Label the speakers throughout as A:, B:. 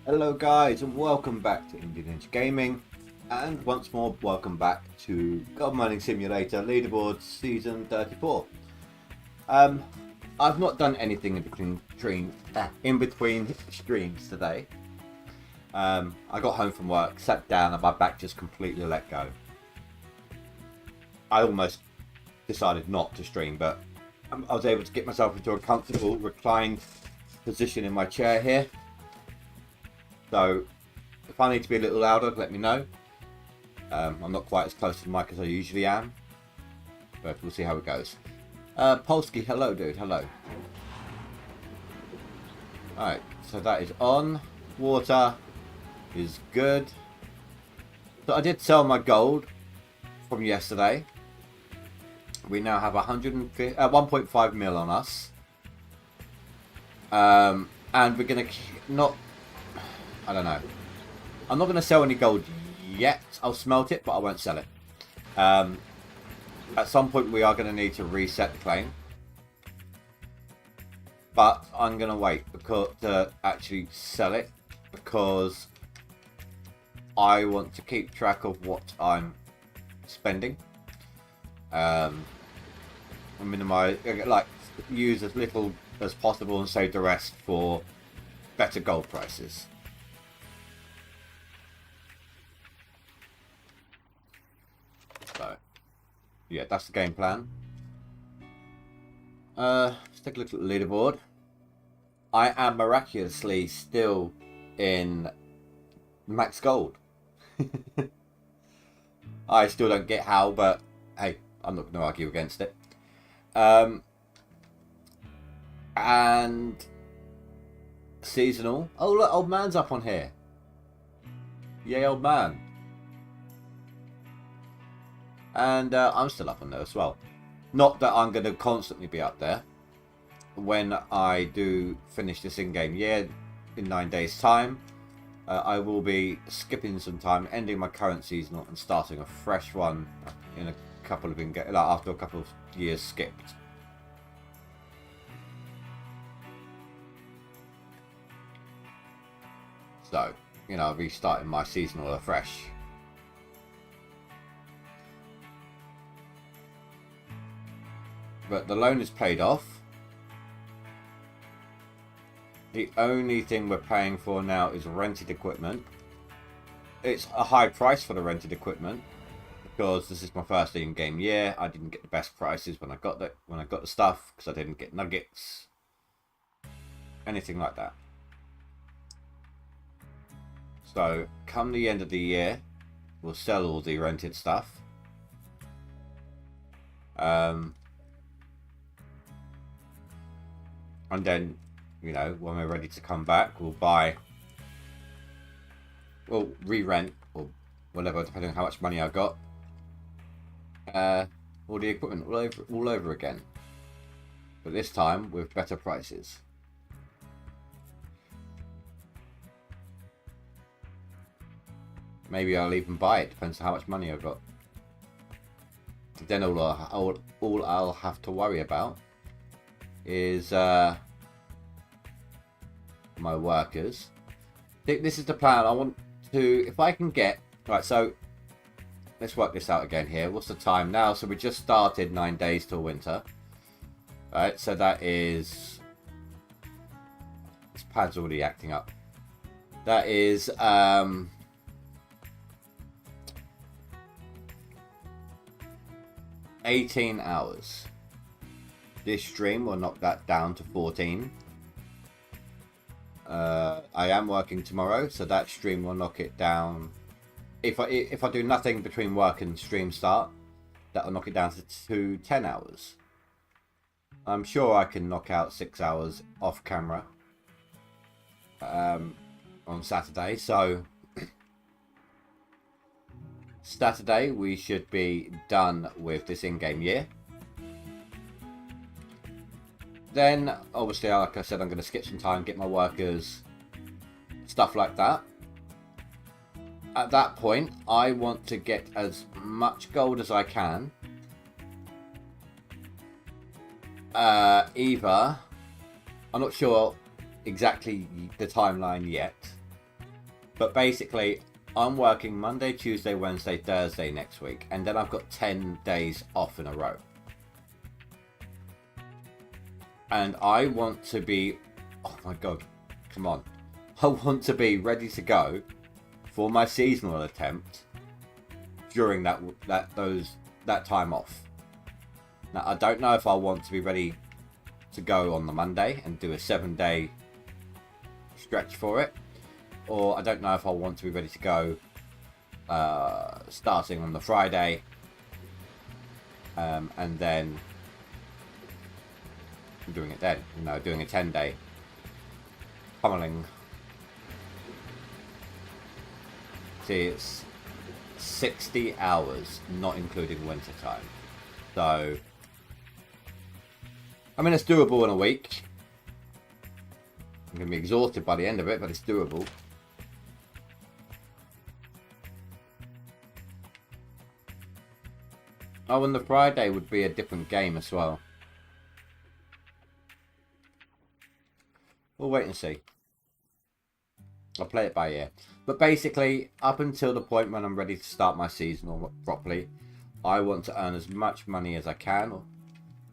A: Hello guys and welcome back to Indie Ninja Gaming, and once more welcome back to Gold Mining Simulator Leaderboard Season 34. I've not done anything in between streams today. I got home from work, sat down and my back just completely let go. I almost decided not to stream, but I was able to get myself into a comfortable reclined position in my chair here. So if I need to be a little louder, let me know. I'm not quite as close to the mic as I usually am, but we'll see how it goes. Polsky, hello dude, hello. Alright, so that is on. Water is good. So I did sell my gold from yesterday. We now have 1.5 mil on us. And we're going to not... I don't know. I'm not going to sell any gold yet. I'll smelt it, but I won't sell it. At some point, we are going to need to reset the claim. But I'm going to wait to actually sell it, because I want to keep track of what I'm spending. Minimize, like, use as little as possible and save the rest for better gold prices. So, yeah, that's the game plan. Let's take a look at the leaderboard. I am miraculously still in max gold. I still don't get how, but hey, I'm not going to argue against it. And seasonal. Oh look, old man's up on here. Yay, old man. And I'm still up on there as well. Not that I'm going to constantly be up there. When I do finish this in-game year in 9 days' time, I will be skipping some time, ending my current seasonal and starting a fresh one in a couple of after a couple of years skipped. So, you know, I'll be starting my seasonal afresh. But the loan is paid off. The only thing we're paying for now is rented equipment. It's a high price for the rented equipment, because this is my first in-game year. I didn't get the best prices when I got the stuff, because I didn't get nuggets, anything like that. So come the end of the year, we'll sell all the rented stuff. And then, you know, when we're ready to come back, we'll re-rent or whatever, depending on how much money I've got. All the equipment all over again, but this time with better prices. Maybe I'll even buy it, depends on how much money I've got. Then all I'll have to worry about is my workers. I think this is the plan. I want to, if I can get, right, so let's work this out again here. What's the time now? So we just started 9 days till winter. Right, so that is, this pad's already acting up. That is 18 hours. This stream will knock that down to 14. I am working tomorrow, so that stream will knock it down. If I do nothing between work and stream start, that will knock it down to 10 hours. I'm sure I can knock out 6 hours off camera on Saturday. So Saturday we should be done with this in-game year. Then, obviously, like I said, I'm going to skip some time, get my workers, stuff like that. At that point, I want to get as much gold as I can. Either, I'm not sure exactly the timeline yet, But basically, I'm working Monday, Tuesday, Wednesday, Thursday next week. And then I've got 10 days off in a row. And I want to be... Oh my god, come on. I want to be ready to go for my seasonal attempt during that time off. Now, I don't know if I want to be ready to go on the Monday and do a 7-day stretch for it, or I don't know if I want to be ready to go starting on the Friday and then doing it then, you know, doing a 10-day pummeling. See, it's 60 hours, not including winter time. So, I mean, it's doable in a week. I'm going to be exhausted by the end of it, but it's doable. Oh, and the Friday would be a different game as well. We'll wait and see. I'll play it by ear. But basically, up until the point when I'm ready to start my season properly, I want to earn as much money as I can,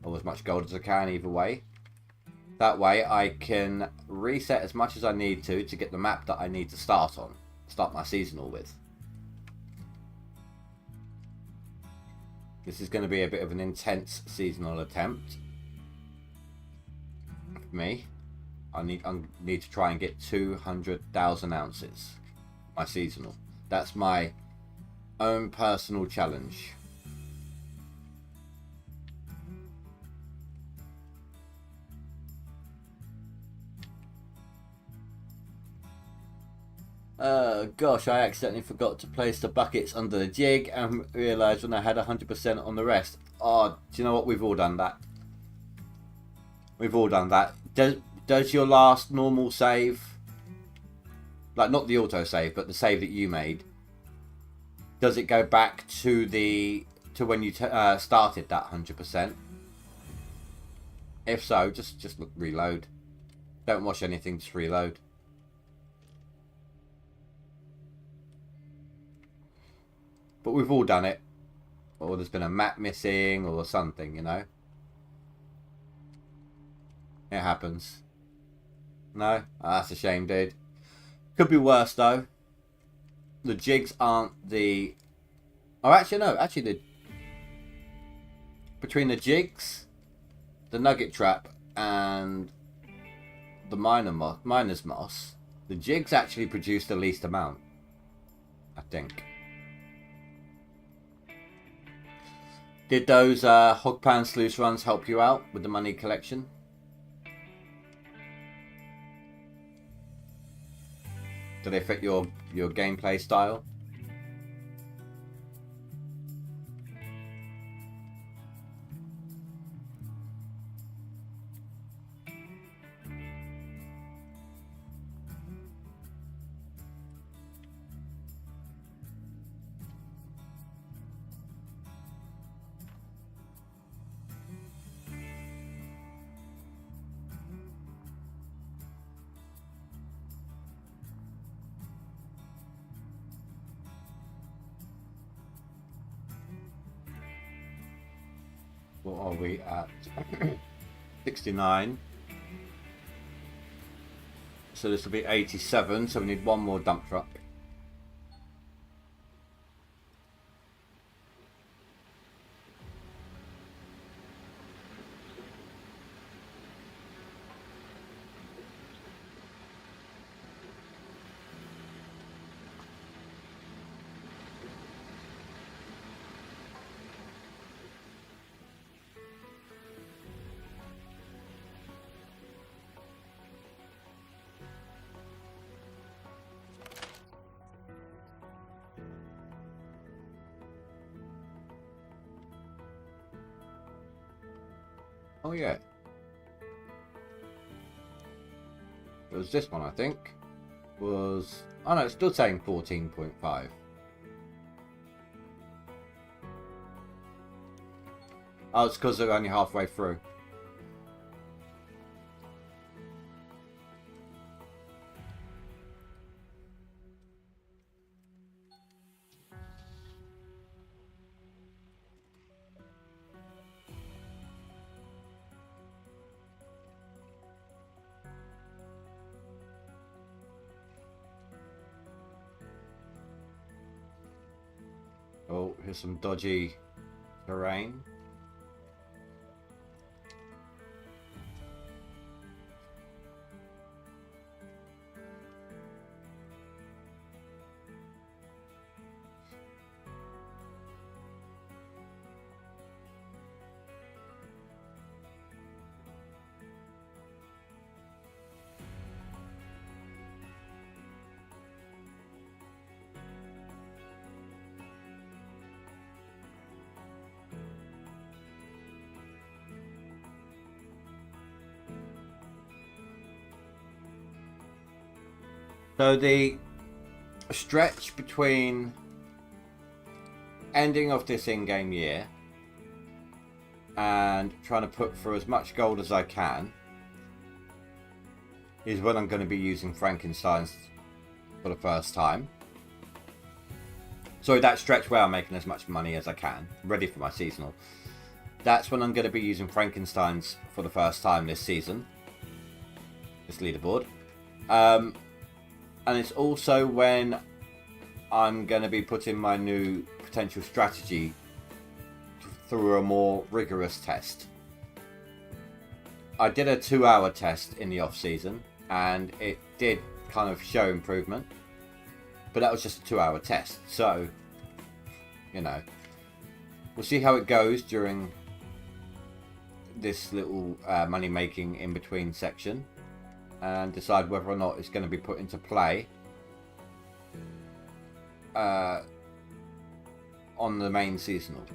A: or as much gold as I can, either way. That way, I can reset as much as I need to get the map that I need to start my seasonal with. This is going to be a bit of an intense seasonal attempt for me. I need to try and get 200,000 ounces. My seasonal. That's my own personal challenge. Gosh, I accidentally forgot to place the buckets under the jig and realised when I had 100% on the rest. Oh, do you know what? We've all done that. We've all done that. Does your last normal save, like not the auto save, but the save that you made, does it go back to when you started that 100%? If so, just reload. Don't watch anything, just reload. But we've all done it. Or there's been a map missing or something, you know. It happens. No? Oh, that's a shame, dude. Could be worse, though. The jigs aren't the... Oh, actually, no. Actually, between the jigs, the nugget trap, and the miner's moss, the jigs actually produce the least amount. I think. Did those Hogpan sluice runs help you out with the money collection? Do they fit your gameplay style? What are we at? 69. So this will be 87, so we need one more dump truck. Oh yeah. It was this one, I think. Was... Oh no, it's still saying 14.5. Oh, it's because they're only halfway through. Oh, here's some dodgy terrain. So the stretch between ending of this in-game year and trying to put through as much gold as I can is when I'm going to be using Frankenstein's for the first time. So that stretch where I'm making as much money as I can, ready for my seasonal. That's when I'm going to be using Frankenstein's for the first time this season. This leaderboard. And it's also when I'm going to be putting my new potential strategy through a more rigorous test. I did a 2-hour test in the off season and it did kind of show improvement, but that was just a 2-hour test. So, you know, we'll see how it goes during this little money making in between section and decide whether or not it's going to be put into play on the main seasonal.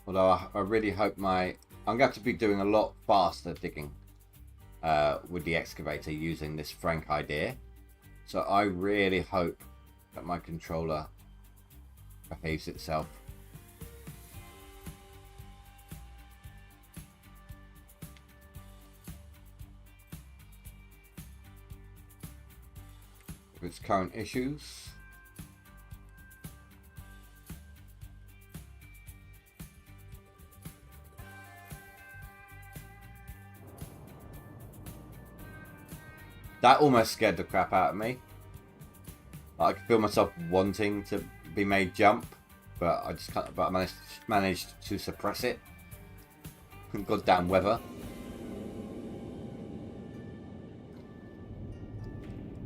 A: Although I really hope I'm going to have to be doing a lot faster digging with the excavator using this Frank idea. So I really hope that my controller behaves itself. With its current issues. That almost scared the crap out of me. I could feel myself wanting to be made jump, but I just can't. But I managed to suppress it. Goddamn weather.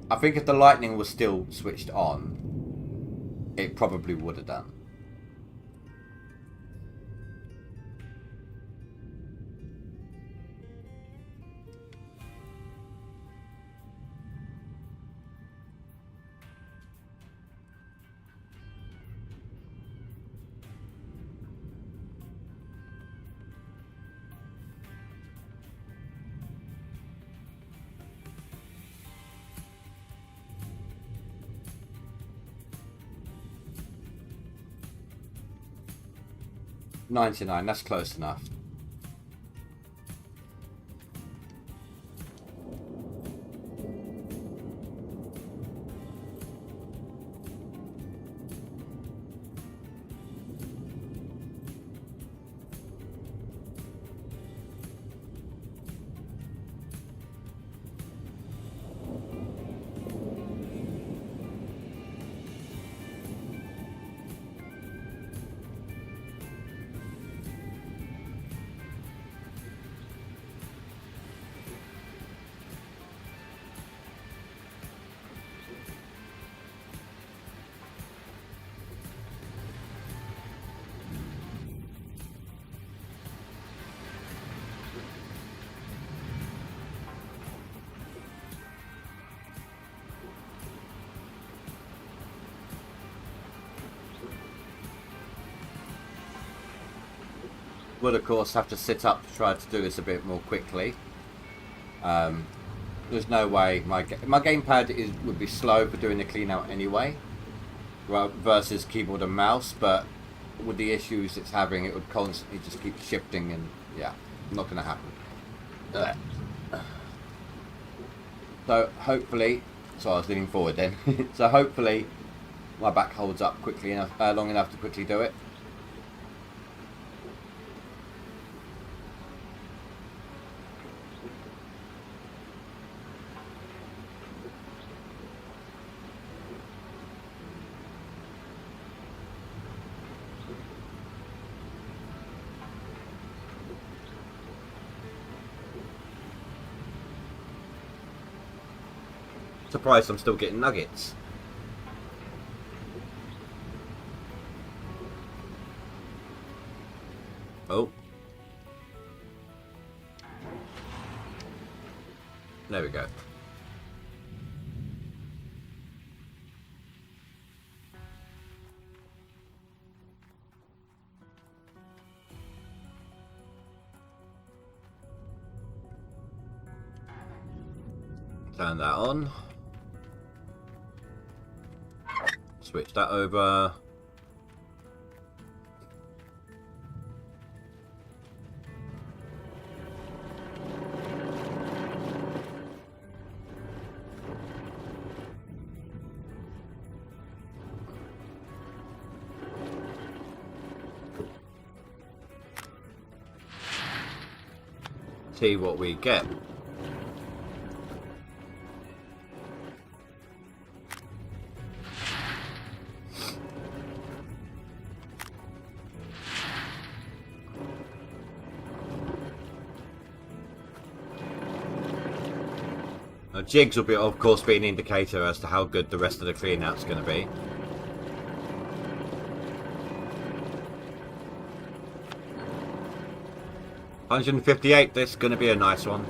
A: I think if the lightning was still switched on, it probably would have done. $99, that's close enough. Would of course have to sit up to try to do this a bit more quickly. There's no way my gamepad would be slow for doing the clean out anyway, well, versus keyboard and mouse. But with the issues it's having, it would constantly just keep shifting, and yeah, not going to happen. So hopefully, so I was leaning forward then. So hopefully my back holds up quickly enough, long enough to quickly do it. Surprised I'm still getting nuggets. Oh. There we go. Turn that on. Switch that over. See what we get. Now, jigs will be, of course, be an indicator as to how good the rest of the clean out's going to be. $158, this is going to be a nice one.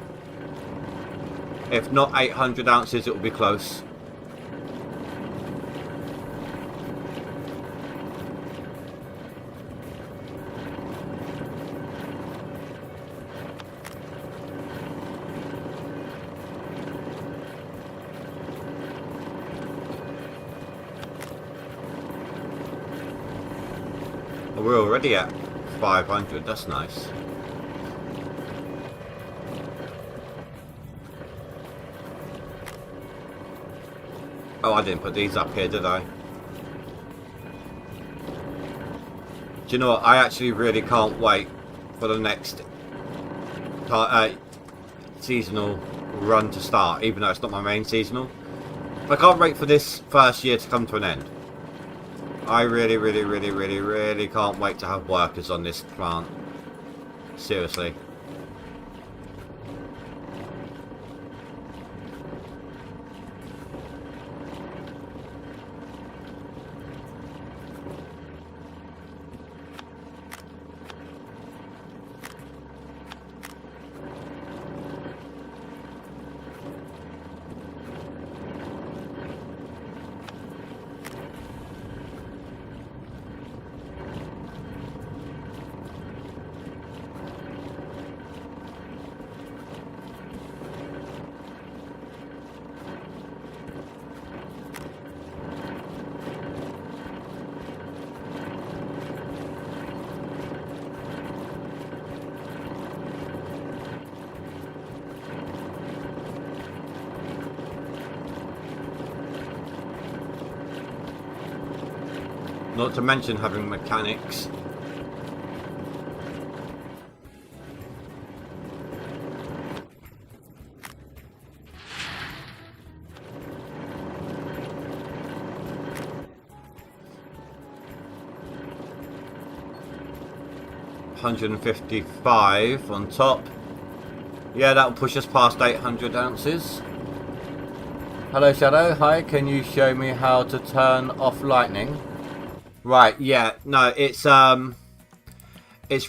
A: If not 800 ounces, it will be close. We're already at 500, that's nice. Oh, I didn't put these up here, did I? Do you know what? I actually really can't wait for the next seasonal run to start, even though it's not my main seasonal. I can't wait for this first year to come to an end. I really can't wait to have workers on this plant. Seriously. Not to mention having mechanics. $155 on top. Yeah, that'll push us past 800 ounces. Hello Shadow, hi, can you show me how to turn off lightning? Right, yeah, no, it's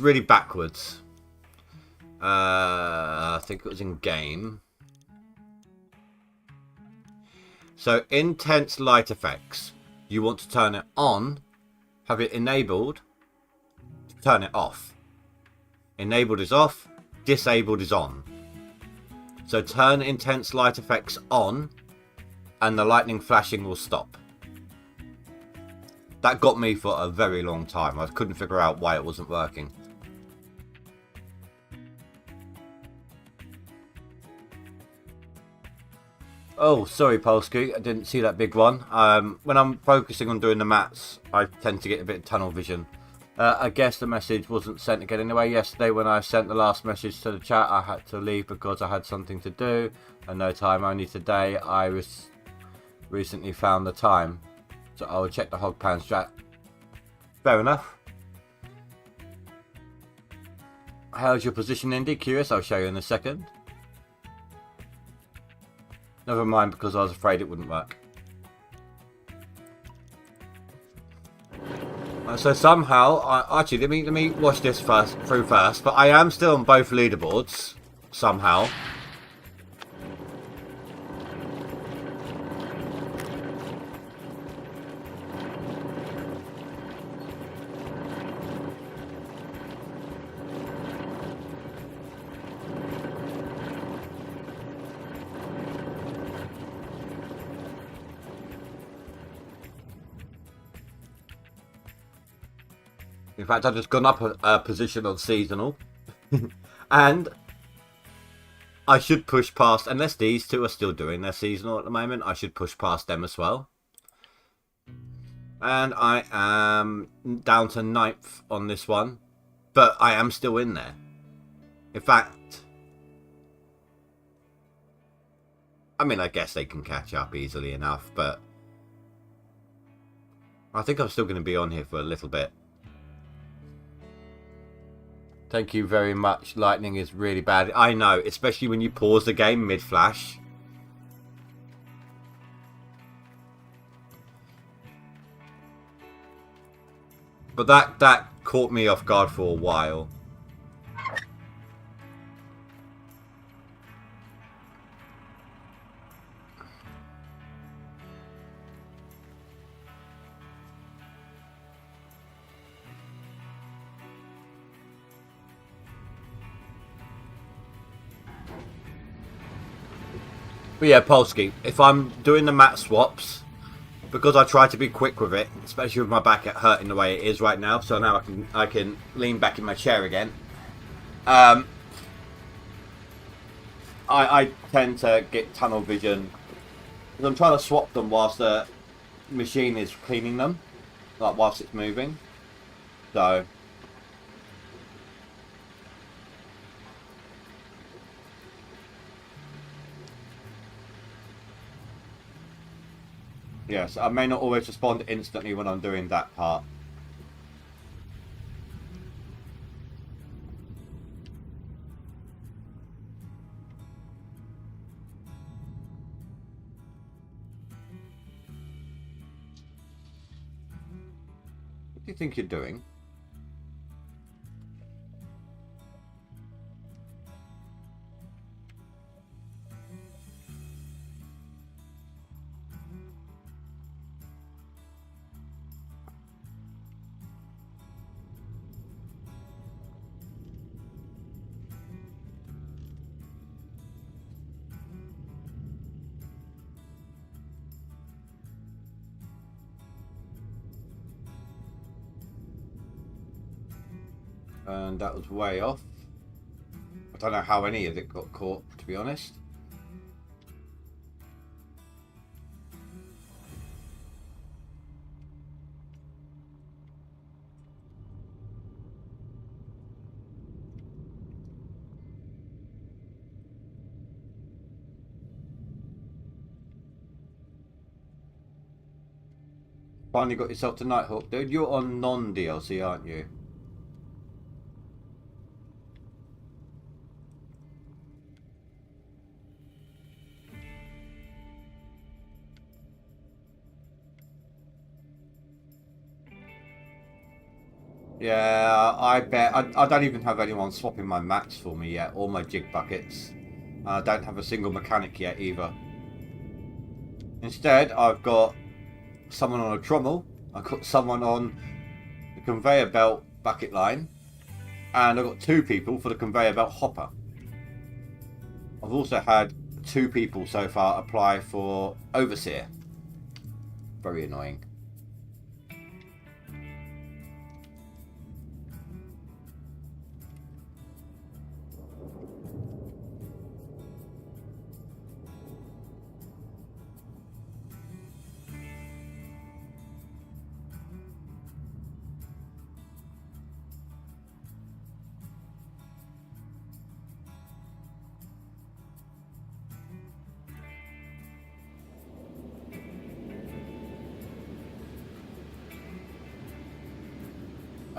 A: really backwards. I think it was in game. So intense light effects, you want to turn it on, have it enabled, turn it off. Enabled is off, disabled is on. So turn intense light effects on and the lightning flashing will stop. That got me for a very long time. I couldn't figure out why it wasn't working. Oh, sorry, Polsky. I didn't see that big one. When I'm focusing on doing the mats, I tend to get a bit of tunnel vision. I guess the message wasn't sent again anyway. Yesterday, when I sent the last message to the chat, I had to leave because I had something to do. And no time. Only today, I recently found the time. So I will check the hog pan strat. Fair enough. How's your position, Indy? Curious? I'll show you in a second. Never mind, because I was afraid it wouldn't work. So somehow, actually, let me watch this through first. But I am still on both leaderboards somehow. In fact, I've just gone up a position on seasonal. And I should push past, unless these two are still doing their seasonal at the moment, I should push past them as well. And I am down to 9th on this one. But I am still in there. In fact, I mean, I guess they can catch up easily enough, but I think I'm still going to be on here for a little bit. Thank you very much. Lightning is really bad. I know, especially when you pause the game mid-flash. But that caught me off guard for a while. But yeah, Polsky, if I'm doing the mat swaps, because I try to be quick with it, especially with my back hurting the way it is right now, so now I can lean back in my chair again. I tend to get tunnel vision because I'm trying to swap them whilst the machine is cleaning them, like whilst it's moving. So yes, I may not always respond instantly when I'm doing that part. What do you think you're doing? And that was way off. I don't know how any of it got caught, to be honest. Finally got yourself to Nighthawk, dude. You're on non-DLC, aren't you? Yeah, I bet. I don't even have anyone swapping my mats for me yet, or my jig buckets. I don't have a single mechanic yet either. Instead, I've got someone on a trommel, I've got someone on the conveyor belt bucket line, and I've got 2 people for the conveyor belt hopper. I've also had 2 people so far apply for overseer. Very annoying.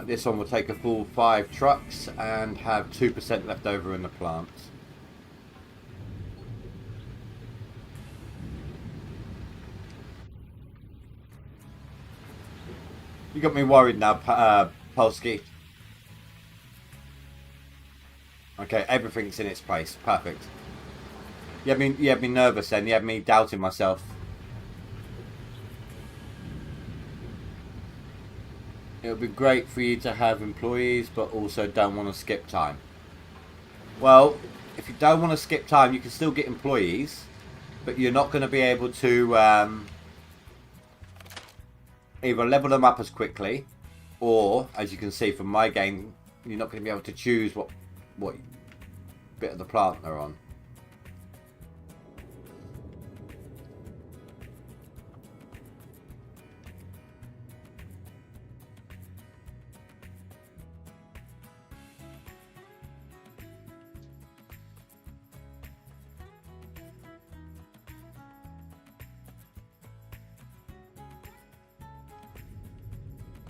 A: This one will take a full 5 trucks and have 2% left over in the plant. You got me worried now, Polsky. Okay, everything's in its place. Perfect. You had me nervous then. You had me doubting myself. It would be great for you to have employees, but also don't want to skip time. Well, if you don't want to skip time, you can still get employees, but you're not going to be able to either level them up as quickly, or, as you can see from my game, you're not going to be able to choose what bit of the plant they're on.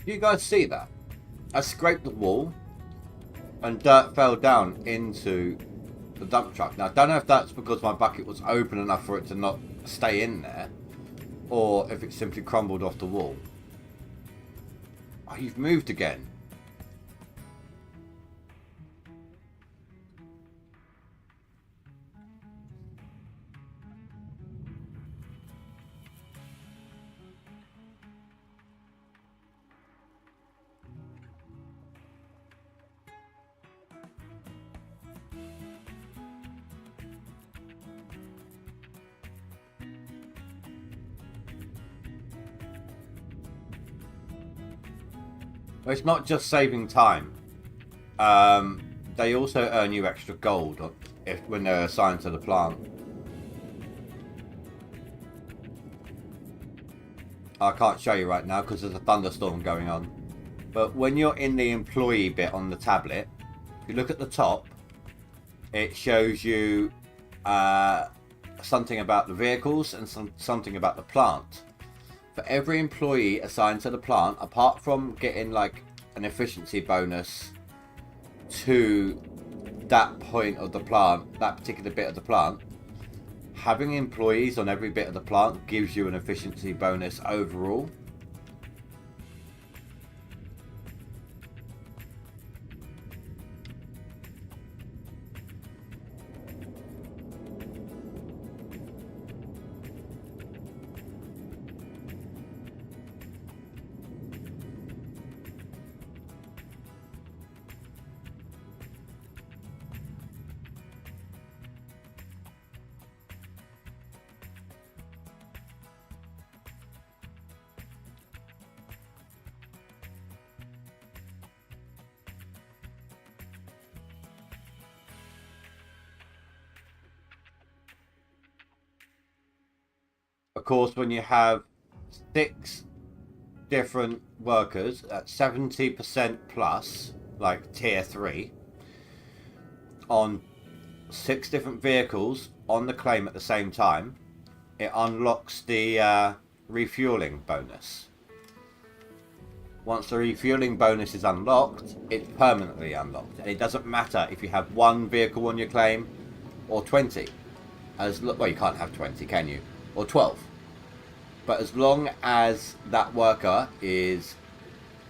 A: You guys see that? I scraped the wall and dirt fell down into the dump truck. Now, I don't know if that's because my bucket was open enough for it to not stay in there, or if it simply crumbled off the wall. Oh, you've moved again. Well, it's not just saving time. They also earn you extra gold when they're assigned to the plant. I can't show you right now because there's a thunderstorm going on. But when you're in the employee bit on the tablet, if you look at the top, it shows you something about the vehicles and something about the plant. For every employee assigned to the plant, apart from getting like an efficiency bonus to that point of the plant, that particular bit of the plant, having employees on every bit of the plant gives you an efficiency bonus overall. Of course, when you have 6 different workers at 70% plus, like tier 3, on 6 different vehicles on the claim at the same time, it unlocks the refueling bonus. Once the refueling bonus is unlocked, it's permanently unlocked. And it doesn't matter if you have 1 vehicle on your claim or 20. Well, you can't have 20, can you? Or 12. But as long as that worker is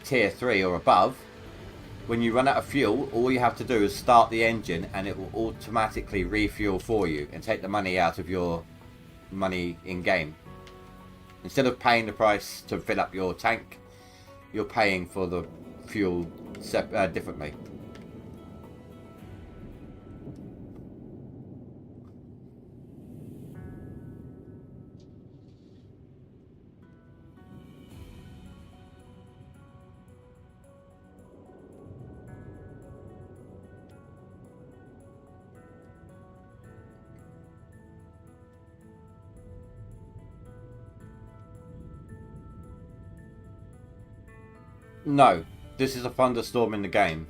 A: tier 3 or above, when you run out of fuel, all you have to do is start the engine and it will automatically refuel for you and take the money out of your money in game. Instead of paying the price to fill up your tank, you're paying for the fuel differently. No, this is a thunderstorm in the game.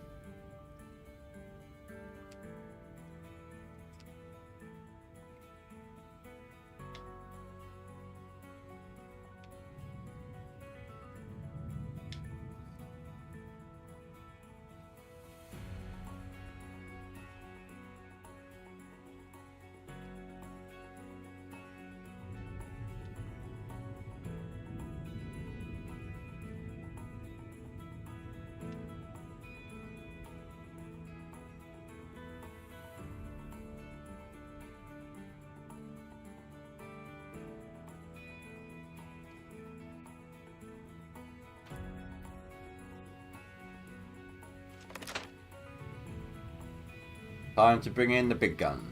A: Time to bring in the big gun.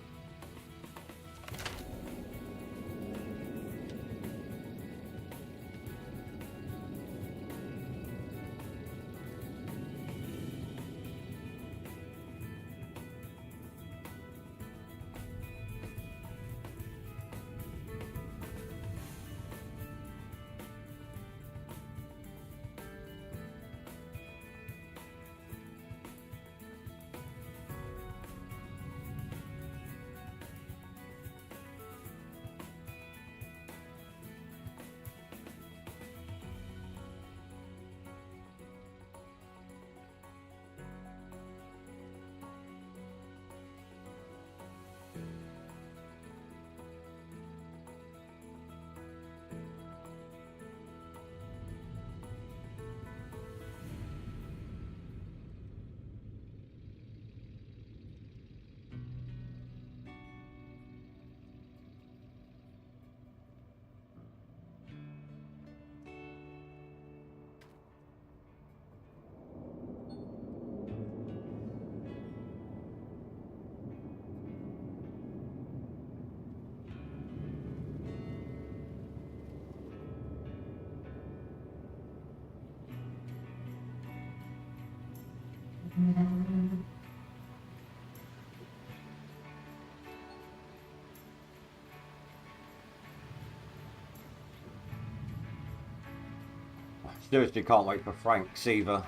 A: Seriously can't wait for Franks either.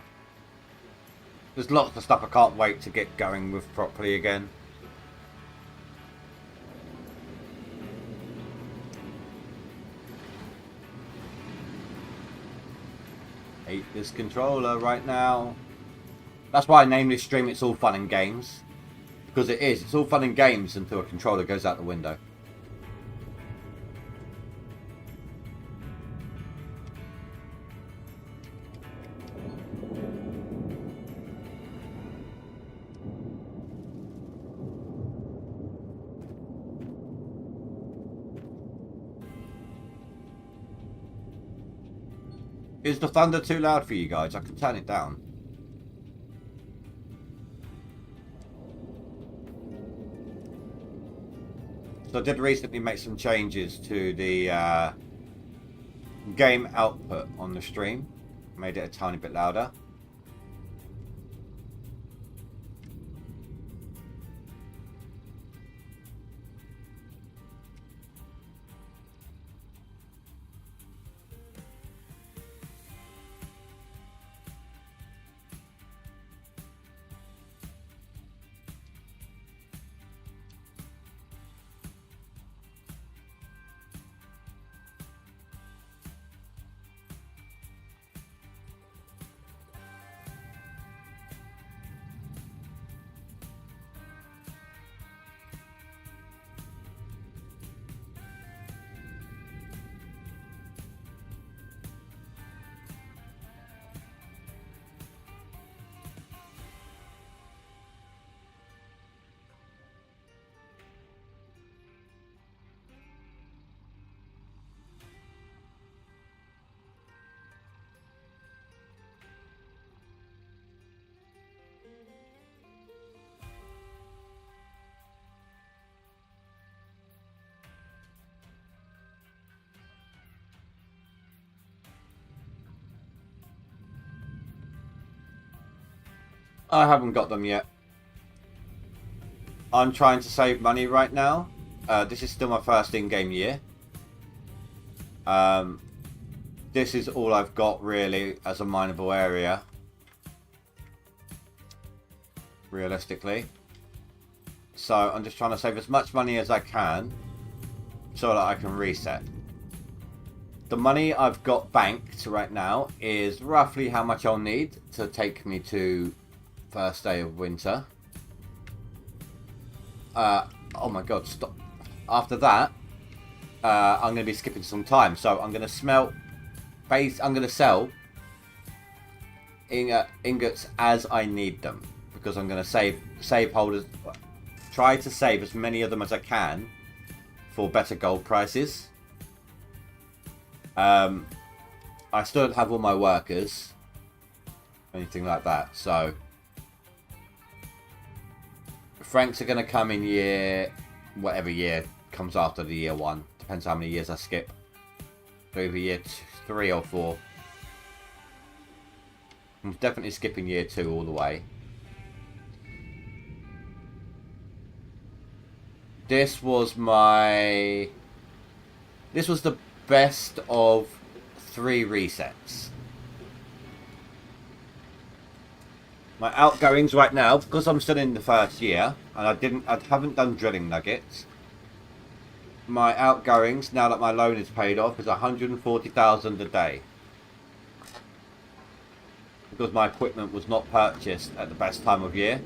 A: There's lots of stuff I can't wait to get going with properly again. Hate this controller right now. That's why I named this stream It's All Fun and Games. Because it is. It's all fun and games until a controller goes out the window. Is the thunder too loud for you guys? I can turn it down. So I did recently make some changes to the game output on the stream. Made it a tiny bit louder. I haven't got them yet. I'm trying to save money right now. This is still my first in-game year. This is all I've got really as a mineable area. Realistically. So I'm just trying to save as much money as I can so that I can reset. The money I've got banked right now is roughly how much I'll need to take me to first day of winter. Oh my god, stop. After that, I'm going to be skipping some time. So I'm going to smelt base. I'm going to sell ingots as I need them, because I'm going to save holders. Try to save as many of them as I can for better gold prices. I still don't have all my workers, anything like that. So Franks are going to come in year... whatever year comes after the year 1. Depends how many years I skip. So either year 3 or 4. I'm definitely skipping year 2 all the way. This was the best of 3 resets. My outgoings right now, because I'm still in the first year, and I haven't done drilling nuggets. My outgoings, now that my loan is paid off, is 140,000 a day. Because my equipment was not purchased at the best time of year.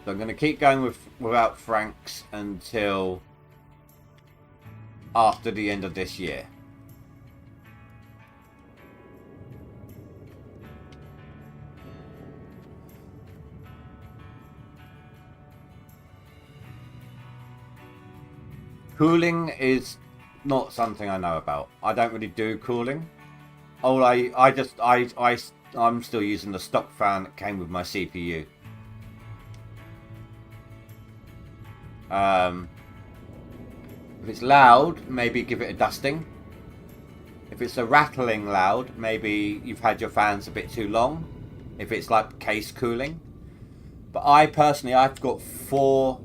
A: So I'm going to keep going without Franks until after the end of this year. Cooling is not something I know about. I don't really do cooling. I'm still using the stock fan that came with my CPU. If it's loud, maybe give it a dusting. If it's a rattling loud, maybe you've had your fans a bit too long. If it's like case cooling. But I personally, I've got 4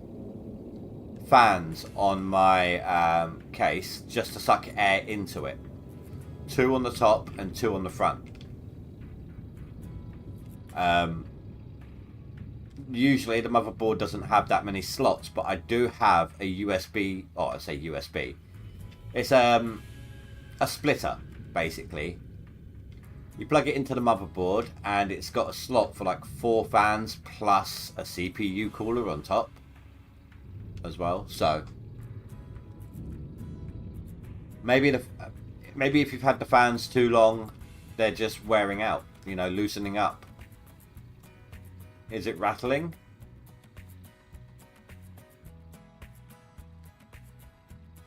A: fans on my case just to suck air into it. 2 on the top and 2 on the front. Usually the motherboard doesn't have that many slots, but I do have a USB, or I say USB. It's a splitter, basically. You plug it into the motherboard and it's got a slot for like 4 fans plus a CPU cooler on top as well. So maybe if you've had the fans too long, they're just wearing out, you know, loosening up. Is it rattling?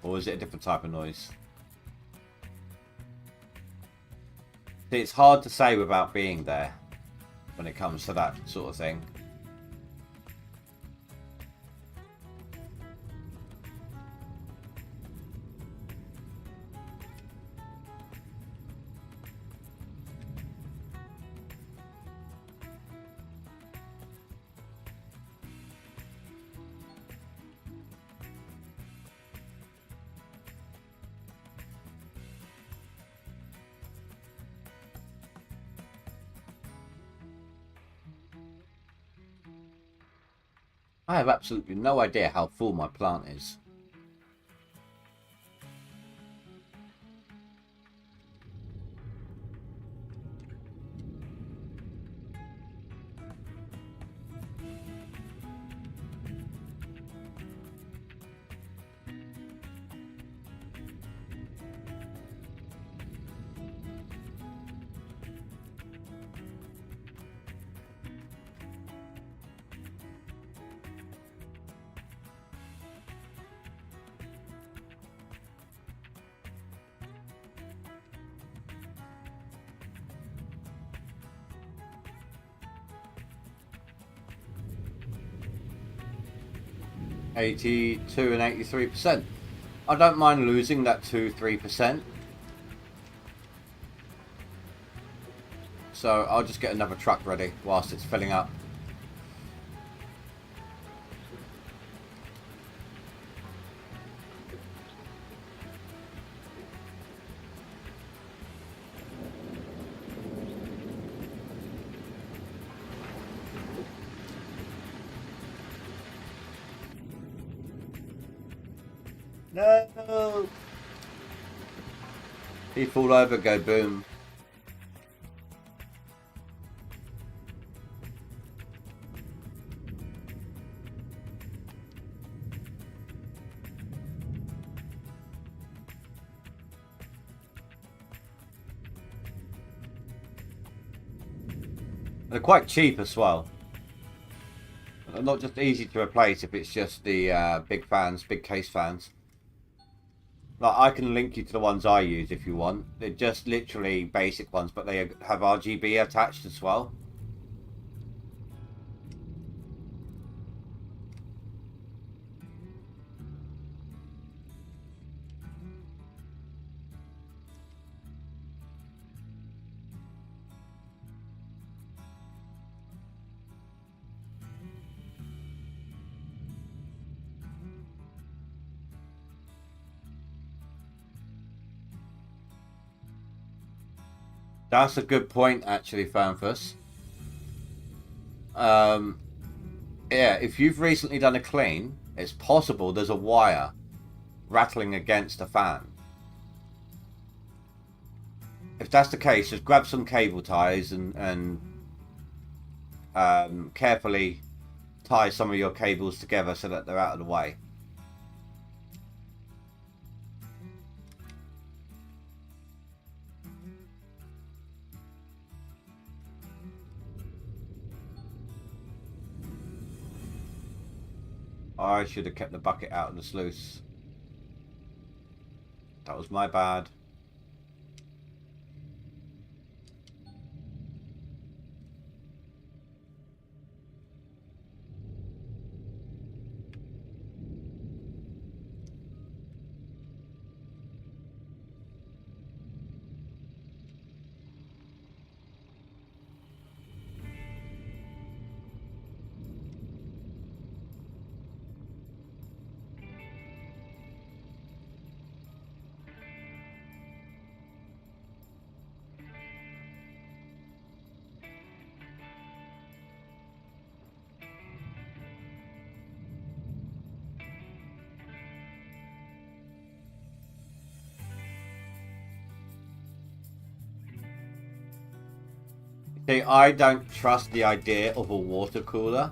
A: Or is it a different type of noise? See, it's hard to say without being there when it comes to that sort of thing. I have absolutely no idea how full my plant is. $82 and 83%. I don't mind losing that 2-3%. So I'll just get another truck ready whilst it's filling up. No! He fall over, go boom. They're quite cheap as well. They're not just easy to replace if it's just the big fans, big case fans. Like, I can link you to the ones I use if you want. They're just literally basic ones, but they have RGB attached as well. That's a good point, actually, Fanfus. Yeah, if you've recently done a clean, it's possible there's a wire rattling against a fan. If that's the case, just grab some cable ties and carefully tie some of your cables together so that they're out of the way. I should have kept the bucket out of the sluice. That was my bad. See, I don't trust the idea of a water cooler.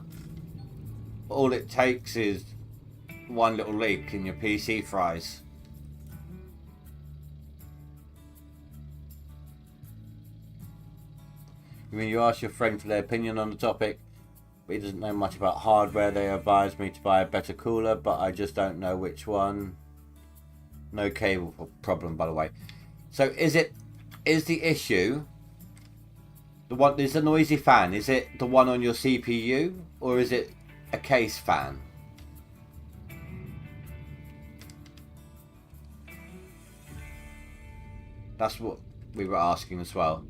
A: All it takes is one little leak and your PC fries. When you ask your friend for their opinion on the topic, but he doesn't know much about hardware, they advised me to buy a better cooler, but I just don't know which one. No cable problem, by the way. So is the issue the one? Is the noisy fan? Is it the one on your CPU, or is it a case fan? That's what we were asking as well.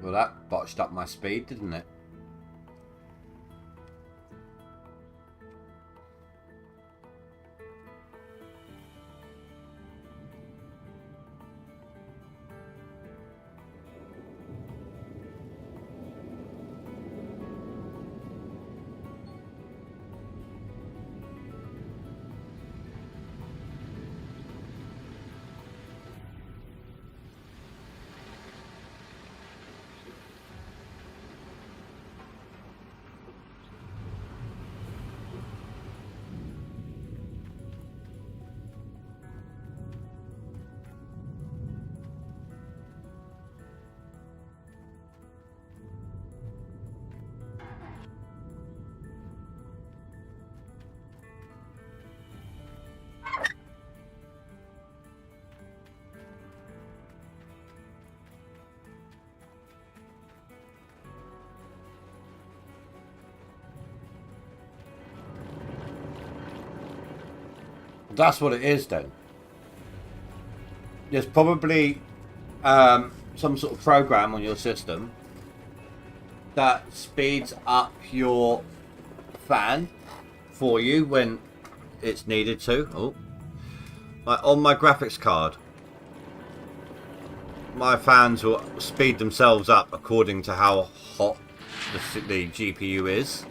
A: Well, that botched up my speed, didn't it? That's what it is then. There's probably some sort of program on your system that speeds up your fan for you when it's needed to. Oh, like on my graphics card, my fans will speed themselves up according to how hot the GPU is.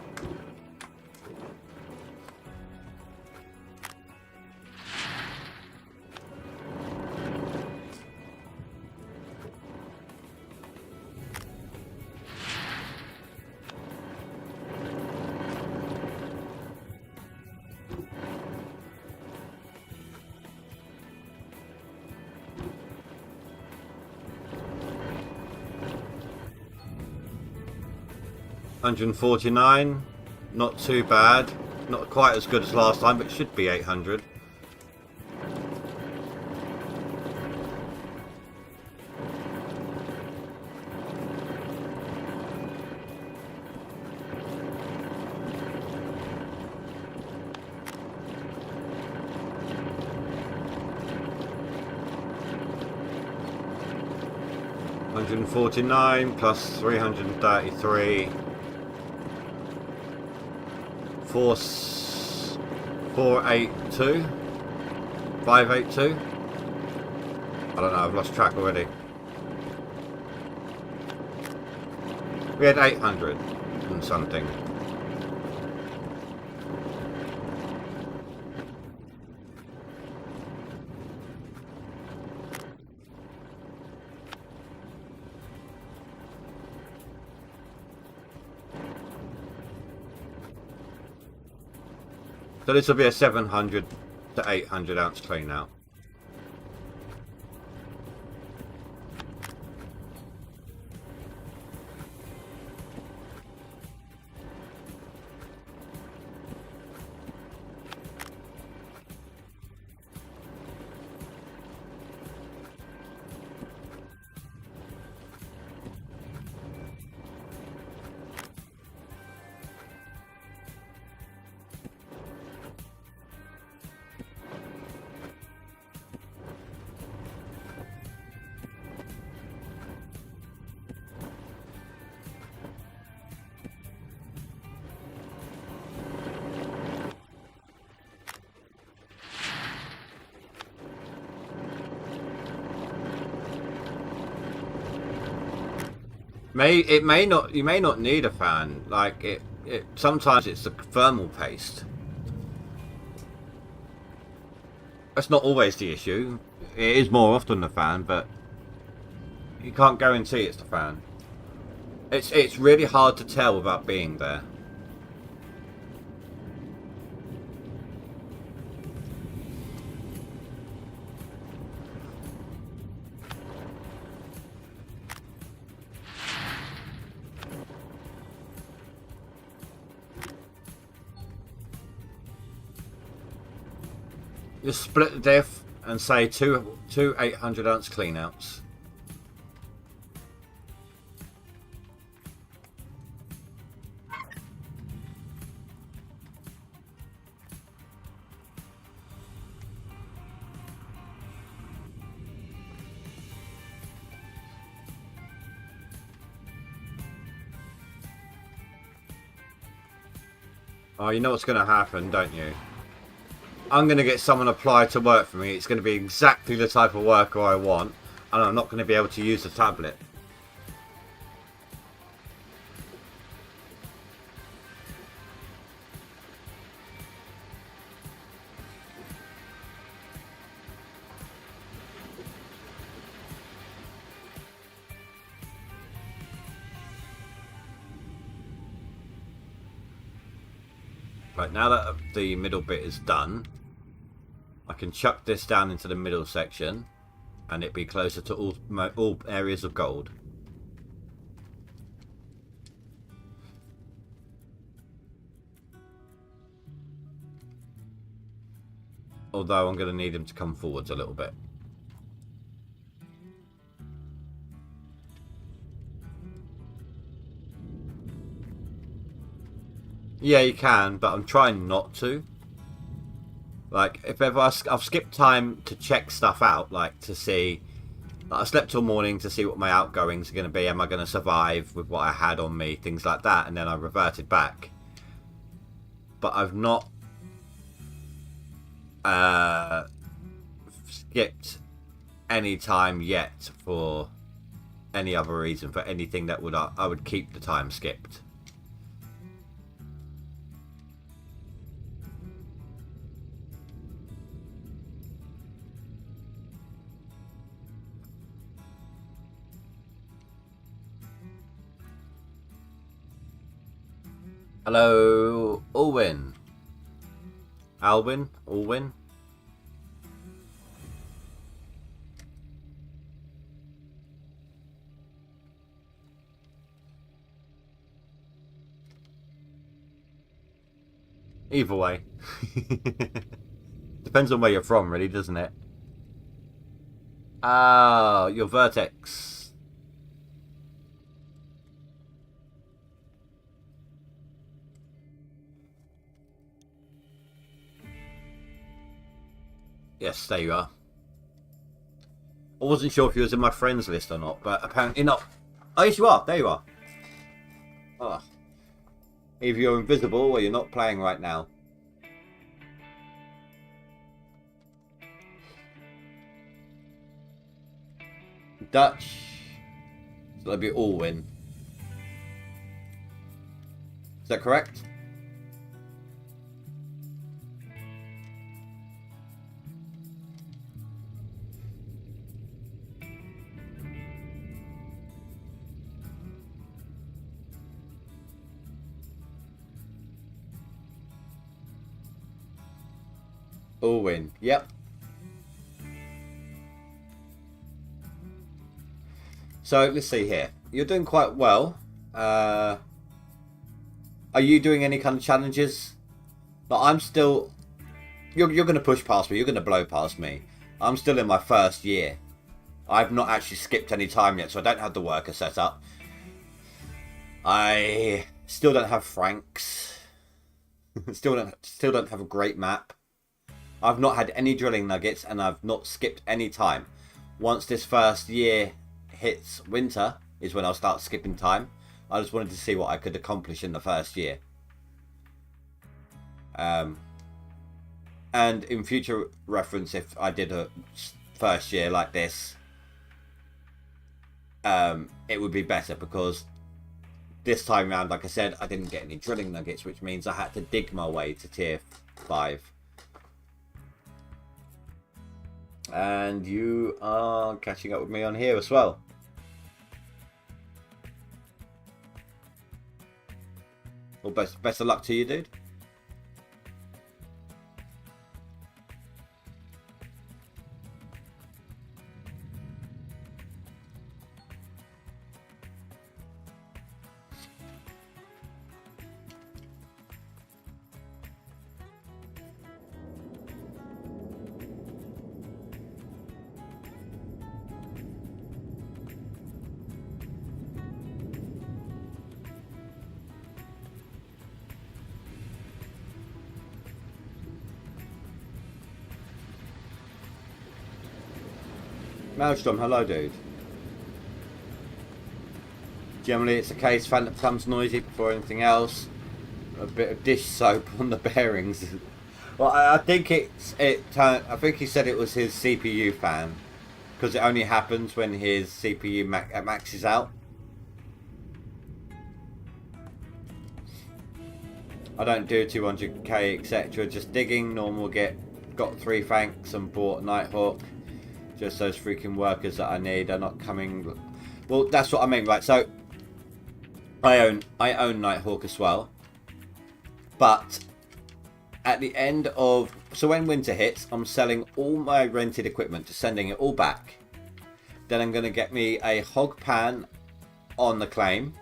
A: 149. Not too bad. Not quite as good as last time, but should be 800. $149 plus 333. 482. 582. I don't know. I've lost track already. We had 800 and something. So this will be a 700 to 800 ounce clean out. You may not need a fan. Like it sometimes it's the thermal paste. That's not always the issue. It is more often the fan, but you can't guarantee it's the fan. It's really hard to tell without being there. Just split the diff and say two 800 ounce clean outs. Oh, you know what's going to happen, don't you? I'm going to get someone applied to work for me. It's going to be exactly the type of worker I want, and I'm not going to be able to use the tablet. Right, now that the middle bit is done, I can chuck this down into the middle section and it'd be closer to all areas of gold. Although I'm going to need him to come forwards a little bit. Yeah, you can, but I'm trying not to. Like, if ever I've skipped time to check stuff out, like to see. Like, I slept till morning to see what my outgoings are going to be. Am I going to survive with what I had on me? Things like that. And then I reverted back. But I've not skipped any time yet for any other reason. For anything that would I would keep the time skipped. Hello, Alwyn. Alwyn? Alwyn? Either way. Depends on where you're from, really, doesn't it? Ah, your vertex. Yes, there you are. I wasn't sure if you was in my friends list or not, but apparently not. Oh, yes, you are. There you are. Oh. Either you're invisible or you're not playing right now. Dutch. So that'll be all win. Is that correct? All win. Yep. So let's see here. You're doing quite well. Are you doing any kind of challenges? But I'm still. You're going to push past me. You're going to blow past me. I'm still in my first year. I've not actually skipped any time yet, so I don't have the worker set up. I still don't have Franks. still don't have a great map. I've not had any drilling nuggets, and I've not skipped any time. Once this first year hits winter, is when I'll start skipping time. I just wanted to see what I could accomplish in the first year. And in future reference, if I did a first year like this, it would be better, because this time round, like I said, I didn't get any drilling nuggets, which means I had to dig my way to tier 5. And you are catching up with me on here as well. Well, best of luck to you, dude. Maelstrom, hello, dude. Generally, it's a case fan that becomes noisy before anything else. A bit of dish soap on the bearings. Well, I think I think he said it was his CPU fan, because it only happens when his CPU maxes out. I don't do 200k etc. Just digging, normal. Got 3 Fanks and bought Nighthawk. Just those freaking workers that I need are not coming. Well, that's what I mean, right? So I own Nighthawk as well. But at the end of, so when winter hits, I'm selling all my rented equipment, just sending it all back. Then I'm going to get me a hog pan on the claim,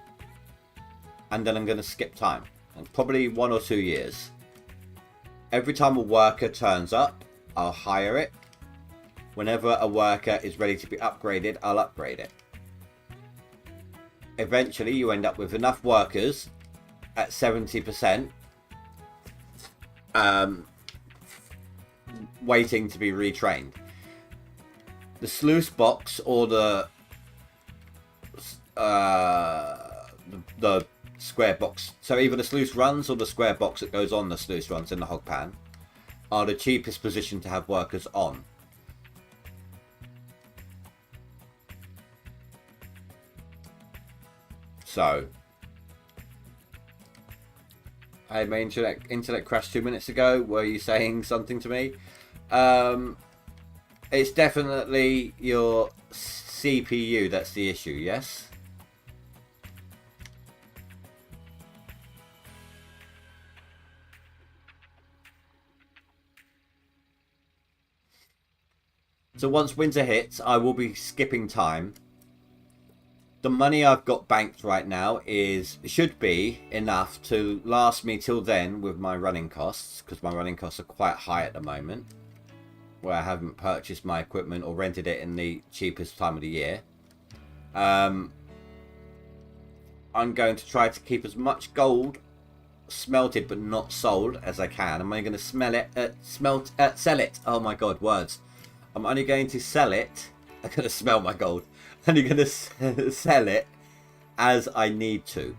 A: and then I'm going to skip time, and probably 1 or 2 years. Every time a worker turns up, I'll hire it. Whenever a worker is ready to be upgraded, I'll upgrade it. Eventually, you end up with enough workers at 70%, waiting to be retrained. The sluice box, or the square box, so either the sluice runs or the square box that goes on the sluice runs in the hog pan, are the cheapest position to have workers on. So, I had my internet crashed 2 minutes ago. Were you saying something to me? It's definitely your CPU that's the issue, yes? So once winter hits, I will be skipping time. the money I've got banked right now should be enough to last me till then with my running costs, because my running costs are quite high at the moment, where I haven't purchased my equipment or rented it in the cheapest time of the year. I'm going to try to keep as much gold smelted but not sold as I can. I'm only going to sell it. Oh my god, words. I'm only going to sell it. I'm going to smell my gold. I'm only going to sell it as I need to.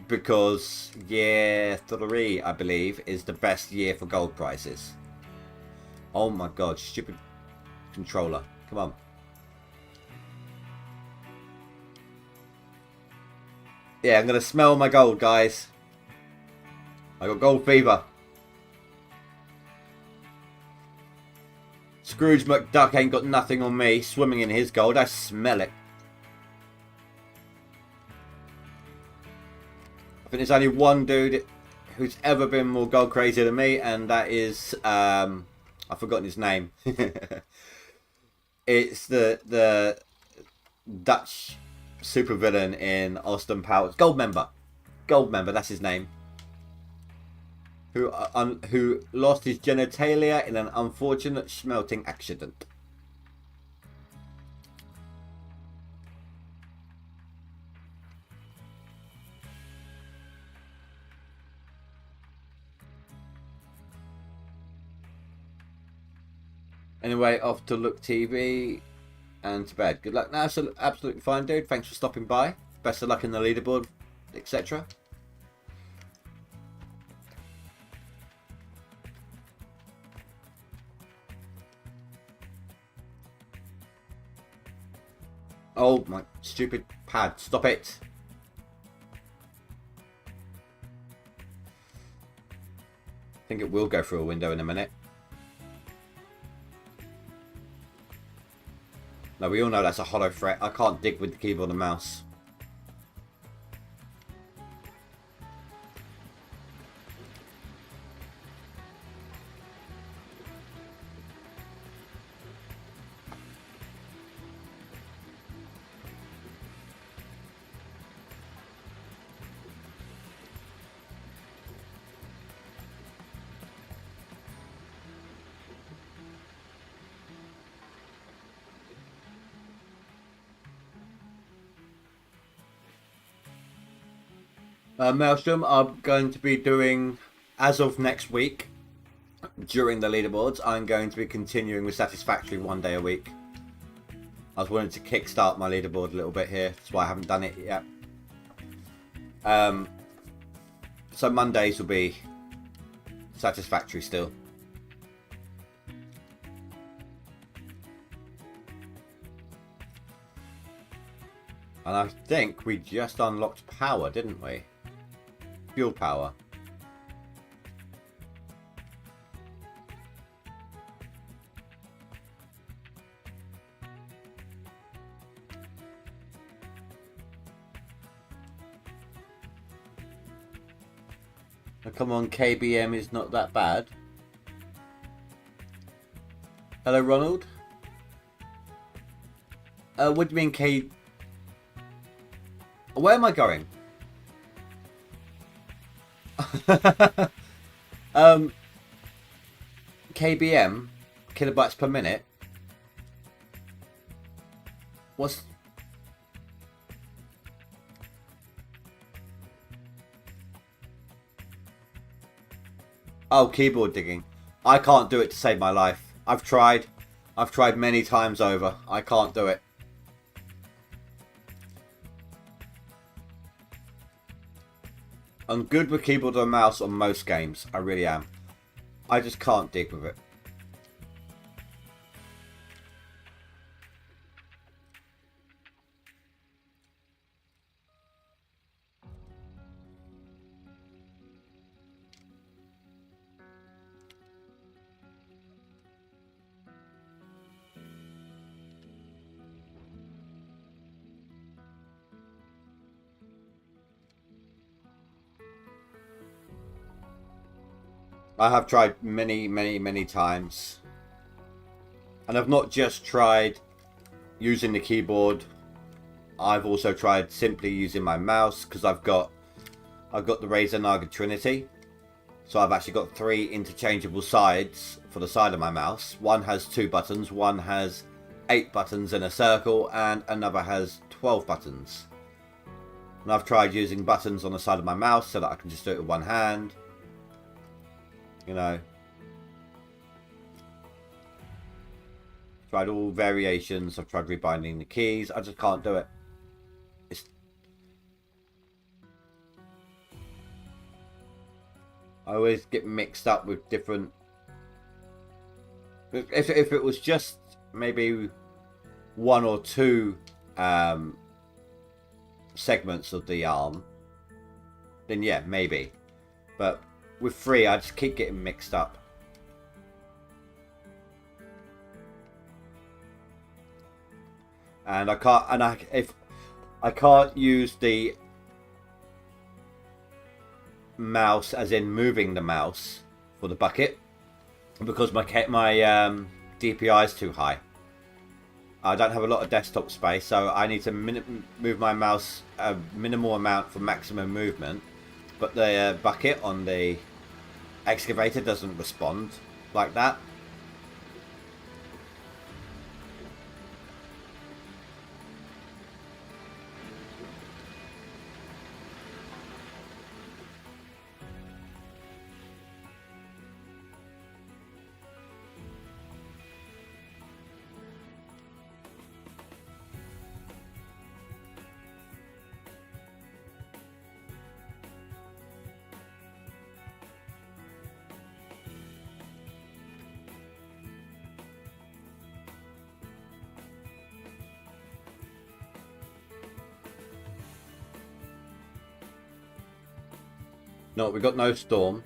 A: Because year 3, I believe, is the best year for gold prices. Oh my god, stupid controller. Come on. Yeah, I'm going to smell my gold, guys. I got gold fever. Scrooge McDuck ain't got nothing on me. Swimming in his gold. I smell it. I think there's only one dude who's ever been more gold crazy than me, and that is... I've forgotten his name. It's the Dutch supervillain in Austin Powers. Goldmember. Goldmember, that's his name. Who lost his genitalia in an unfortunate smelting accident. Anyway, off to Look TV and to bed. Good luck. No, absolutely fine, dude. Thanks for stopping by. Best of luck in the leaderboard, etc. Oh, my stupid pad. Stop it. I think it will go through a window in a minute. No, we all know that's a hollow threat. I can't dig with the keyboard and mouse. Maelstrom, I'm going to be doing, as of next week, during the leaderboards, I'm going to be continuing with Satisfactory 1 day a week. I was wanting to kickstart my leaderboard a little bit here, that's why I haven't done it yet. So Mondays will be Satisfactory still. And I think we just unlocked power, didn't we? Fuel power. Oh, come on, KBM is not that bad. Hello, Ronald. What do you mean K... Where am I going? KBM, kilobytes per minute. What's... Oh, keyboard digging. I can't do it to save my life. I've tried. I've tried many times over. I can't do it. I'm good with keyboard and mouse on most games. I really am. I just can't dig with it. I have tried many times. And I've not just tried using the keyboard I've also tried simply using my mouse because I've got the Razer Naga Trinity. So I've actually got 3 interchangeable sides for the side of my mouse. One has 2 buttons, one has 8 buttons in a circle, and another has 12 buttons. And I've tried using buttons on the side of my mouse so that I can just do it with one hand. You know. Tried all variations. I've tried rebinding the keys. I just can't do it. I always get mixed up with different... If it was just maybe 1 or 2 segments of the arm, then yeah, maybe. But with 3, I just keep getting mixed up. And I can't, if I can't use the mouse as in moving the mouse for the bucket because my DPI is too high. I don't have a lot of desktop space, so I need to move my mouse a minimal amount for maximum movement, but the bucket on the excavator doesn't respond like that. No, we got no storm.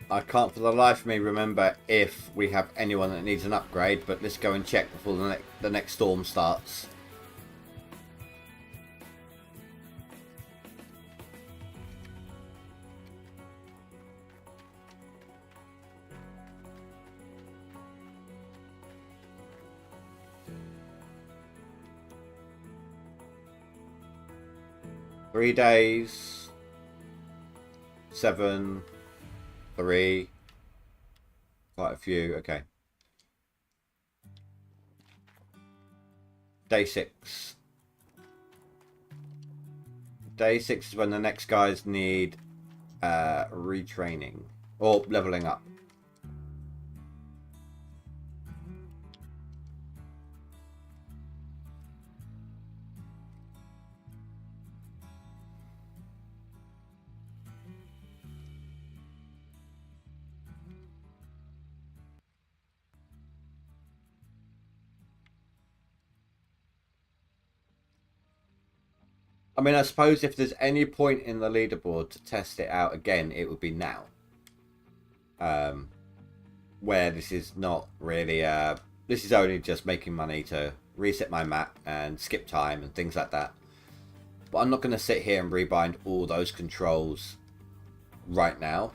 A: I can't for the life of me remember if we have anyone that needs an upgrade, but let's go and check before the next storm starts. Three days. 7, 3, quite a few. Okay. Day 6. Day 6 is when the next guys need retraining or leveling up. I mean, I suppose if there's any point in the leaderboard to test it out again, it would be now. Where this is not really... this is only just making money to reset my map and skip time and things like that. But I'm not going to sit here and rebind all those controls right now.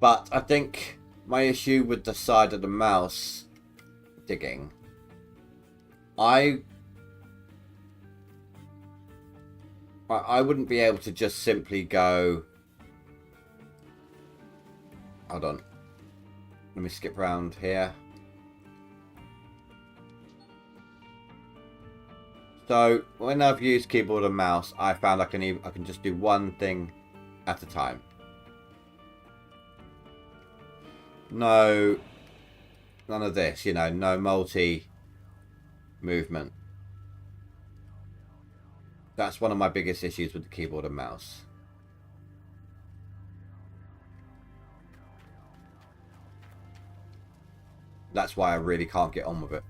A: But I think my issue with the side of the mouse digging, I wouldn't be able to just simply go... Hold on. Let me skip around here. So when I've used keyboard and mouse, I found I can just do one thing at a time. No, none of this, you know, no multi-movement. That's one of my biggest issues with the keyboard and mouse. That's why I really can't get on with it.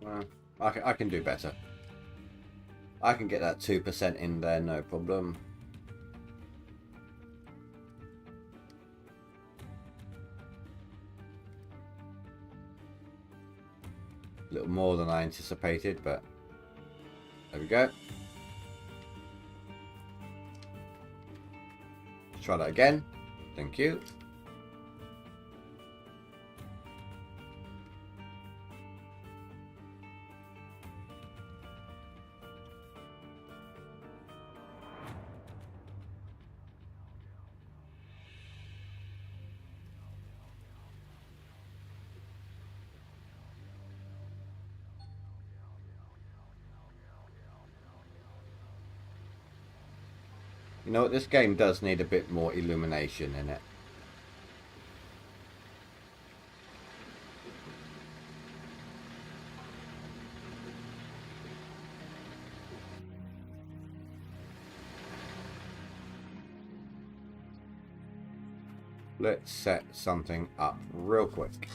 A: Well, I can do better. I can get that 2% in there, no problem. A little more than I anticipated, but there we go. Let's try that again. Thank you. You know what, this game does need a bit more illumination in it. Let's set something up real quick.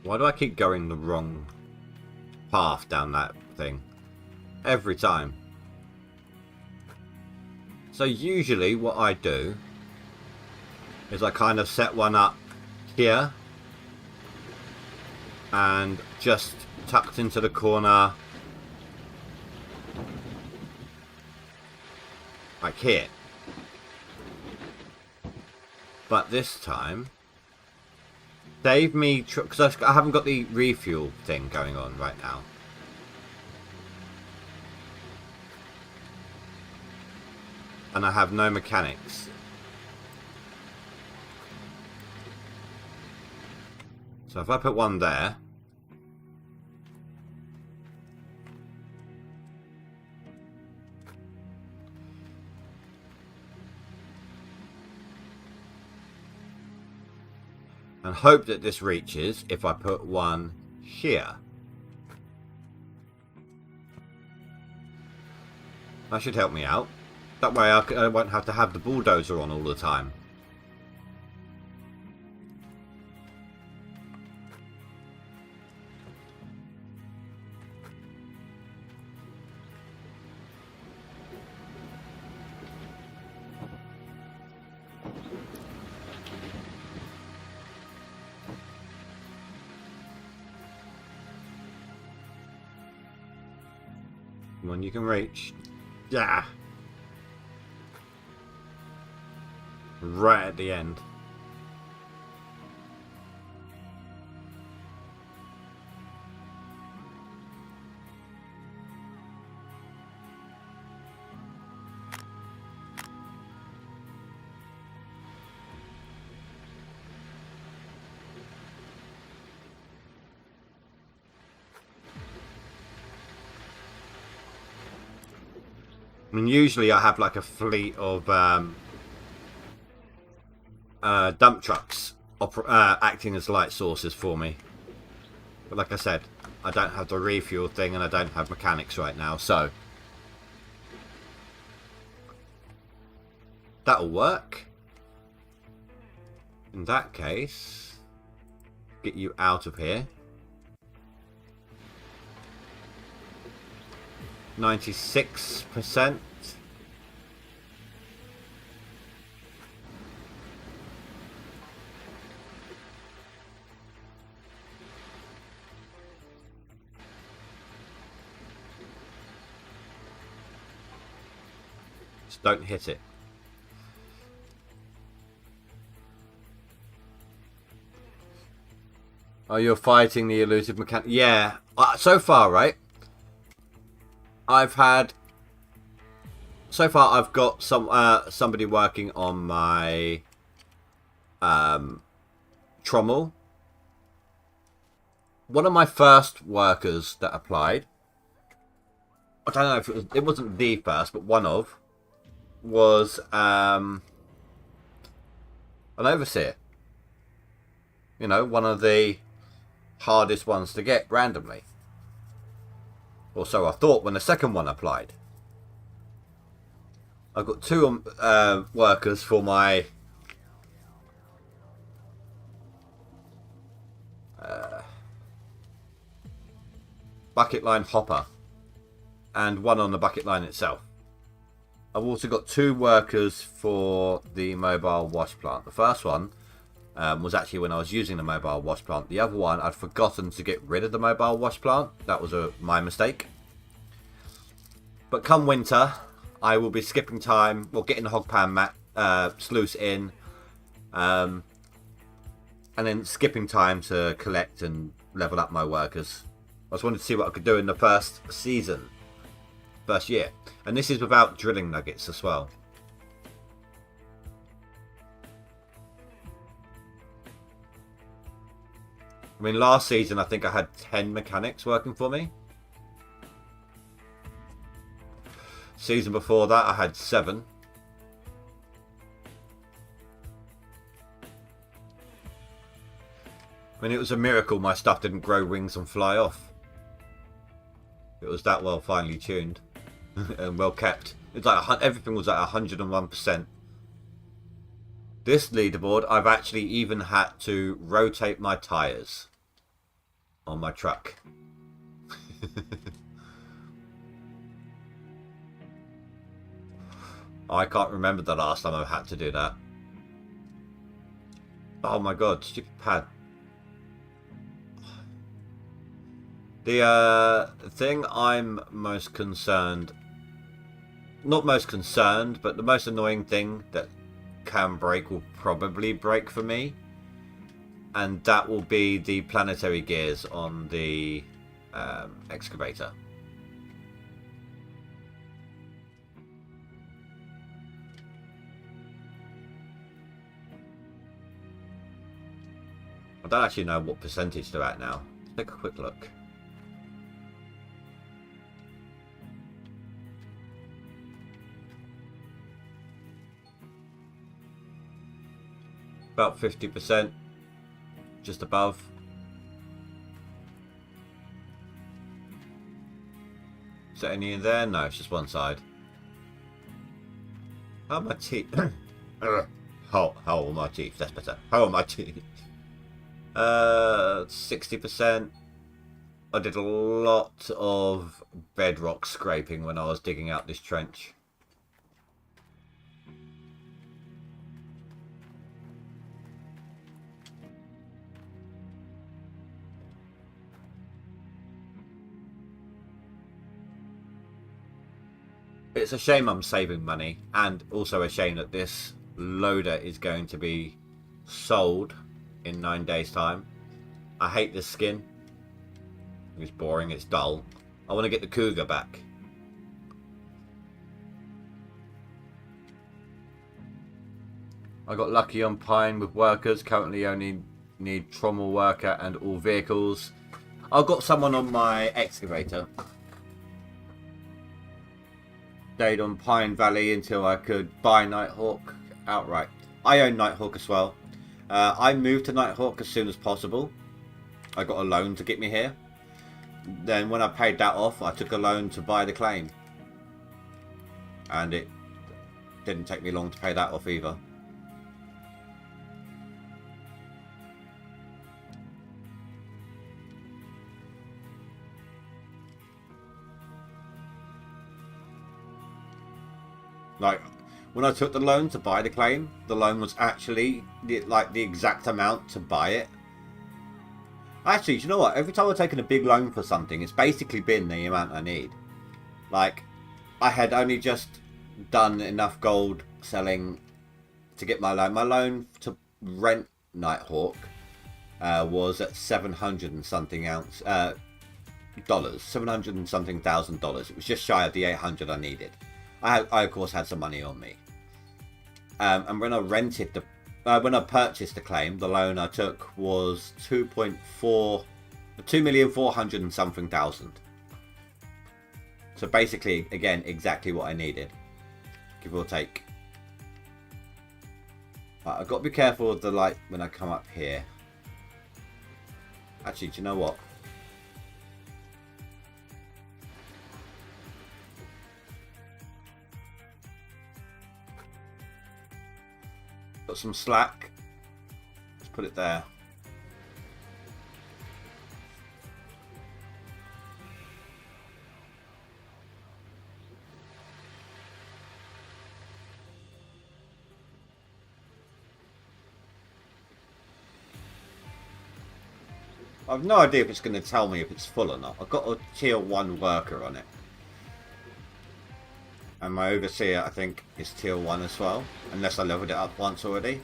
A: Why do I keep going the wrong path down that thing? Every time. So usually what I do is I kind of set one up here and just tucked into the corner like here. But this time, save me, because I haven't got the refuel thing going on right now. And I have no mechanics. So if I put one there, and hope that this reaches if I put one here. That should help me out. That way I won't have to have the bulldozer on all the time. Come on, you can reach. Yeah. Right at the end. I mean, usually I have like a fleet of dump trucks acting as light sources for me. But like I said, I don't have the refuel thing and I don't have mechanics right now, so that'll work. In that case, get you out of here. 96%. Just don't hit it. Oh, you're fighting the elusive mechanic. Yeah. So far, right? I've had so far I've got somebody working on my trommel. One of my first workers that applied, I don't know if it wasn't the first, but one of, was an overseer. You know, one of the hardest ones to get randomly. Or so I thought when the second one applied. I've got two workers for my bucket line hopper and one on the bucket line itself. I've also got two workers for the mobile wash plant. The first one was actually when I was using the mobile wash plant. The other one, I'd forgotten to get rid of the mobile wash plant. That was my mistake. But come winter, I will be skipping time, well, getting the hog pan sluice in, and then skipping time to collect and level up my workers. I just wanted to see what I could do in the first season, first year. And this is without drilling nuggets as well. I mean, last season I think I had 10 mechanics working for me. Season before that I had 7. I mean, it was a miracle my stuff didn't grow wings and fly off. It was that well finely tuned and well kept. It's like everything was at 101%. This leaderboard, I've actually even had to rotate my tyres on my truck. I can't remember the last time I've had to do that. Oh my god, stupid pad. The thing I'm most concerned, not most concerned, but the most annoying thing that can break will probably break for me, and that will be the planetary gears on the excavator. I don't actually know what percentage they're at now. Let's take a quick look. About 50%, just above. Is there any in there? No, it's just one side. How are my teeth? How are my teeth? That's better. How are my teeth? 60%. I did a lot of bedrock scraping when I was digging out this trench. It's a shame I'm saving money, and also a shame that this loader is going to be sold in 9 days' time. I hate this skin. It's boring, it's dull. I want to get the Cougar back. I got lucky on Pine with workers. Currently only need trommel worker and all vehicles. I've got someone on my excavator. Stayed on Pine Valley until I could buy Nighthawk outright. I own Nighthawk as well. I moved to Nighthawk as soon as possible. I got a loan to get me here. Then when I paid that off, I took a loan to buy the claim. And it didn't take me long to pay that off either. Like, when I took the loan to buy the claim, the loan was actually the exact amount to buy it. Actually, do you know what? Every time I've taken a big loan for something, it's basically been the amount I need. Like, I had only just done enough gold selling to get my loan. My loan to rent Nighthawk was at 700 and something dollars, 700 and something $1,000. It was just shy of the 800 I needed. I of course had some money on me. And when I rented the, when I purchased the claim, the loan I took was 2,400,000 and something thousand. So basically, again, exactly what I needed, give or take. But I've got to be careful of the light when I come up here. Actually, do you know what? Got some slack. Let's put it there. I've no idea if it's going to tell me if it's full or not. I've got a tier 1 worker on it. And my overseer, I think, is tier 1 as well. Unless I leveled it up once already.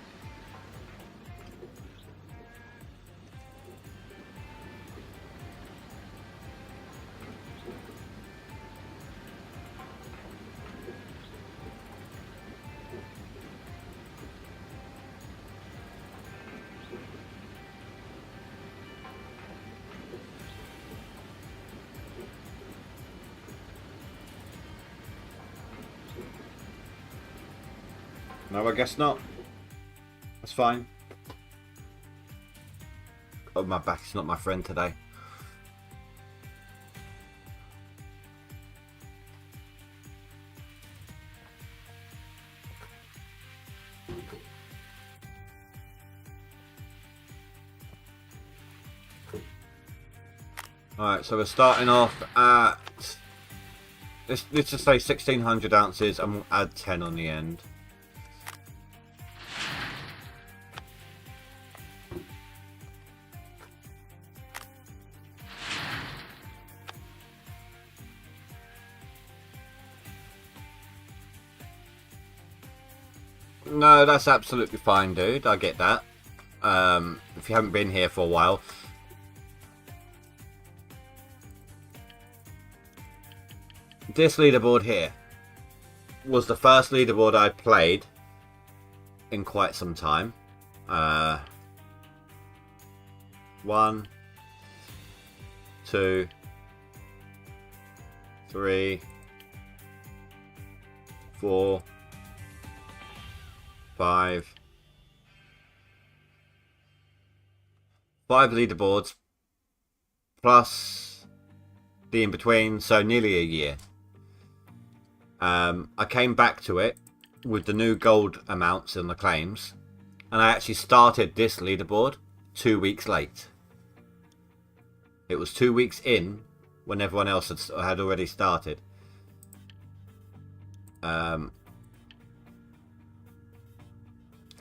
A: No, I guess not. That's fine. Oh, my back is not my friend today. Alright, so we're starting off at, let's just say 1,600 ounces and we'll add 10 on the end. No, that's absolutely fine, dude. I get that. If you haven't been here for a while. This leaderboard here was the first leaderboard I played in quite some time. 1, 2, 3, 4, 5 leaderboards plus the in-between, so nearly a year. I came back to it with the new gold amounts and the claims, and I actually started this leaderboard 2 weeks late. It was 2 weeks in when everyone else had already started.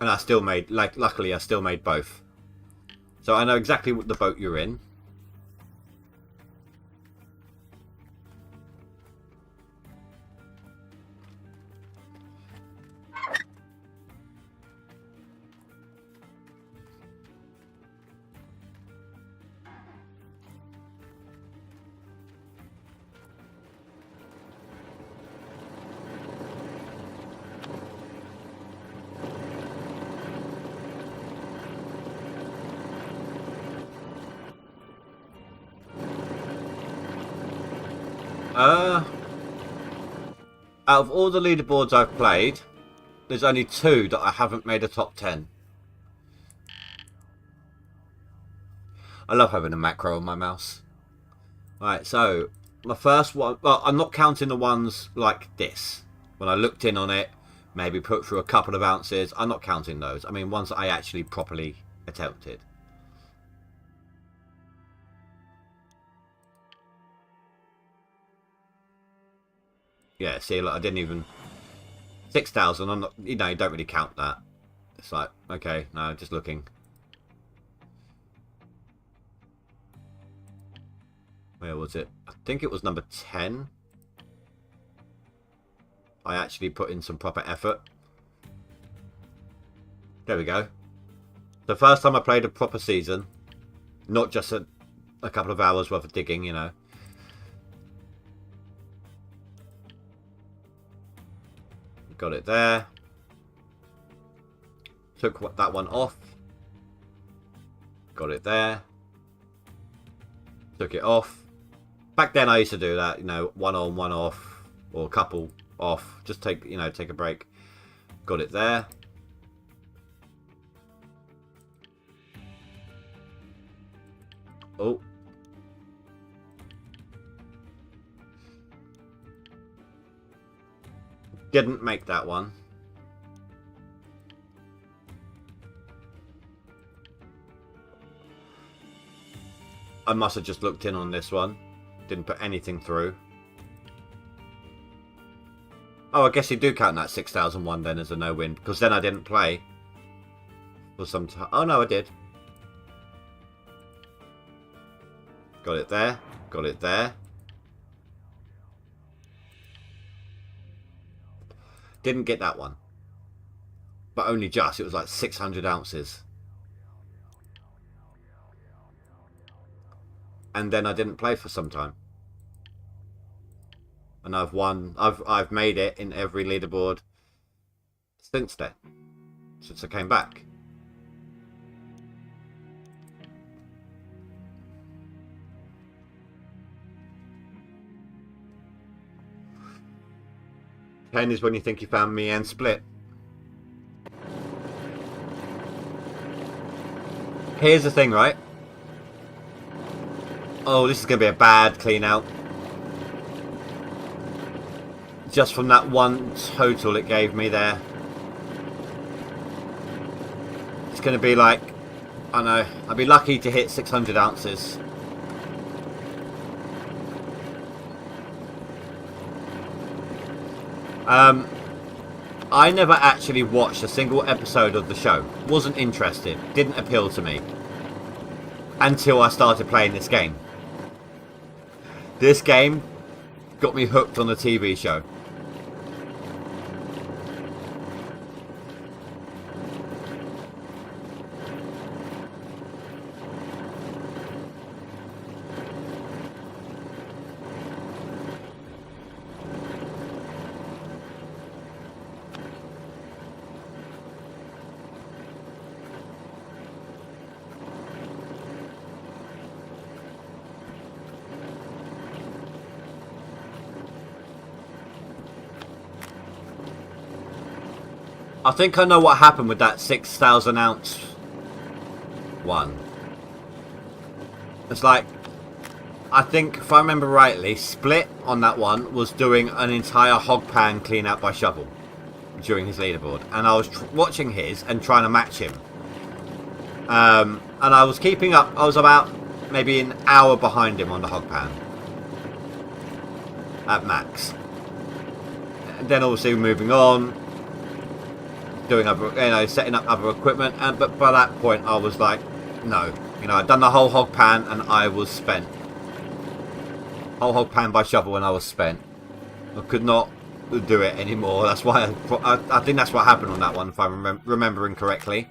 A: And I still made, luckily I still made both. So I know exactly what the boat you're in. Out of all the leaderboards I've played, there's only 2 that I haven't made a top 10. I love having a macro on my mouse. Right, so my first one, well, I'm not counting the ones like this. When I looked in on it, maybe put through a couple of ounces, I'm not counting those. I mean ones that I actually properly attempted. Yeah, see, look, I didn't even... 6,000, I'm not... You know, you don't really count that. It's like, okay, no, just looking. Where was it? I think it was number 10. I actually put in some proper effort. There we go. The first time I played a proper season. Not just a couple of hours worth of digging, you know. Got it there. Took that one off. Got it there. Took it off. Back then I used to do that, you know, one on, one off, or a couple off. Just take, you know, take a break. Got it there. Oh. Didn't make that one. I must have just looked in on this one. Didn't put anything through. Oh, I guess you do count that 6001 then as a no-win, because then I didn't play for some time. Oh no, I did. Got it there. Got it there. Didn't get that one. But only just. It was like 600 ounces. And then I didn't play for some time. And I've won. I've made it in every leaderboard since then. Since I came back. Ten is when you think you found me and split. Here's the thing, right? Oh, this is going to be a bad clean out. Just from that one total it gave me there. It's going to be like, I know, I'd be lucky to hit 600 ounces. I never actually watched a single episode of the show. Wasn't interested. Didn't appeal to me. Until I started playing this game. This game got me hooked on the TV show. I think I know what happened with that 6,000 ounce one. It's like, I think if I remember rightly, Split on that one was doing an entire hog pan clean out by shovel during his leaderboard. And I was watching his and trying to match him. And I was keeping up. I was about maybe an hour behind him on the hog pan. At max. And then obviously moving on. Doing other, you know, setting up other equipment, and but by that point I was like, no, you know, I'd done the whole hog pan and I was spent. Whole hog pan by shovel and I was spent. I could not do it anymore. That's why I think that's what happened on that one, if I'm remembering correctly.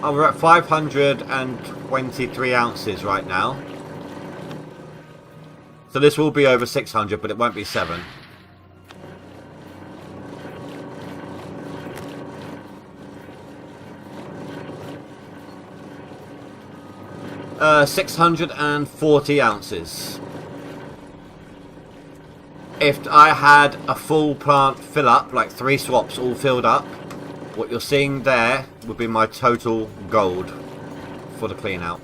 A: Oh, we're at 523 ounces right now. So this will be over 600, but it won't be 7. Uh, 640 ounces. If I had a full plant fill up, like 3 swaps all filled up, what you're seeing there would be my total gold for the clean out.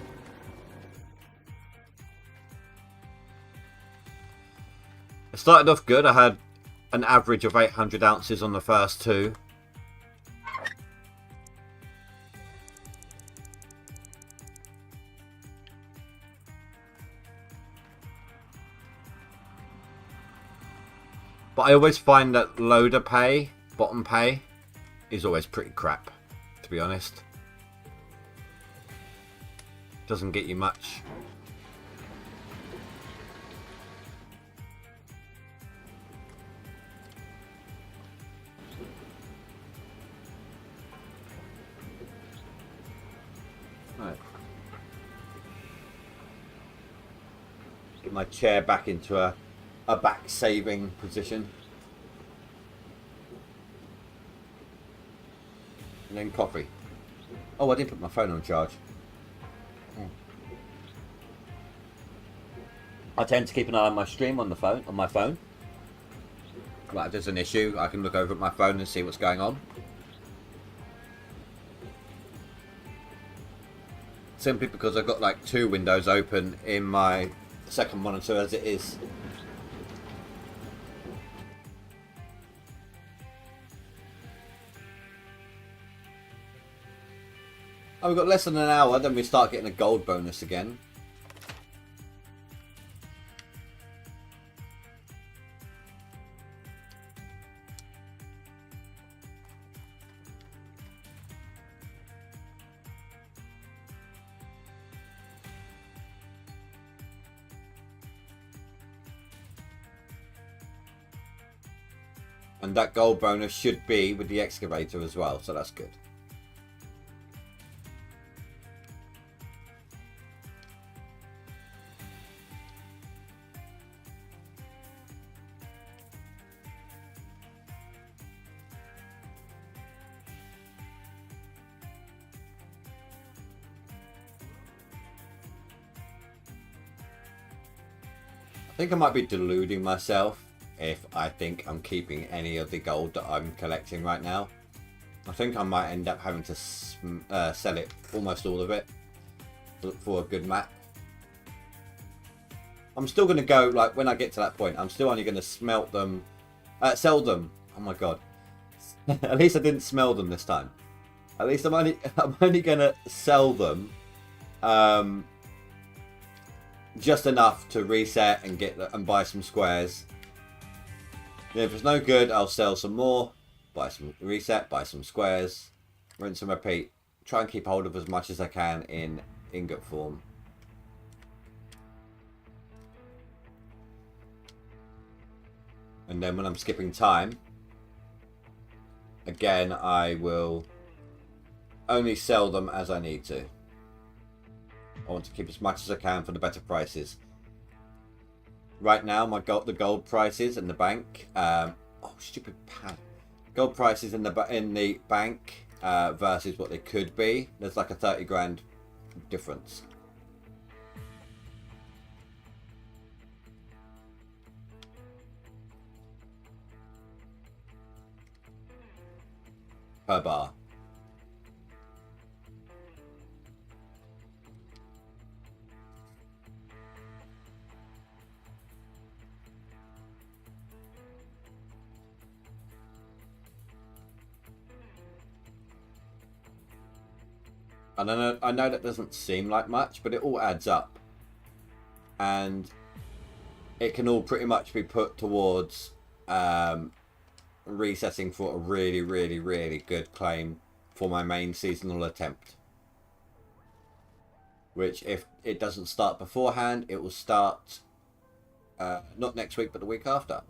A: It started off good. I had an average of 800 ounces on the first 2. But I always find that loader pay, bottom pay, is always pretty crap, to be honest. Doesn't get you much. get my chair back into a back saving position. And then coffee. Oh, I didn't put my phone on charge. I tend to keep an eye on my stream on my phone. Like if there's an issue, I can look over at my phone and see what's going on. Simply because I've got like 2 windows open in my second monitor as it is. Oh, we've got less than an hour, then we start getting a gold bonus again. And that gold bonus should be with the excavator as well, so that's good. I think I might be deluding myself if I think I'm keeping any of the gold that I'm collecting right now. I think I might end up having to sell it, almost all of it, for a good map. I'm still going to go, like, when I get to that point, I'm still only going to sell them. Oh my god. At least I didn't smell them this time. At least I'm only going to sell them just enough to reset and buy some squares. Yeah, if it's no good, I'll sell some more, buy some squares, rinse and repeat. Try and keep hold of as much as I can in ingot form. And then when I'm skipping time, again, I will only sell them as I need to. I want to keep as much as I can for the better prices. Right now, the gold prices in the bank. Oh, stupid pad. Gold prices in the bank versus what they could be. There's like a 30 grand difference. Per bar. And I know that doesn't seem like much, but it all adds up. And it can all pretty much be put towards resetting for a really, really, really good claim for my main seasonal attempt. Which, if it doesn't start beforehand, it will start not next week, but the week after.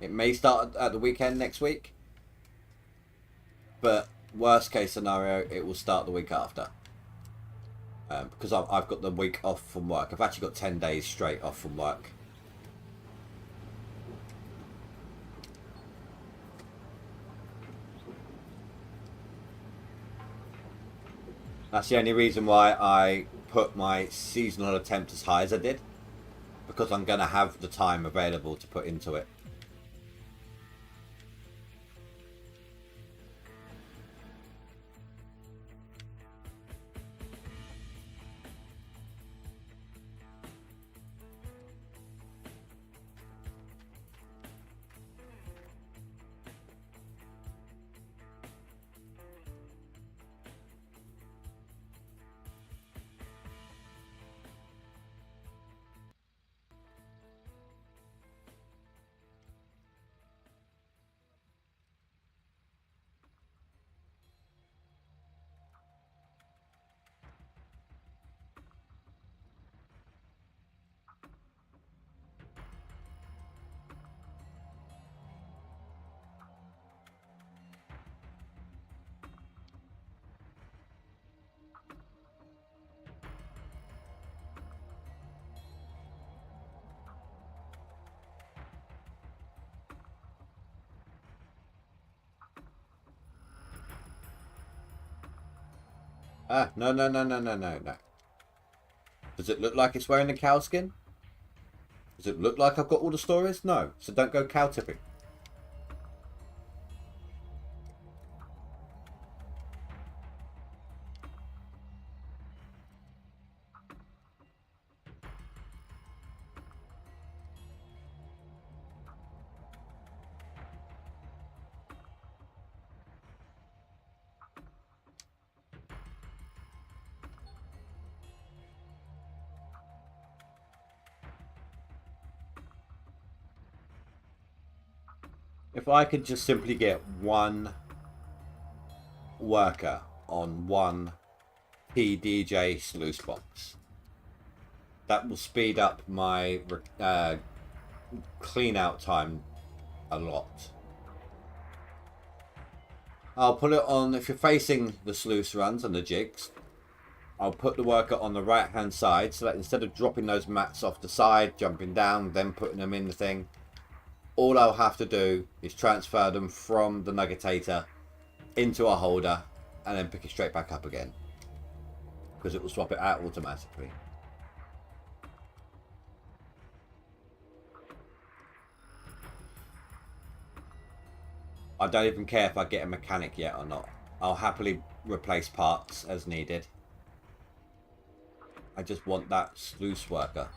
A: It may start at the weekend next week, but worst case scenario, it will start the week after. Because I've got the week off from work. I've actually got 10 days straight off from work. That's the only reason why I put my seasonal attempt as high as I did. Because I'm going to have the time available to put into it. Ah, no, no, no, no, no, no, no. Does it look like it's wearing the cow skin? Does it look like I've got all the stories? No. So don't go cow tipping. If I could just simply get one worker on one PDJ sluice box, that will speed up my clean out time a lot. I'll put it on, if you're facing the sluice runs and the jigs, I'll put the worker on the right hand side so that instead of dropping those mats off the side, jumping down, then putting them in the thing, all I'll have to do is transfer them from the nuggetator into a holder and then pick it straight back up again, because it will swap it out automatically. I don't even care if I get a mechanic yet or not. I'll happily replace parts as needed. I just want that sluice worker.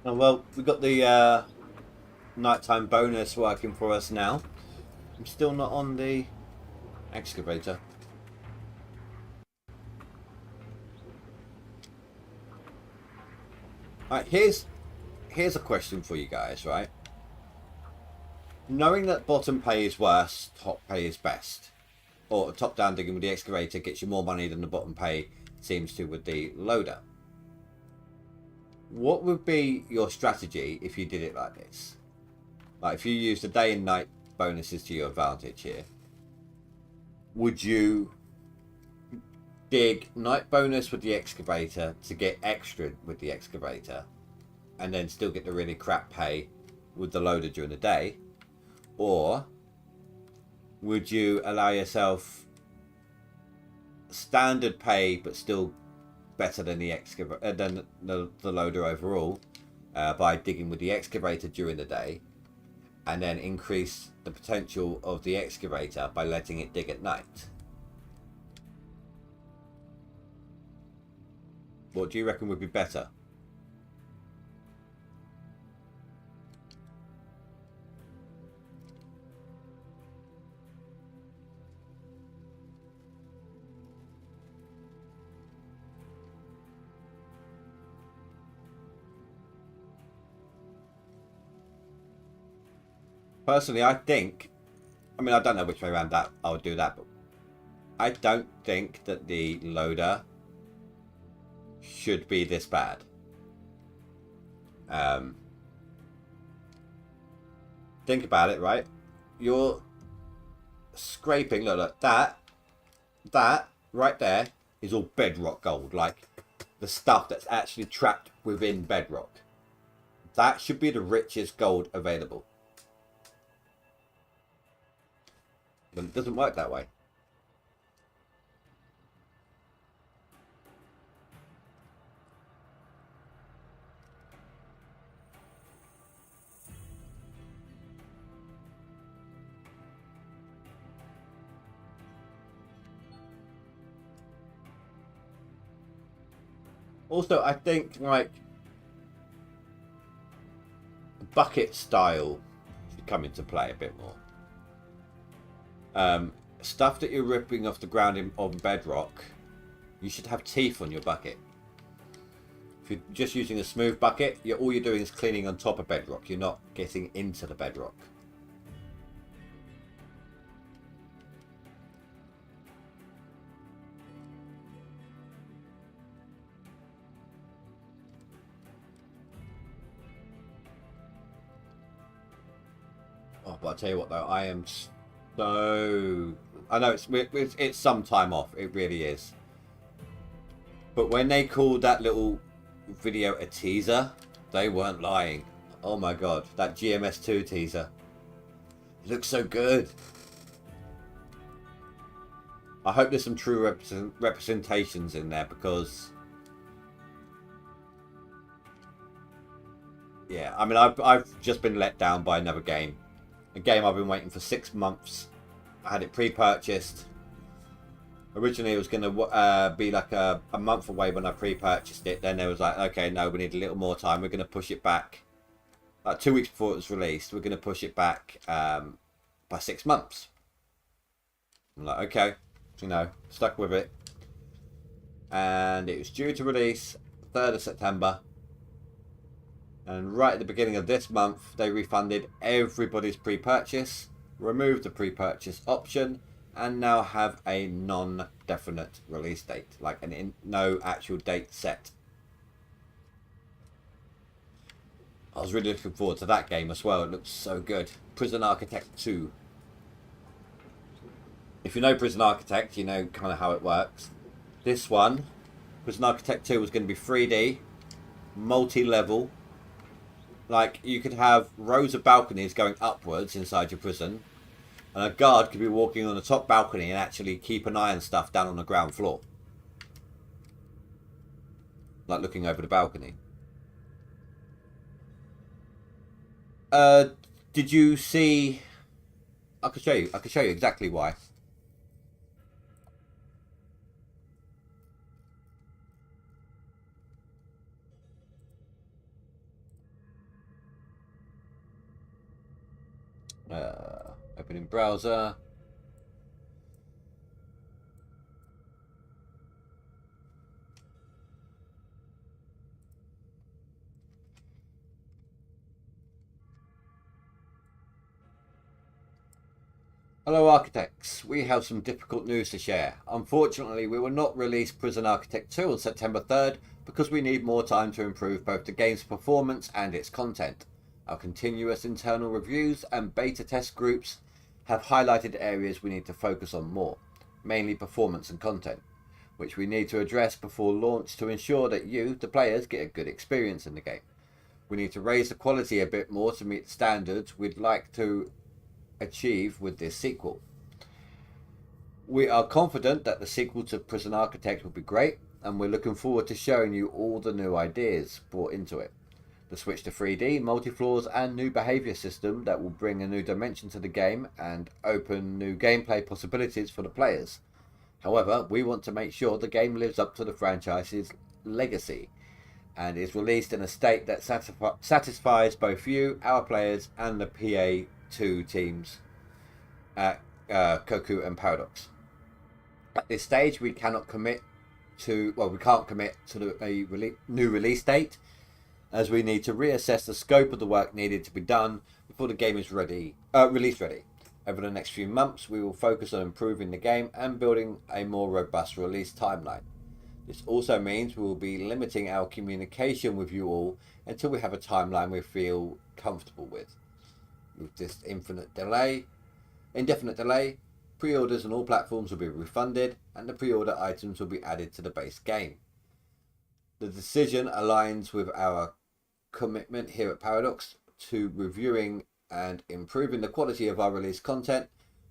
A: Oh, well, we've got the nighttime bonus working for us now. I'm still not on the excavator. Alright, here's a question for you guys, right? Knowing that bottom pay is worse, top pay is best, or top down digging with the excavator gets you more money than the bottom pay seems to with the loader. What would be your strategy if you did it like this? Like if you used the day and night bonuses to your advantage here, would you dig night bonus with the excavator to get extra with the excavator and then still get the really crap pay with the loader during the day? Or would you allow yourself standard pay but still better than the the loader overall by digging with the excavator during the day, and then increase the potential of the excavator by letting it dig at night? What do you reckon would be better? Personally, I think, I mean, I don't know which way around that I would do that, but I don't think that the loader should be this bad. Think about it, right? You're scraping, look, that right there is all bedrock gold, like the stuff that's actually trapped within bedrock. That should be the richest gold available. But it doesn't work that way. Also, I think like bucket style should come into play a bit more. Stuff that you're ripping off the ground on bedrock, you should have teeth on your bucket. If you're just using a smooth bucket, all you're doing is cleaning on top of bedrock. You're not getting into the bedrock. Oh, but I'll tell you what though, I am so... I know it's some time off, it really is. But when they called that little video a teaser, they weren't lying. Oh my god, that GMS2 teaser. It looks so good. I hope there's some true representations in there because... Yeah, I mean, I've just been let down by another game. A game I've been waiting for 6 months. I had it pre-purchased. Originally it was going to be like a month away when I pre-purchased it. Then there was like, okay, no, we need a little more time. We're going to push it back. Like 2 weeks before it was released, we're going to push it back by 6 months. I'm like, okay, you know, stuck with it. And it was due to release 3rd of September. And right at the beginning of this month, they refunded everybody's pre-purchase, removed the pre-purchase option, and now have a non-definite release date, like no actual date set. I was really looking forward to that game as well. It looks so good. Prison Architect 2. If you know Prison Architect, you know kind of how it works. This one, Prison Architect 2, was going to be 3D, multi-level. Like, you could have rows of balconies going upwards inside your prison, and a guard could be walking on the top balcony and actually keep an eye on stuff down on the ground floor. Like looking over the balcony. Did you see... I could show you exactly why. Opening browser. Hello architects, we have some difficult news to share. Unfortunately, we will not release Prison Architect 2 on September 3rd because we need more time to improve both the game's performance and its content. Our continuous internal reviews and beta test groups have highlighted areas we need to focus on more, mainly performance and content, which we need to address before launch to ensure that you, the players, get a good experience in the game. We need to raise the quality a bit more to meet the standards we'd like to achieve with this sequel. We are confident that the sequel to Prison Architect will be great, and we're looking forward to showing you all the new ideas brought into it. The switch to 3D, multi-floors and new behaviour system that will bring a new dimension to the game and open new gameplay possibilities for the players. However, we want to make sure the game lives up to the franchise's legacy and is released in a state that satisfies both you, our players, and the PA2 teams at Koku and Paradox. At this stage, we cannot commit to, we can't commit to a new release date, as we need to reassess the scope of the work needed to be done before the game is release ready. Over the next few months, we will focus on improving the game and building a more robust release timeline. This also means we will be limiting our communication with you all until we have a timeline we feel comfortable with. With this indefinite delay, pre-orders on all platforms will be refunded and the pre-order items will be added to the base game. The decision aligns with our commitment here at Paradox to reviewing and improving the quality of our release content.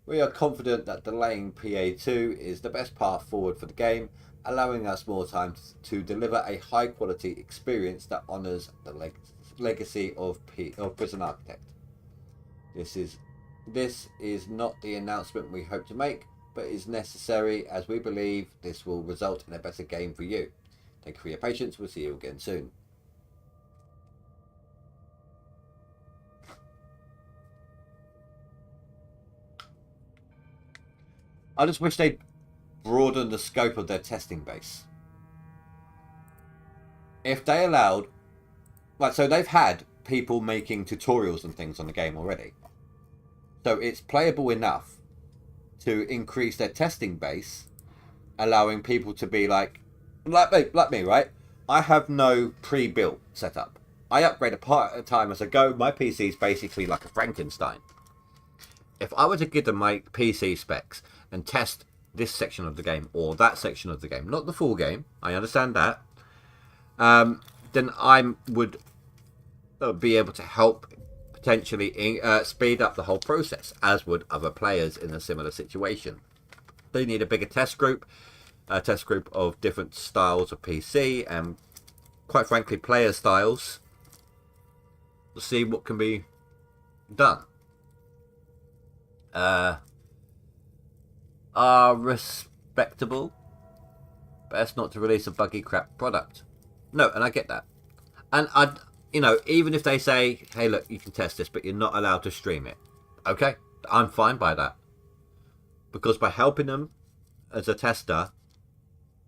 A: We are confident that delaying PA2 is the best path forward for the game, allowing us more time to deliver a high quality experience that honours the legacy of Prison Architect. This is not the announcement we hope to make, but is necessary as we believe this will result in a better game for you. Thank you for your patience. We'll see you again soon. I just wish they'd broadened the scope of their testing base. if they allowed, like, so they've had people making tutorials and things on the game already. So it's playable enough to increase their testing base, allowing people to be like me, right? I have no pre-built setup. I upgrade a part at a time as I go. My PC is basically like a Frankenstein. If I were to give them my PC specs and test this section of the game or that section of the game, not the full game, I understand that, then I would be able to help potentially speed up the whole process, as would other players in a similar situation. They need a bigger test group, a test group of different styles of PC and, quite frankly, player styles, to see what can be done. Are respectable. Best not to release a buggy crap product. No, and I get that. And even if they say, hey, look, you can test this, but you're not allowed to stream it. Okay, I'm fine by that. Because by helping them as a tester,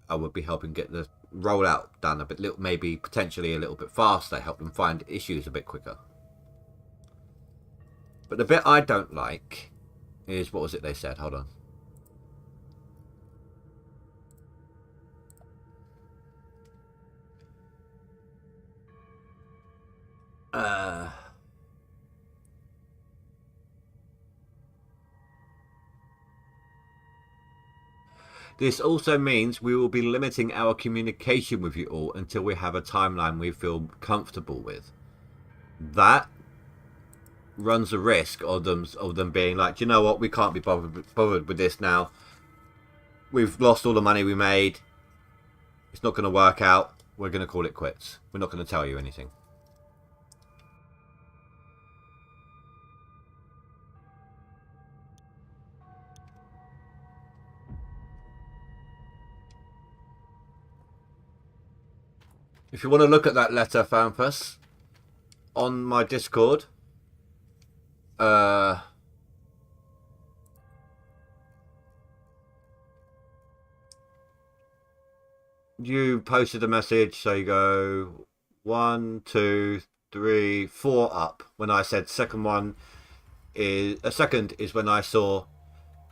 A: I would be helping get the rollout done a bit, maybe potentially a little bit faster, help them find issues a bit quicker. But the bit I don't like is, what was it they said? Hold on. This also means we will be limiting our communication with you all until we have a timeline we feel comfortable with. That runs the risk of them being like, you know what, we can't be bothered with this now. We've lost all the money we made. It's not going to work out. We're going to call it quits. We're not going to tell you anything. If you want to look at that letter, Fanfus, on my Discord, you posted a message, so you go 1, 2, 3, 4 up. When I said second is when I saw,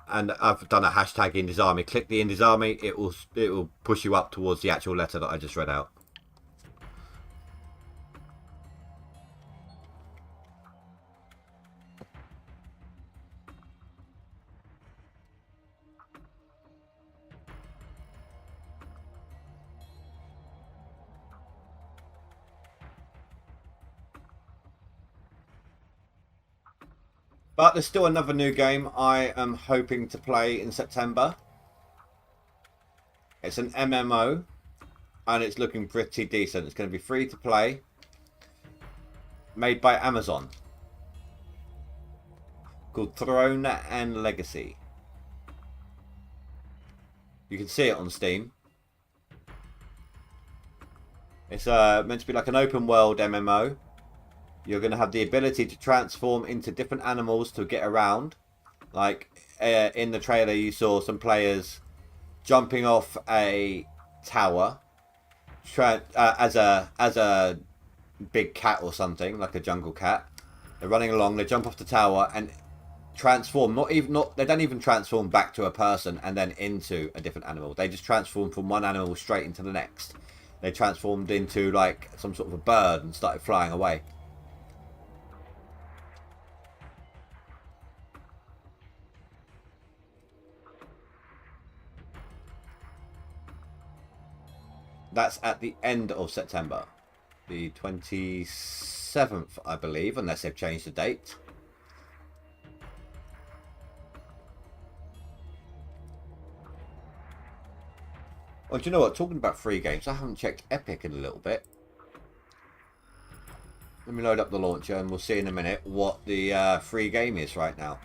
A: and I've done a hashtag Indies Army. Click the Indies Army. It will push you up towards the actual letter that I just read out. But there's still another new game I am hoping to play in September. It's an MMO, and it's looking pretty decent. It's going to be free to play, made by Amazon, called Throne and Legacy. You can see it on Steam. It's meant to be like an open world MMO. You're going to have the ability to transform into different animals to get around. Like in the trailer, you saw some players jumping off a tower as a big cat or something, like a jungle cat. They're running along. They jump off the tower and transform. They don't even transform back to a person and then into a different animal. They just transform from one animal straight into the next. They transformed into like some sort of a bird and started flying away. That's at the end of September. The 27th, I believe, unless they've changed the date. Well, do you know what? Talking about free games, I haven't checked Epic in a little bit. Let me load up the launcher and we'll see in a minute what the free game is right now.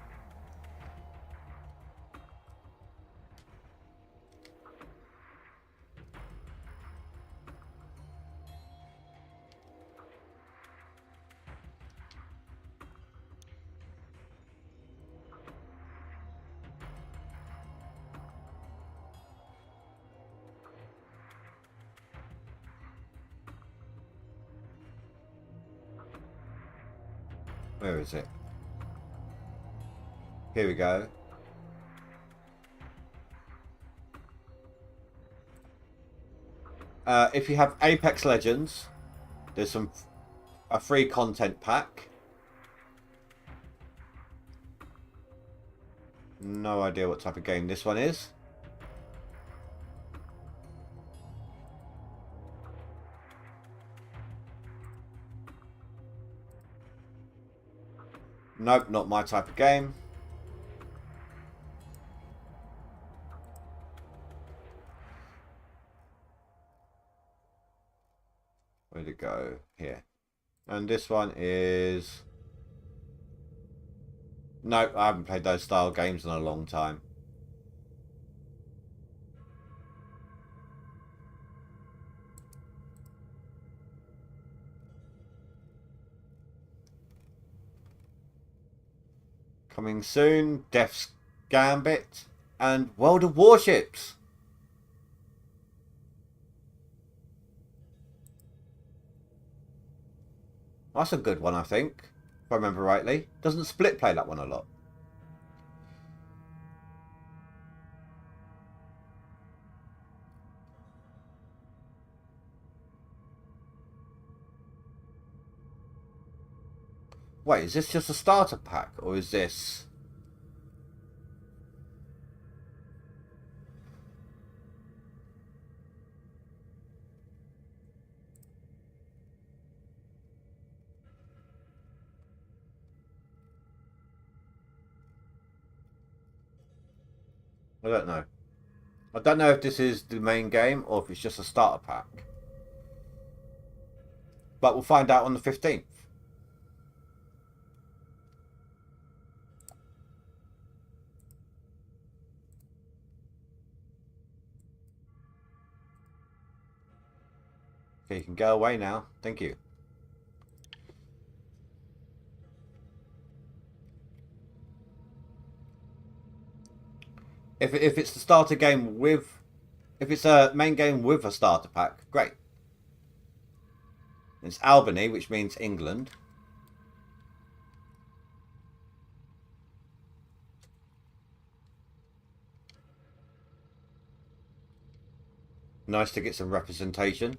A: Where is it? Here we go. If you have Apex Legends, there's a free content pack. No idea what type of game this one is. Nope, not my type of game. Where'd it go? Here. And this one is... Nope, I haven't played those style games in a long time. Coming soon, Death's Gambit and World of Warships. That's a good one, I think, if I remember rightly. Doesn't Split play that one a lot? Wait, is this just a starter pack, or is this... I don't know. I don't know if this is the main game or if it's just a starter pack. But we'll find out on the 15th. Okay, you can go away now. Thank you. If it's the starter game with... If it's a main game with a starter pack, great. It's Albany, which means England. Nice to get some representation.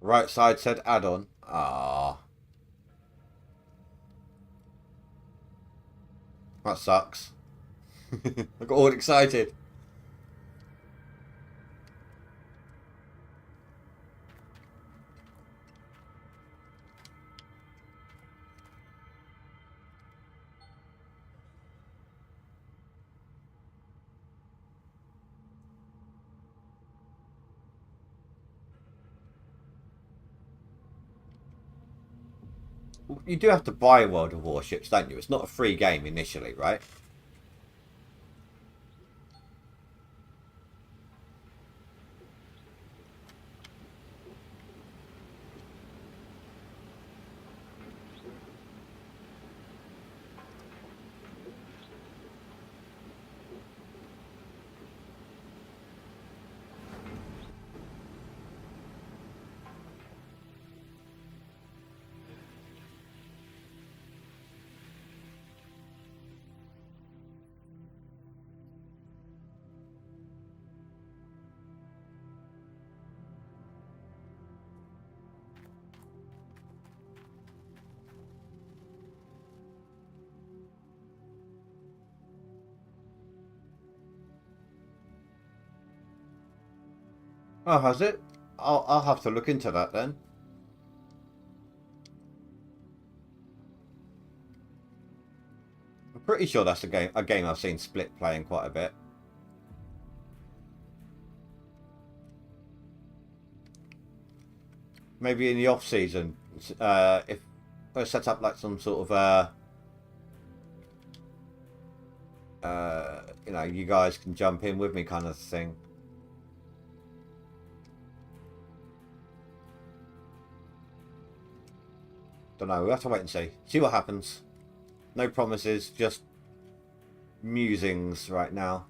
A: Right side said add-on. Ah, that sucks. I got all excited. You do have to buy World of Warships, don't you? It's not a free game initially, right? Oh, has it? I'll have to look into that then. I'm pretty sure that's a game I've seen Split playing quite a bit. Maybe in the off season, if I set up like some sort of you know, you guys can jump in with me kind of thing. Don't know. We'll have to wait and see. See what happens. No promises, just musings right now.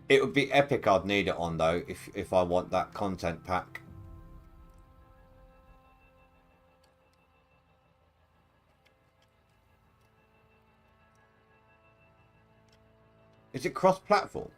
A: It would be epic. I'd need it on though if I want that content pack. Is it cross-platform?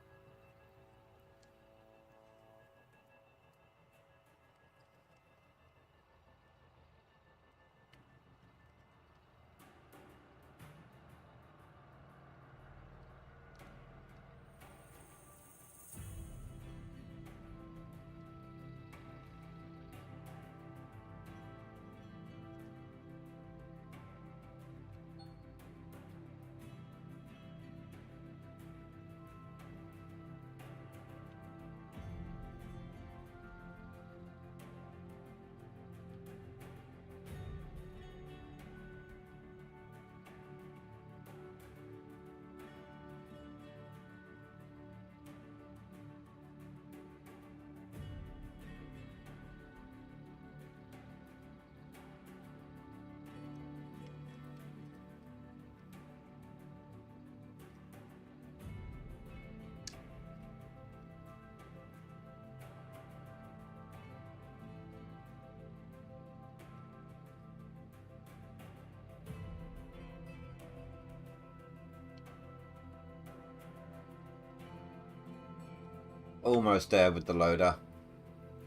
A: Almost there with the loader.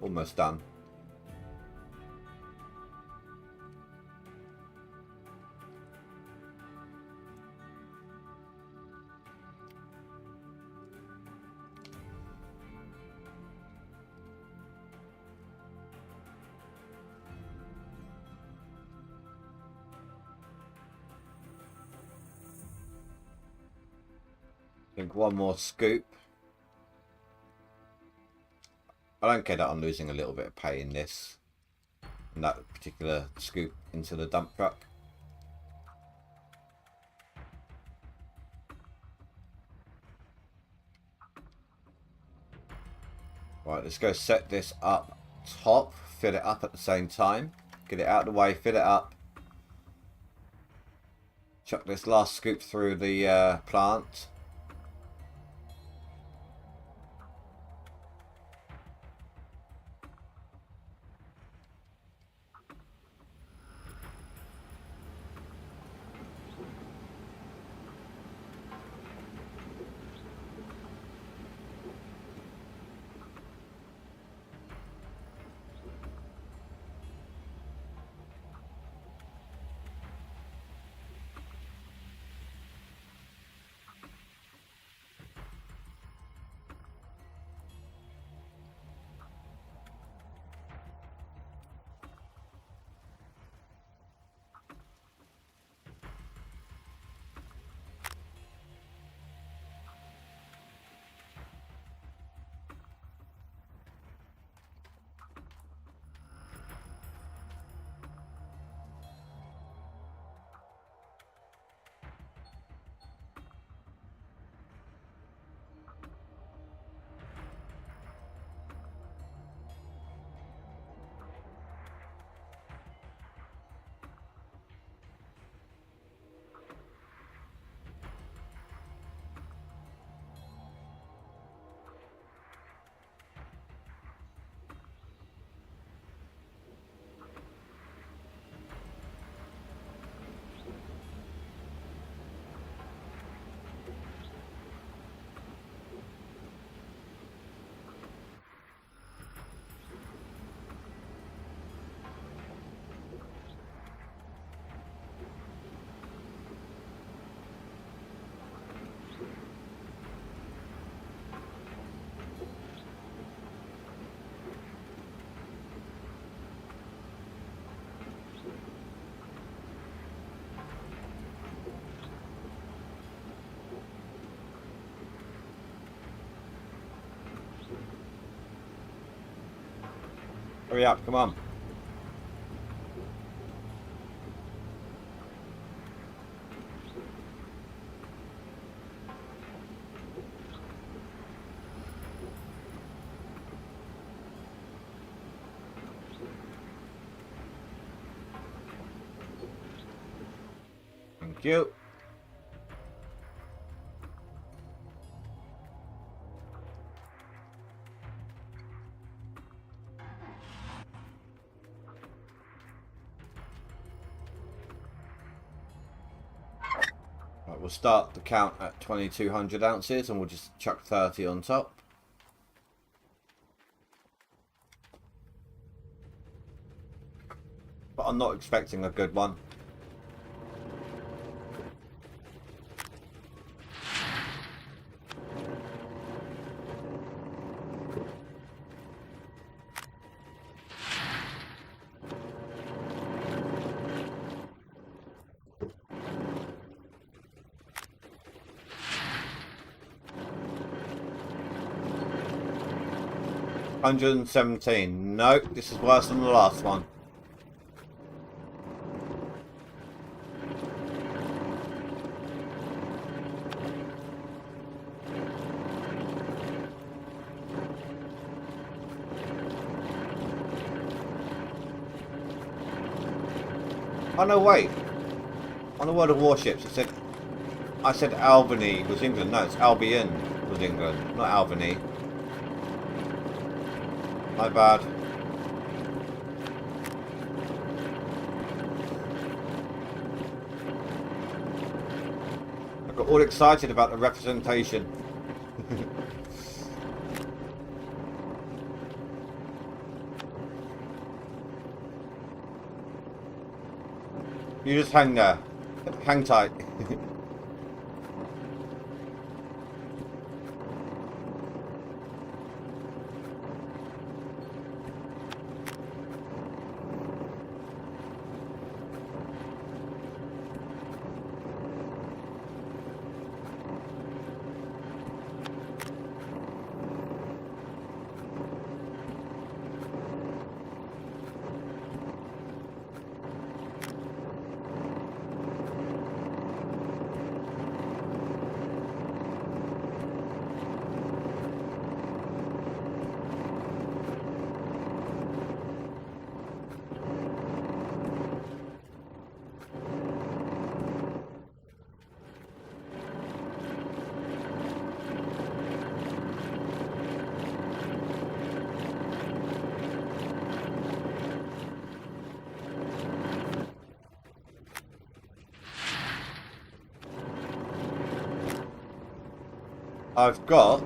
A: Almost done. I think one more scoop. I don't care that I'm losing a little bit of pay in this. In that particular scoop into the dump truck. Right, let's go set this up top. Fill it up at the same time. Get it out of the way, fill it up. Chuck this last scoop through the plant. Hurry up, come on. Thank you. Right, we'll start the count at 2,200 ounces and we'll just chuck 30 on top. But I'm not expecting a good one. $117. No, this is worse than the last one. Oh no, wait. On the World of Warships, I said Albany was England. No, it's Albion was England, not Albany. My bad. I got all excited about the representation. You just hang there. Hang tight. I've got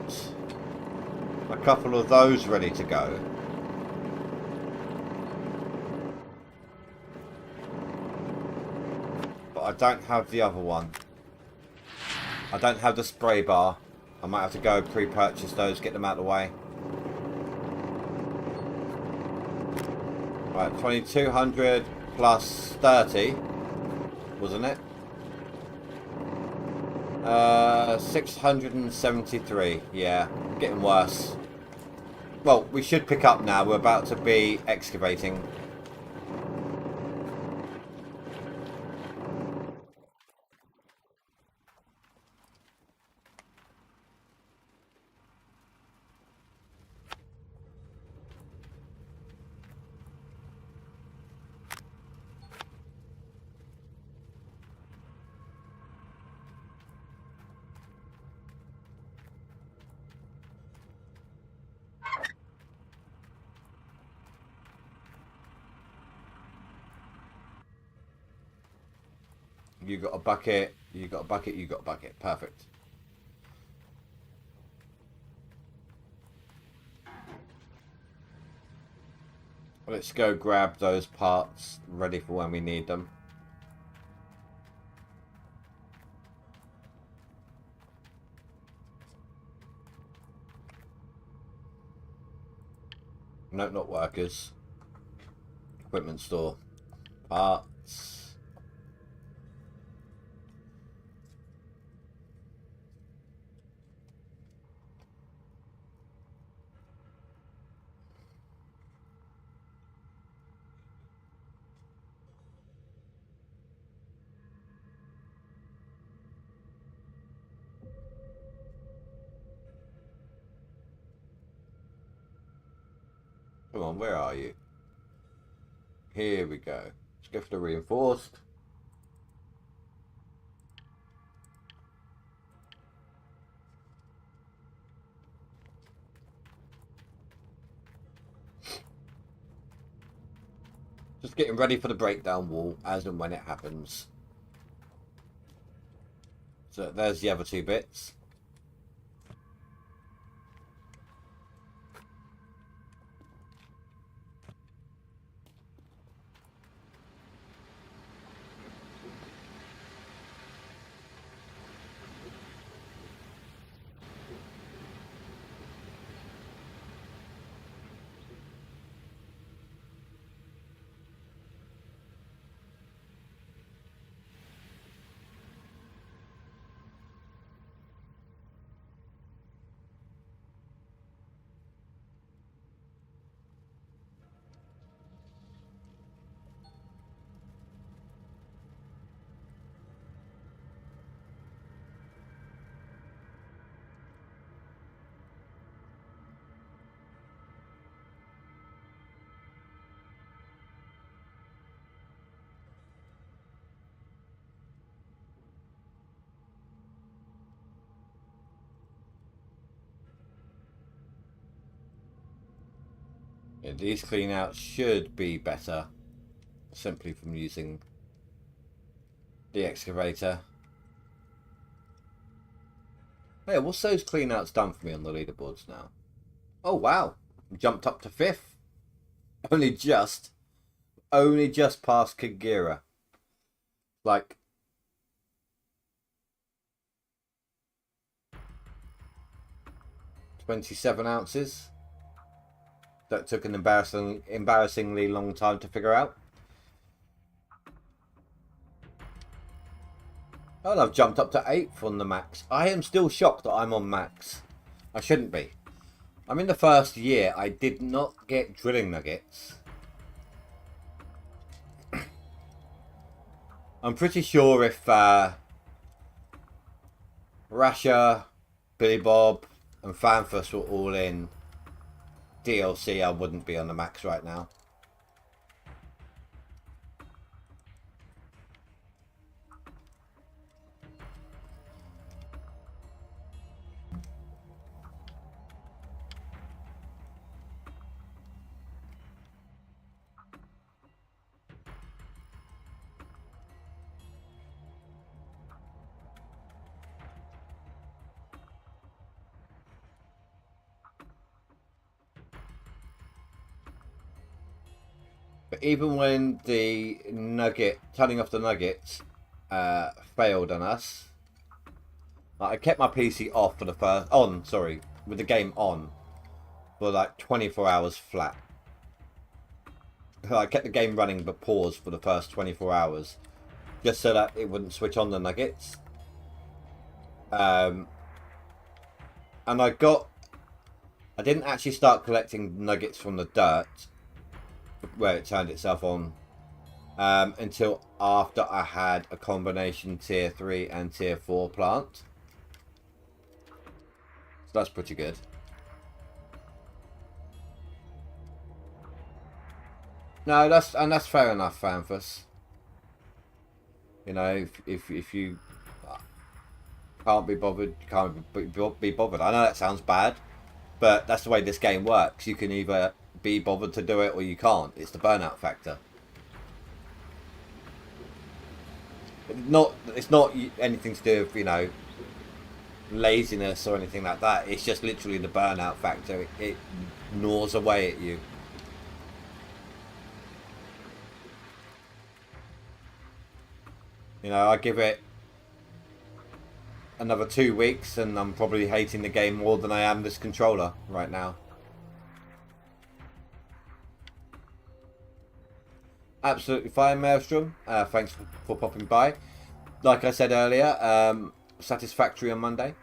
A: a couple of those ready to go. But I don't have the other one. I don't have the spray bar. I might have to go pre-purchase those, get them out of the way. Right, 2,200 plus 30, wasn't it? 673. Yeah, getting worse. Well, we should pick up now. We're about to be excavating. You got a bucket, you got a bucket, you got a bucket. Perfect. Let's go grab those parts ready for when we need them. No, not workers. Equipment store. Parts. Come on, where are you? Here we go. Let's go for the reinforced. Just getting ready for the breakdown wall as and when it happens. So there's the other two bits. Yeah, these cleanouts should be better simply from using the excavator. Hey, what's those cleanouts done for me on the leaderboards now? Oh wow, jumped up to 5th. Only just past Kagera. Like 27 ounces. That took an embarrassingly long time to figure out. Oh, and I've jumped up to 8th on the max. I am still shocked that I'm on max. I shouldn't be. I'm in the first year. I did not get drilling nuggets. I'm pretty sure if Rasha, Billy Bob, and Fanfus were all in DLC, I wouldn't be on the max right now. But even when the turning off the nuggets failed on us, like, I kept my PC off for the with the game on for like 24 hours flat. I kept the game running but paused for the first 24 hours just so that it wouldn't switch on the nuggets. And I didn't actually start collecting nuggets from the dirt where it turned itself on until after I had a combination tier 3 and tier 4 plant. So that's pretty good. No, that's fair enough, Fanfus. You know, if you can't be bothered, be bothered. I know that sounds bad, but that's the way this game works. You can either be bothered to do it or you can't. It's the burnout factor. It's not anything to do with, you know, laziness or anything like that. It's just literally the burnout factor. It gnaws away at you. You know, I give it another 2 weeks and I'm probably hating the game more than I am this controller right now. Absolutely fine, Maelstrom. Thanks for popping by. Like I said earlier, satisfactory on Monday.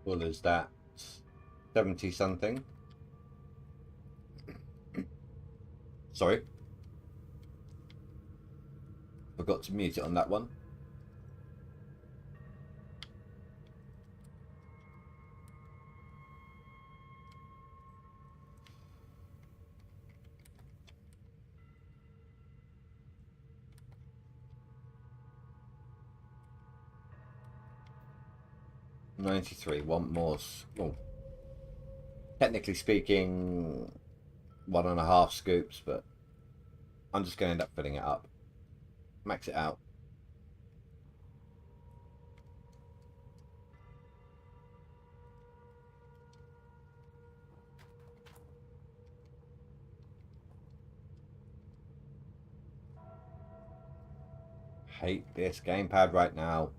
A: Well, is that 70 something? Sorry. Forgot to mute it on that one. $93. One more. Well, technically speaking, 1.5 scoops, but I'm just going to end up filling it up. Max it out. Hate this gamepad right now.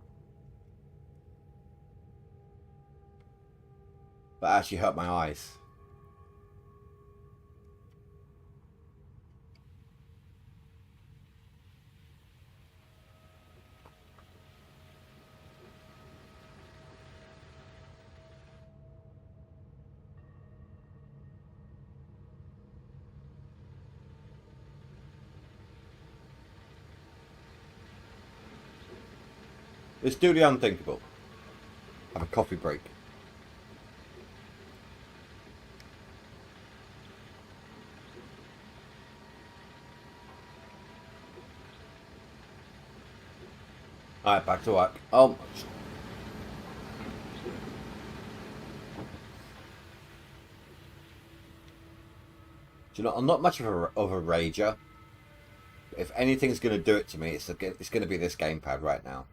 A: But actually hurt my eyes. Let's do the unthinkable. Have a coffee break. Alright, back to work. Oh, do you know, I'm not much of a rager. If anything's going to do it to me, it's going to be this gamepad right now.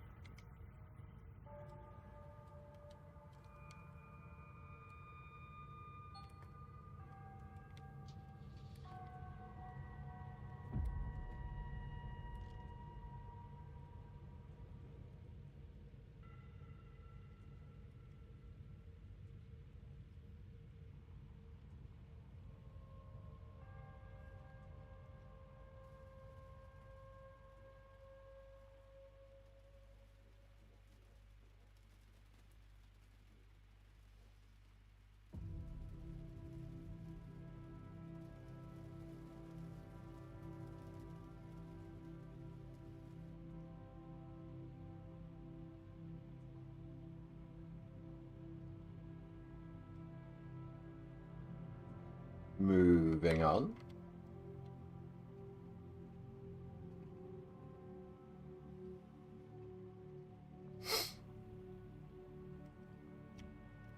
A: Moving on.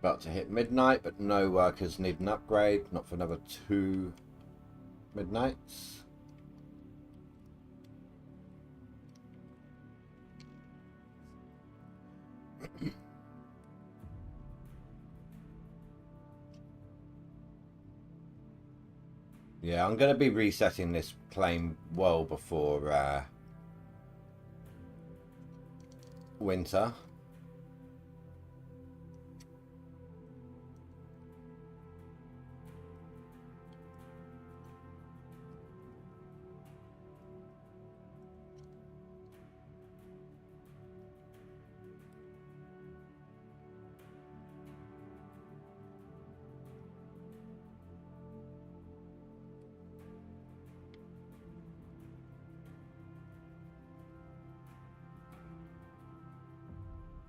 A: About to hit midnight, but no workers need an upgrade. Not for another 2 midnights. Yeah, I'm going to be resetting this plane well before winter.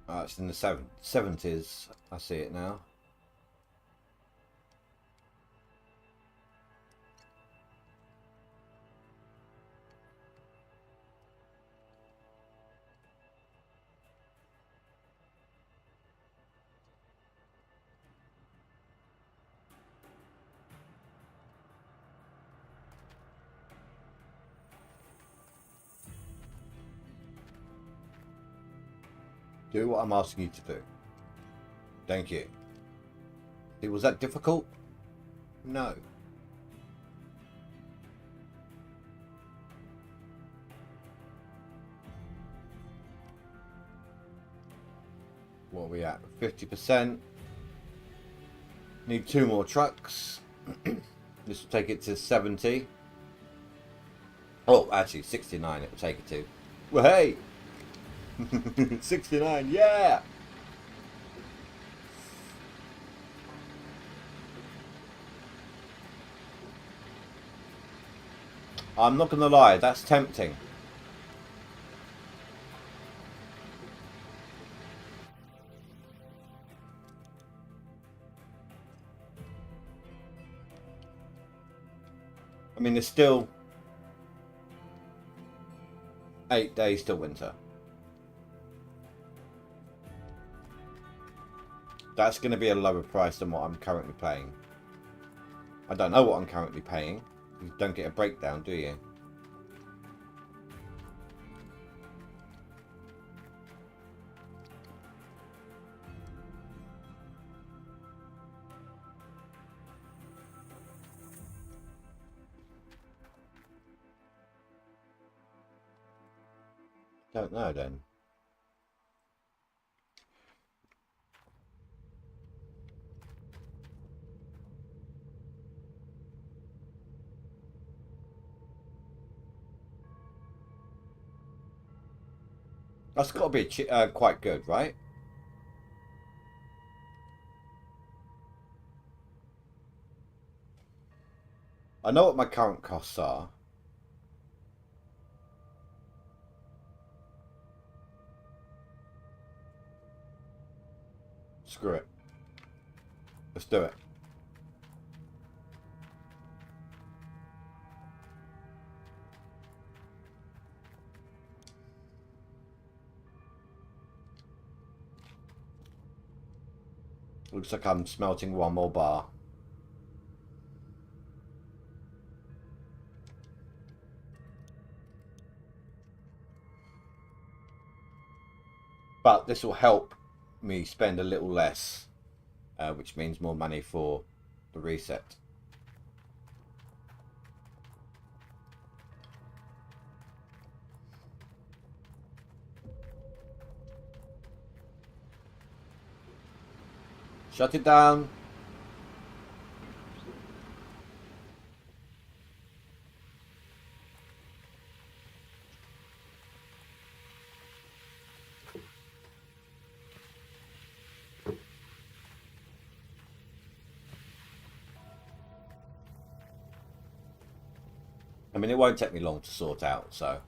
A: It's in the 70s. I see it now. Do what I'm asking you to do. Thank you. Was that difficult? No. What are we at? 50%. Need 2 more trucks. This will take it to 70. Oh, actually 69 it will take it to. Well, hey! 69, yeah! I'm not going to lie, that's tempting. I mean, there's still 8 days till winter. That's going to be a lower price than what I'm currently paying. I don't know what I'm currently paying. You don't get a breakdown, do you? Don't know then. That's got to be quite good, right? I know what my current costs are. Screw it. Let's do it. Looks like I'm smelting one more bar. But this will help me spend a little less, which means more money for the reset. Shut it down. I mean, it won't take me long to sort out, so.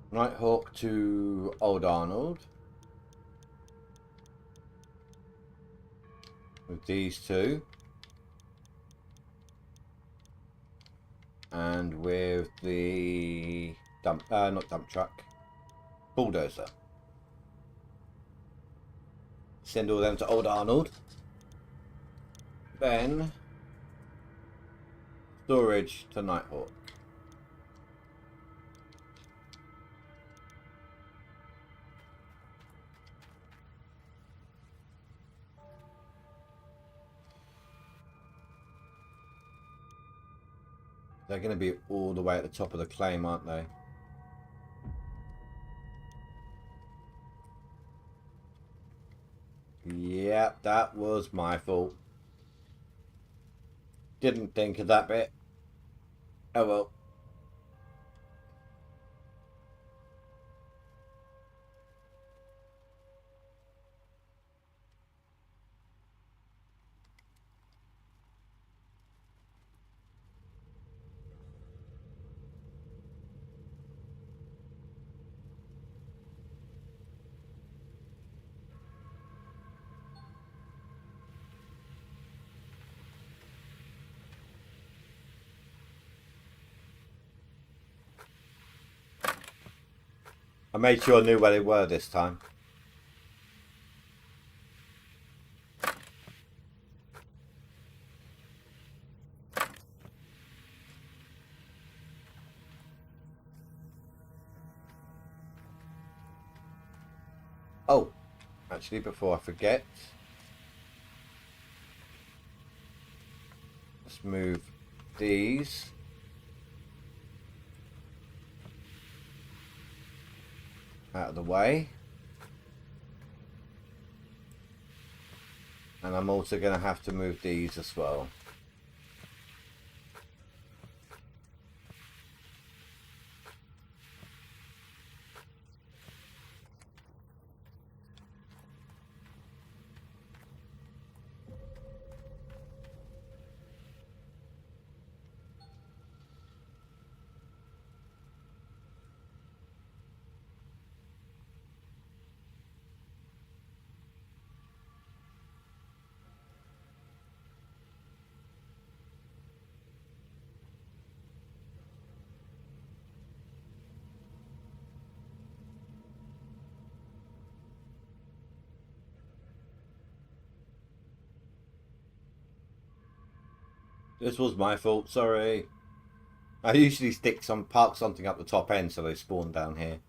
A: Nighthawk to Old Arnold. With these two. And with the not dump truck, bulldozer. Send all them to Old Arnold. Then storage to Nighthawk. They're going to be all the way at the top of the claim, aren't they? Yep, that was my fault. Didn't think of that bit. Oh well. I made sure I knew where they were this time. Oh, actually, before I forget, let's move these. Out of the way. And I'm also going to have to move these as well. This was my fault, sorry. I usually park something up the top end so they spawn down here.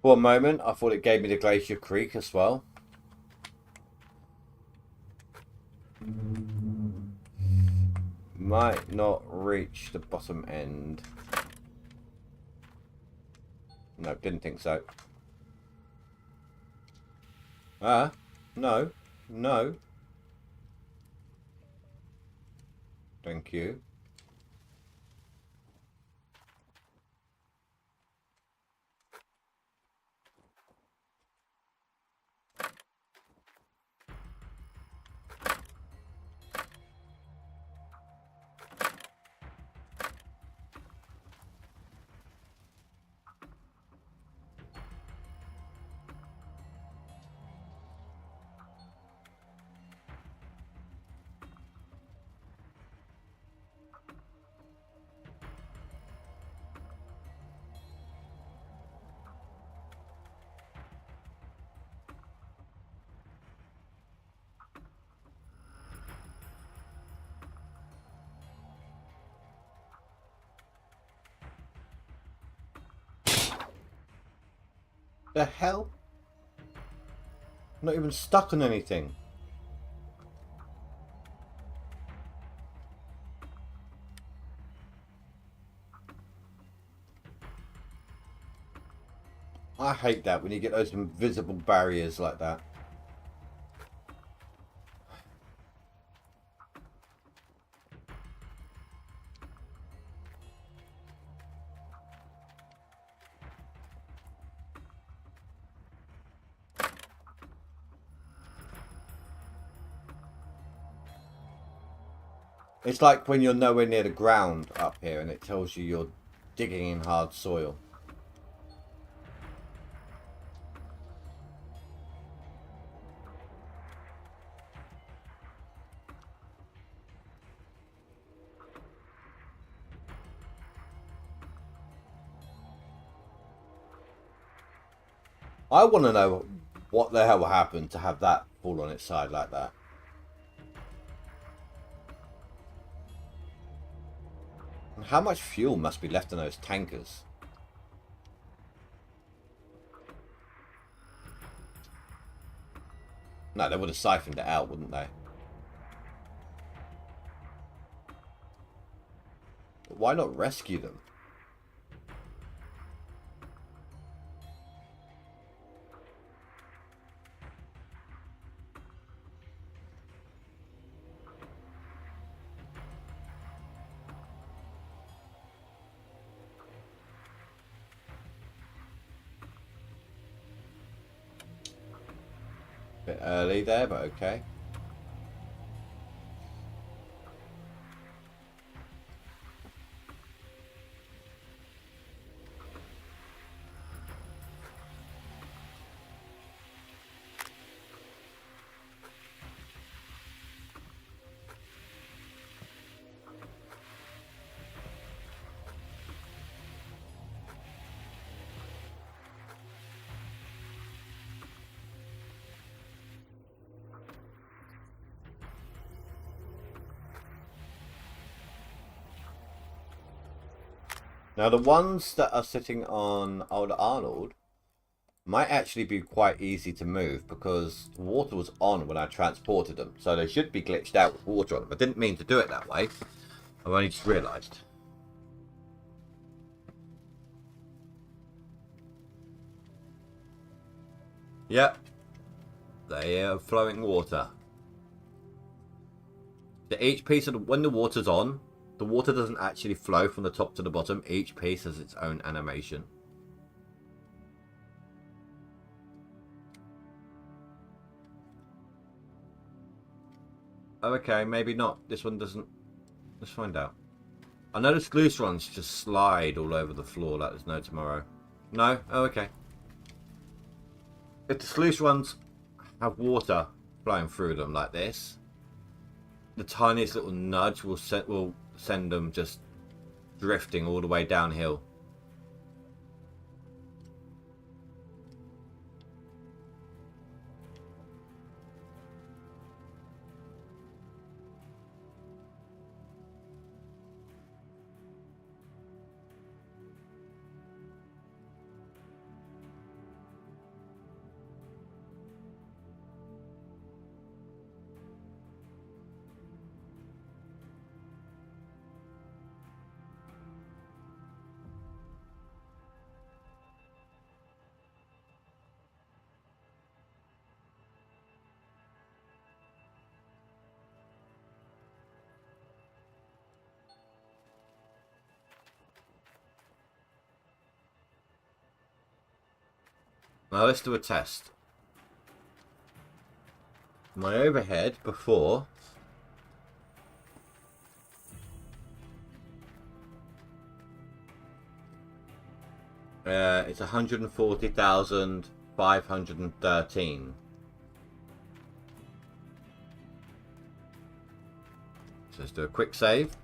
A: For a moment, I thought it gave me the Glacier Creek as well. Might not reach the bottom end. No, didn't think so. No. No. Thank you. The hell? I'm not even stuck on anything. I hate that when you get those invisible barriers like that. It's like when you're nowhere near the ground up here and it tells you you're digging in hard soil. I want to know what the hell happened to have that fall on its side like that. And how much fuel must be left in those tankers? No, they would have siphoned it out, wouldn't they? But why not rescue them? Bit early there, but okay. Now the ones that are sitting on Old Arnold might actually be quite easy to move because the water was on when I transported them. So they should be glitched out with water on them. I didn't mean to do it that way. I've only just realised. Yep. They are flowing water. So each piece of when the water's on, the water doesn't actually flow from the top to the bottom. Each piece has its own animation. Oh, okay, maybe not. This one doesn't. Let's find out. I know the sluice runs just slide all over the floor like there's no tomorrow. No? Oh, okay. If the sluice runs have water flowing through them like this, the tiniest little nudge will send them just drifting all the way downhill. Now let's do a test. My overhead before it's 140,513. So let's do a quick save.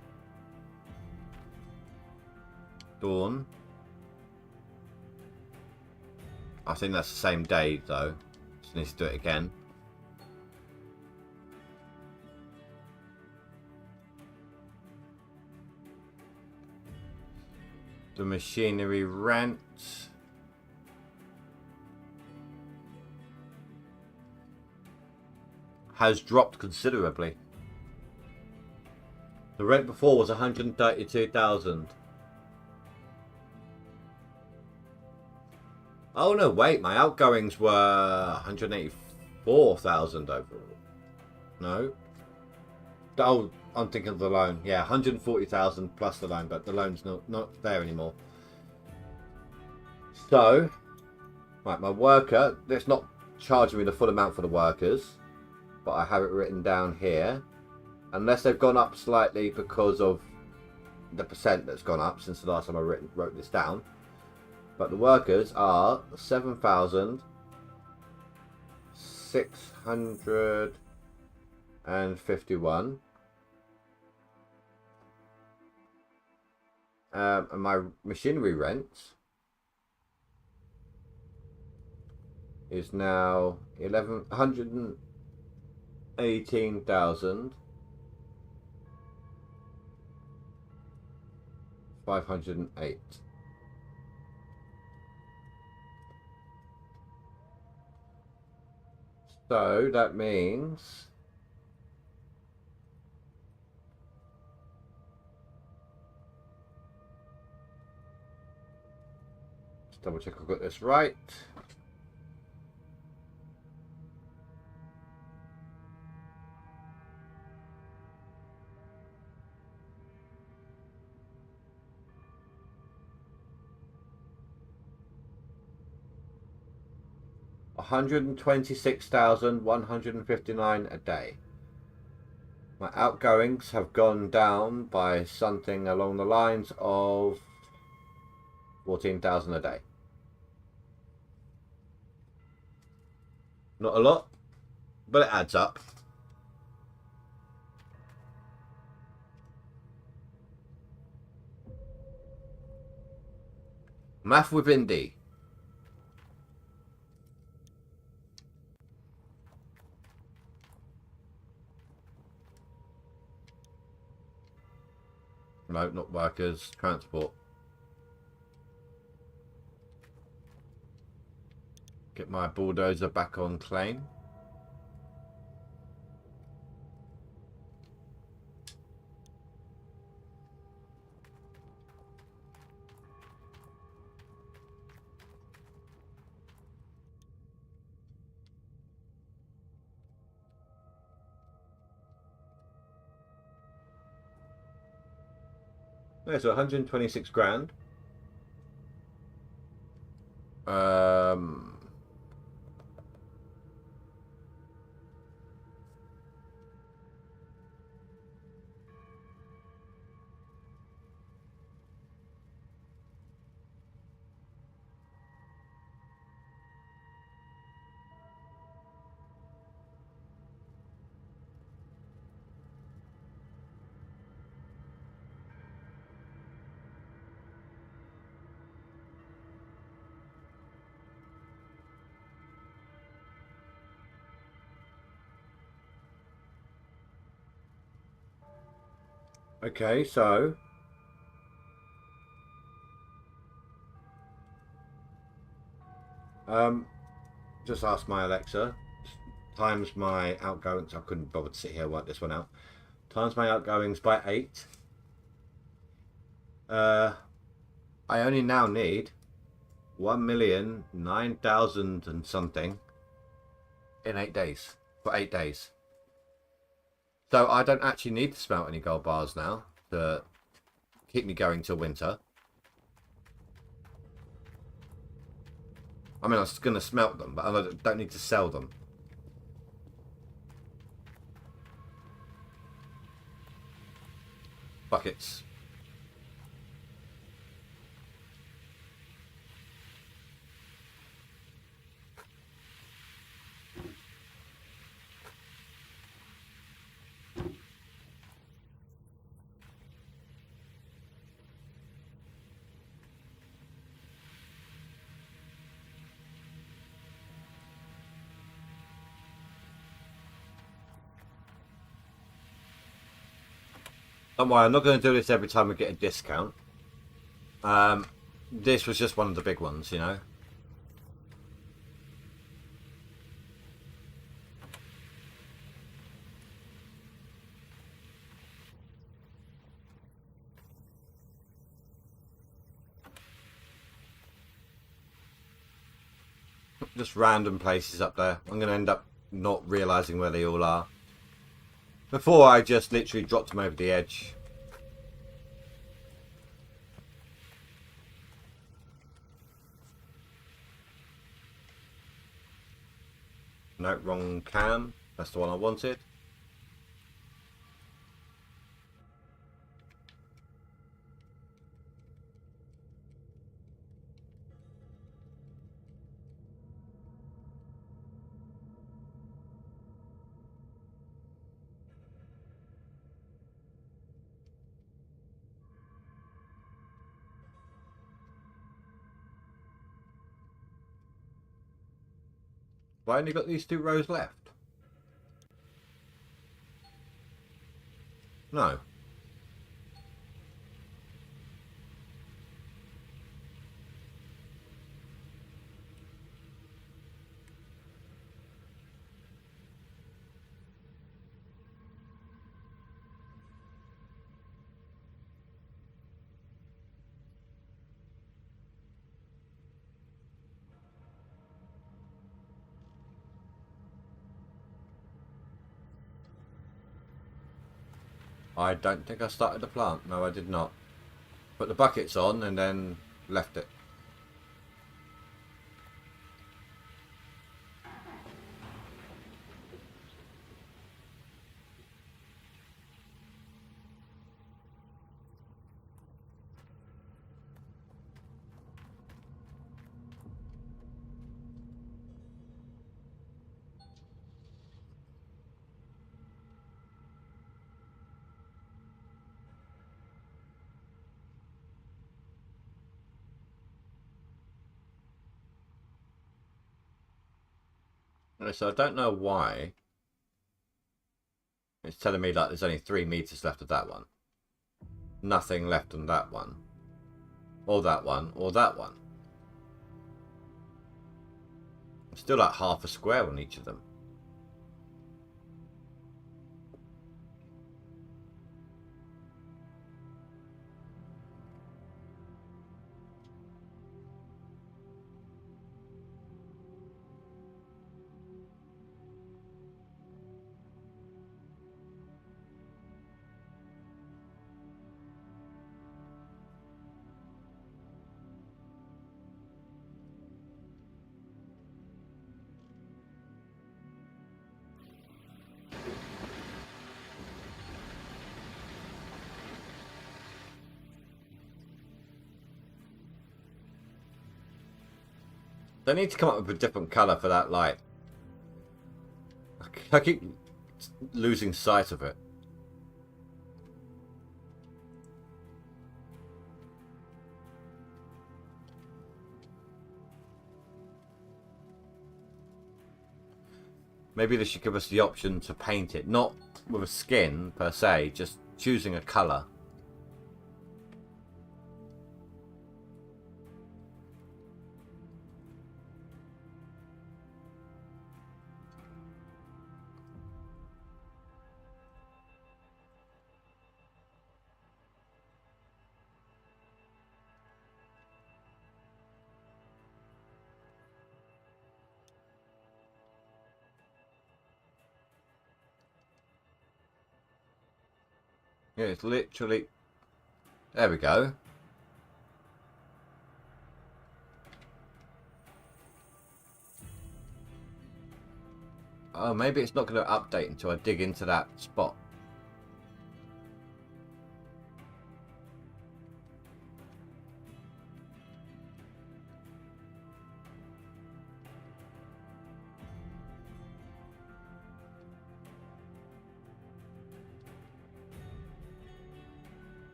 A: Dawn. I think that's the same day though. So need to do it again. The machinery rent has dropped considerably. The rent before was 132,000. Oh no, wait, my outgoings were 184,000 overall. No. Oh, I'm thinking of the loan. Yeah, 140,000 plus the loan, but the loan's not there anymore. So, right, my worker, it's not charging me the full amount for the workers, but I have it written down here. Unless they've gone up slightly because of the percent that's gone up since the last time I wrote this down. But the workers are 7,651. And my machinery rent is now 118,508. So that means just double check I've got this right. $126,159 a day. My outgoings have gone down by something along the lines of 14,000 a day. Not a lot, but it adds up. Math with Indy. No, not workers. Transport.
B: Get my bulldozer back on claim. There's 126 grand. Okay, so just ask my Alexa, times my outgoings. I couldn't bother to sit here and work this one out. Times my outgoings by 8. I only now need 1,009,000 and something in 8 days. For 8 days. So I don't actually need to smelt any gold bars now to keep me going till winter. I mean, I was going to smelt them, but I don't need to sell them. Buckets. Don't worry, I'm not going to do this every time we get a discount. This was just one of the big ones, you know. Just random places up there. I'm going to end up not realising where they all are. Before I just literally dropped them over the edge. No, wrong cam. That's the one I wanted. Have I only got these 2 rows left? No. I don't think I started the plant. No, I did not. Put the buckets on and then left it. So I don't know why it's telling me like there's only 3 meters left of that one. Nothing left on that one. Or that one. Or that one. Still like half a square on each of them. They need to come up with a different colour for that light. I keep losing sight of it. Maybe they should give us the option to paint it, not with a skin per se, just choosing a colour. Yeah, it's literally... There we go. Oh, maybe it's not going to update until I dig into that spot.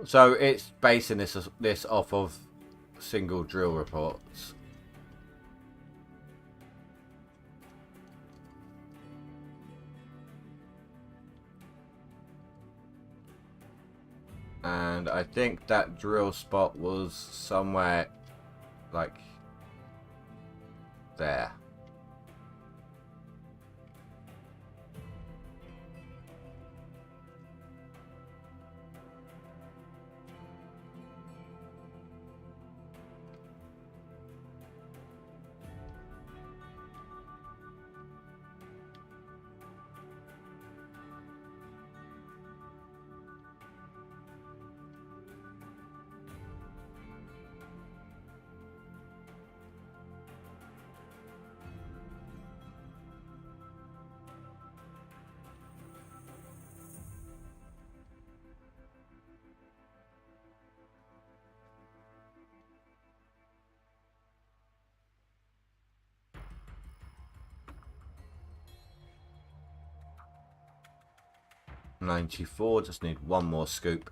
B: So it's basing this off of single drill reports. And I think that drill spot was somewhere like there. $94, just need one more scoop.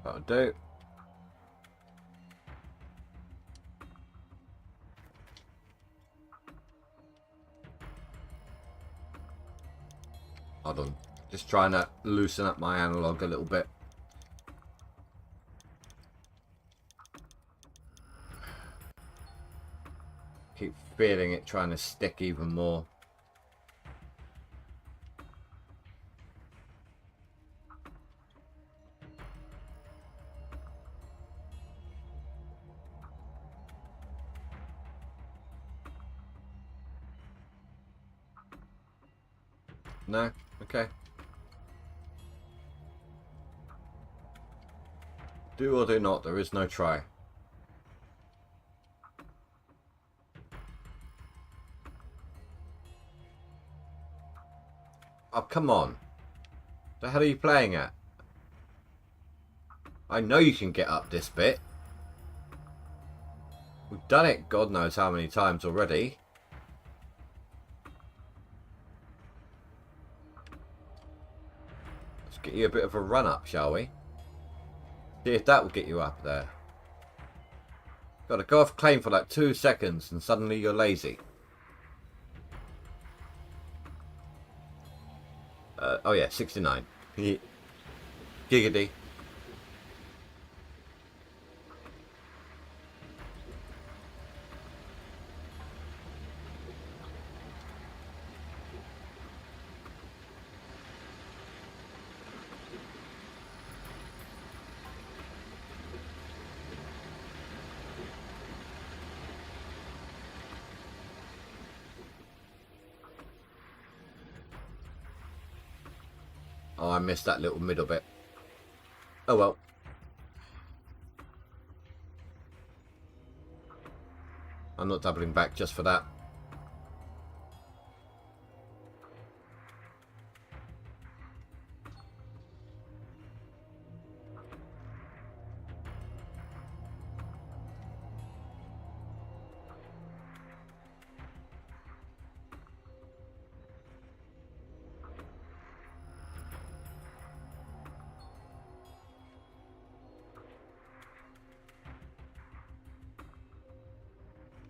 B: That'll do. Hold on, just trying to loosen up my analog a little bit. Keep feeling it trying to stick even more. No? Okay. Do or do not, there is no try. Oh, come on. The hell are you playing at? I know you can get up this bit. We've done it God knows how many times already. Let's get you a bit of a run up, shall we? See if that will get you up there. Got to go off claim for like 2 seconds and suddenly you're lazy. Oh yeah, 69. Giggity. Oh, I missed that little middle bit. Oh well. I'm not doubling back just for that.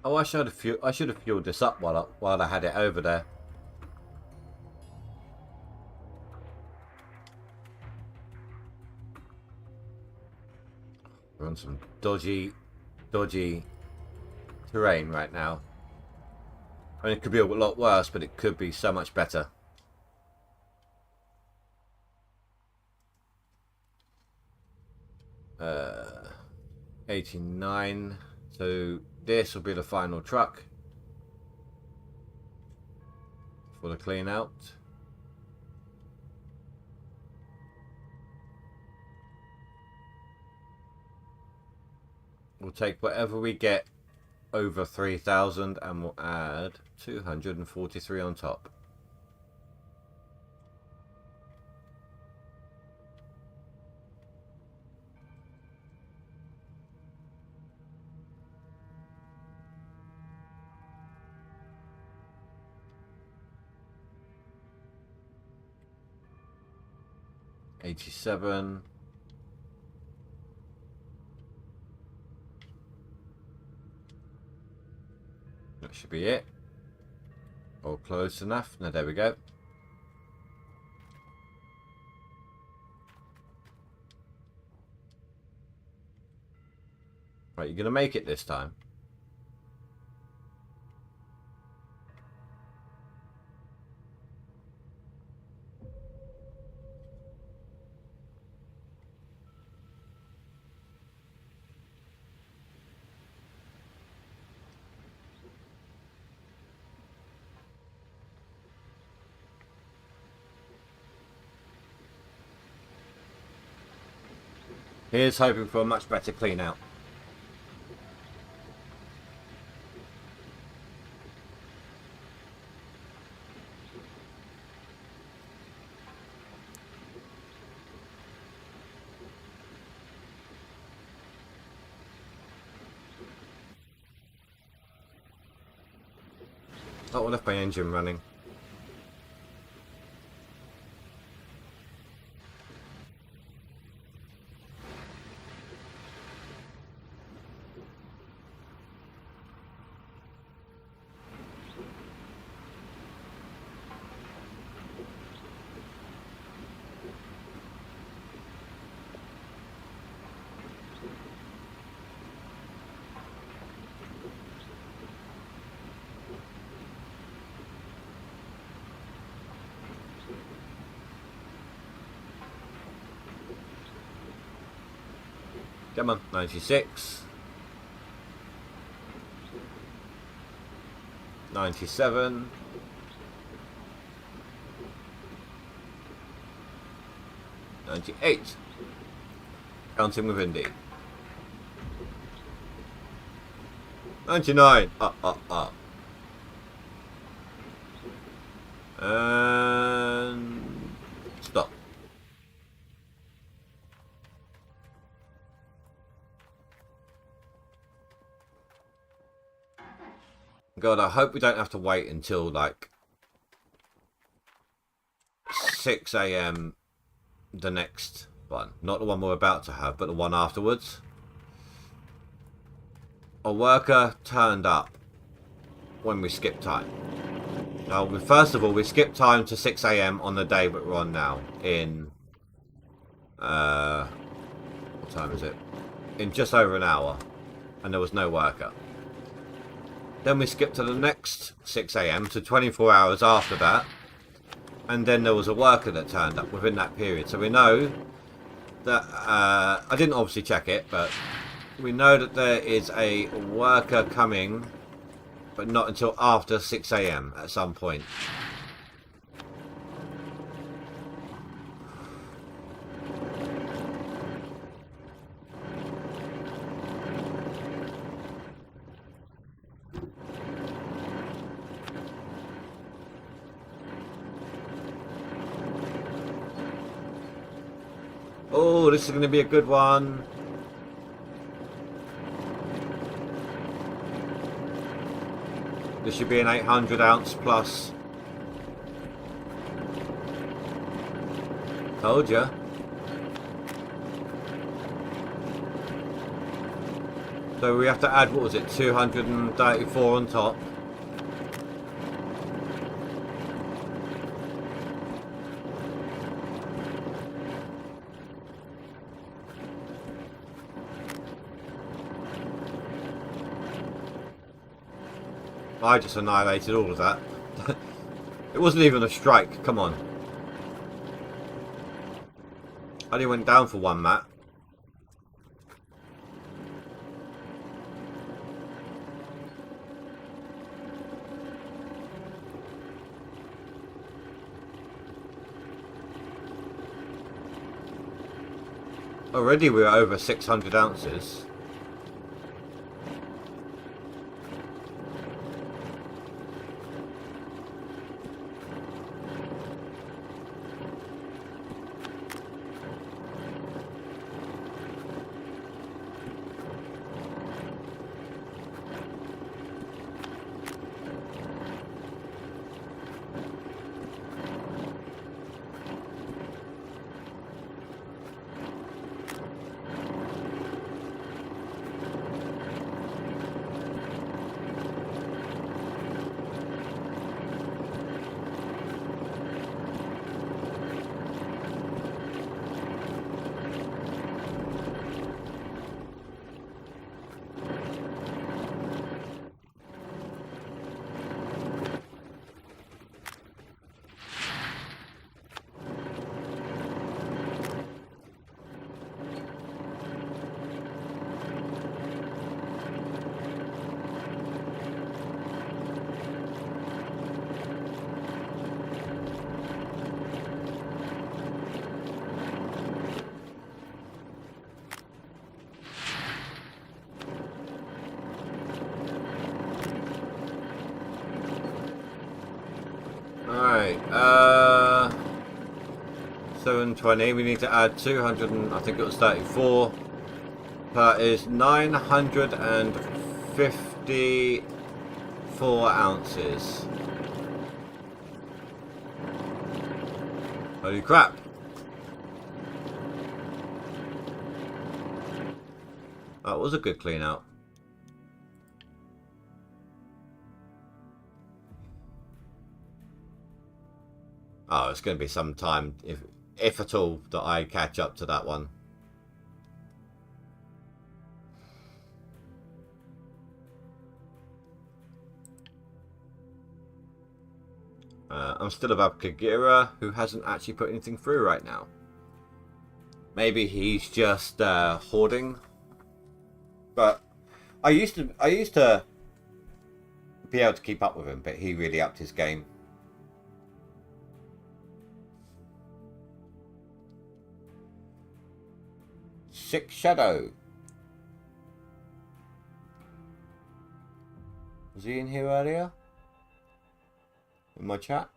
B: Oh, I should have fueled this up while I had it over there. We're on some dodgy terrain right now. I mean, it could be a lot worse, but it could be so much better. Uh, 89. So this will be the final truck for the clean out. We'll take whatever we get over 3,000 and we'll add 243 on top. $87. That should be it. All close enough. Now there we go. Right, you're gonna make it this time. Here's hoping for a much better clean out. Oh, I left my engine running. Come on, 96. 97. 98. Counting with Indy. 99. And stop. God, I hope we don't have to wait until like 6 AM the next one. Not the one we're about to have, but the one afterwards. A worker turned up when we skipped time. Now, first of all, we skipped time to 6 AM on the day that we're on now in What time is it? In just over an hour, and there was no worker. Then we skipped to the next 6 a.m. to 24 hours after that, and then there was a worker that turned up within that period. So we know that I didn't obviously check it, but we know that there is a worker coming, but not until after 6 a.m. at some point. Oh, this is going to be a good one. This should be an 800 ounce plus. Told ya. So we have to add, what was it, 234 on top. I just annihilated all of that. It wasn't even a strike, come on. I only went down for one mat. Already we're over 600 ounces. Alright, 720, we need to add 200 and I think it was 34. That is 954 ounces. Holy crap. That was a good clean out. Oh, it's going to be some time, if at all, that I catch up to that one. I'm still above Kagura, who hasn't actually put anything through right now. Maybe he's just hoarding. But I used to be able to keep up with him, but he really upped his game. Six Shadow. Was he in here earlier? In my chat?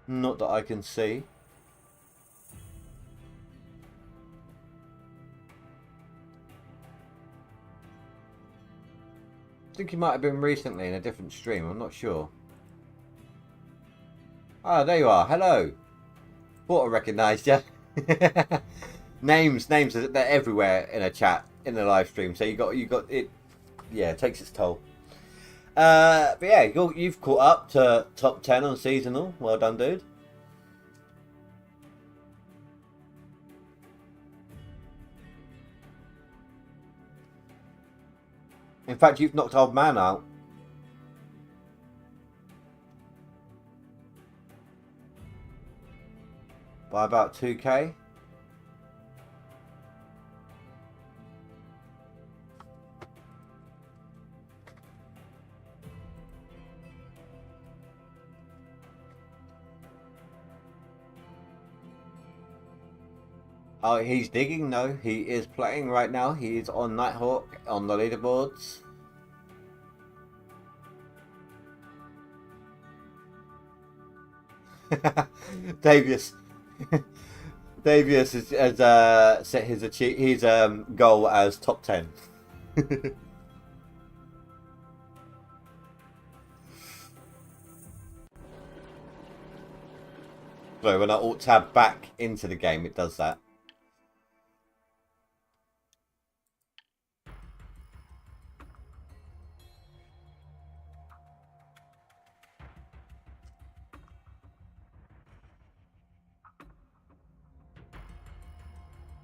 B: Not that I can see. I think he might have been recently in a different stream, I'm not sure.
A: Ah, there you are. Hello. Thought I recognised you. names, they're everywhere in a chat, in a live stream. So you got it. Yeah, it takes its toll. But yeah, you've caught up to top 10 on seasonal. Well done, dude. In fact, you've knocked Old Man out. By about 2k. Oh, he's digging? No, he is playing right now. He is on Nighthawk on the leaderboards. Davius. Davius has set his goal as top 10. So when I alt tab back into the game, it does that.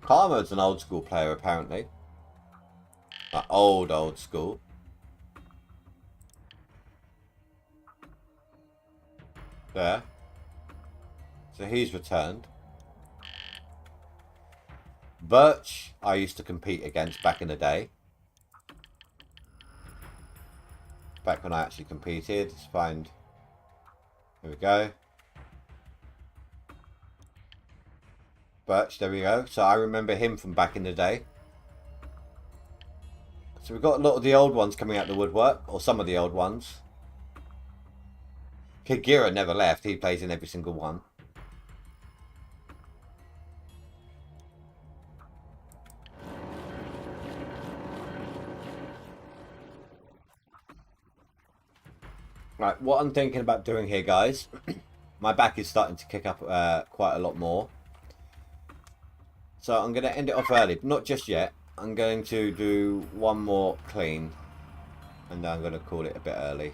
A: Karma's an old school player, apparently. Like old school. There. So he's returned. Birch, I used to compete against back in the day. Back when I actually competed. Let's find. Here we go. Birch, there we go. So I remember him from back in the day. So we've got a lot of the old ones coming out the woodwork, or some of the old ones. Kagura never left. He plays in every single one. Right, what I'm thinking about doing here, guys, my back is starting to kick up quite a lot more. So I'm going to end it off early, but not just yet. I'm going to do one more clean, and then I'm going to call it a bit early.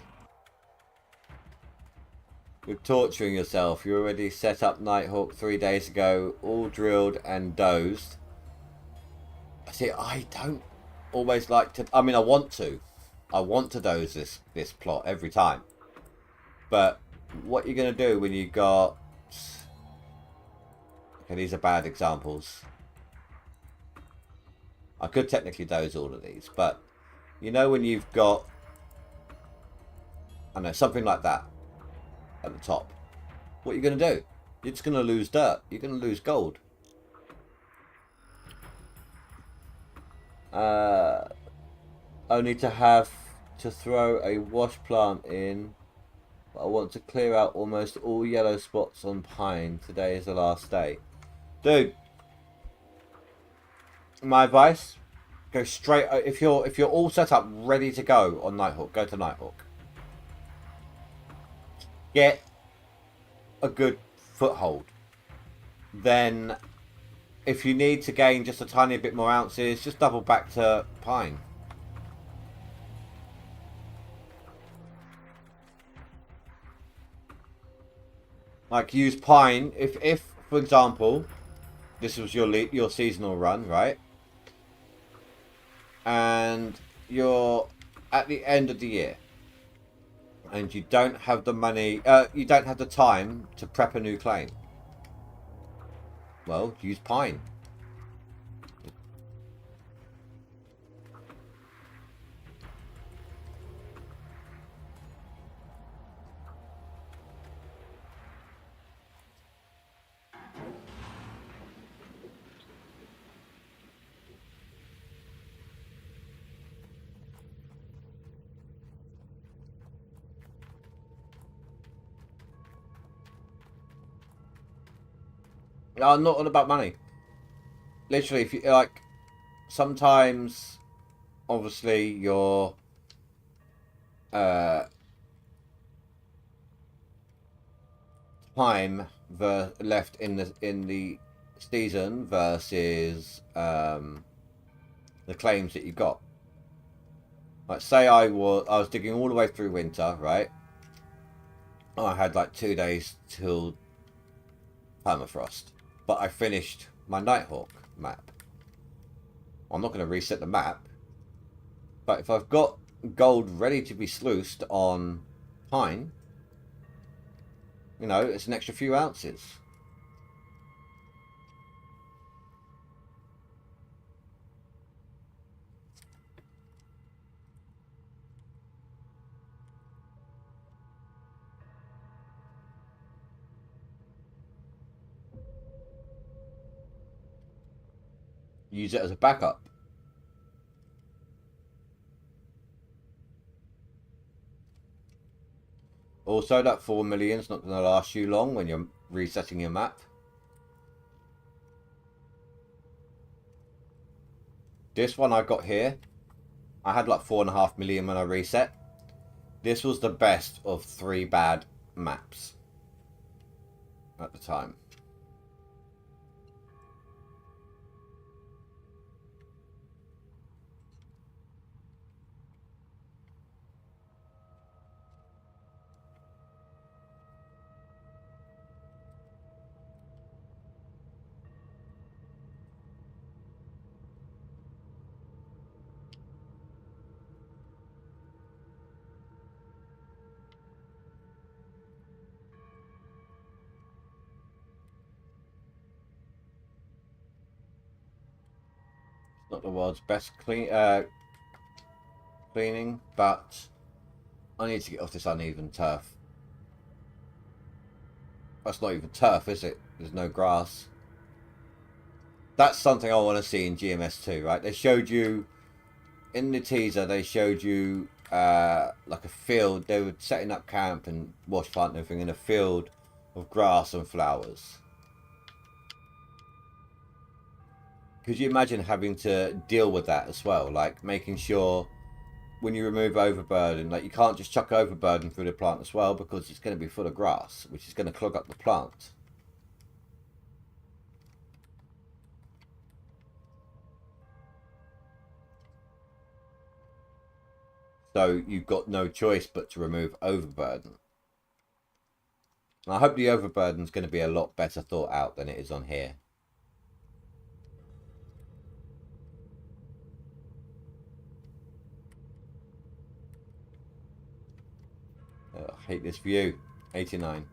A: You're torturing yourself. You already set up Nighthawk 3 days ago, all drilled and dozed. See, I don't always like to... I mean, I want to. I want to doze this plot every time. But what you're going to do when you got... Okay, these are bad examples. I could technically doze all of these, but you know when you've got, I don't know, something like that at the top, what are you going to do? You're just going to lose dirt. You're going to lose gold. Only to have to throw a wash plant in, but I want to clear out almost all yellow spots on pine. Today is the last day. Dude, my advice, go straight. If you're all set up ready to go on Nighthawk, go to Nighthawk. Get a good foothold. Then if you need to gain just a tiny bit more ounces, just double back to pine. Like use pine if for example this was your seasonal run, right? And you're at the end of the year and you don't have the money, you don't have the time to prep a new claim. Well, use pine. Not all about money. Literally, if you like, sometimes, obviously, you're
B: time left in the season versus the claims that you got. Like, say I was digging all the way through winter, right? I had like 2 days till permafrost, but I finished my Nighthawk map. I'm not going to reset the map, but if I've got gold ready to be sluiced on pine, you know, it's an extra few ounces. Use it as a backup. Also, that 4 million is not going to last you long when you're resetting your map. This one I got here, I had like 4.5 million when I reset. This was the best of 3 bad maps at the time. Not the world's best cleaning, but I need to get off this uneven turf. That's not even turf, is it? There's no grass. That's something I want to see in GMS2, right? They showed you, in the teaser, they showed you like a field. They were setting up camp and wash plant and everything in a field of grass and flowers. Could you imagine having to deal with that as well? Like making sure when you remove overburden, like you can't just chuck overburden through the plant as well because it's going to be full of grass, which is going to clog up the plant. So you've got no choice but to remove overburden. And I hope the overburden is going to be a lot better thought out than it is on here. I hate this view. 89.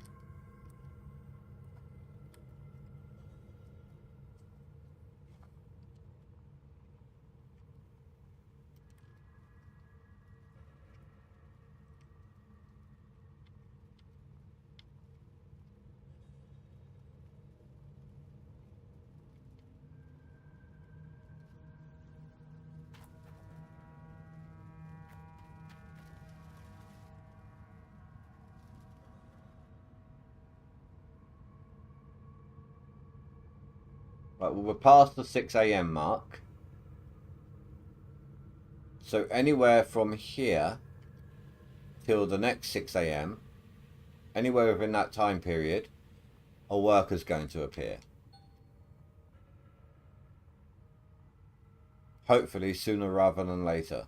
B: Right, well, we're past the 6 a.m. mark. So anywhere from here till the next 6 a.m., anywhere within that time period, a worker's going to appear. Hopefully sooner rather than later.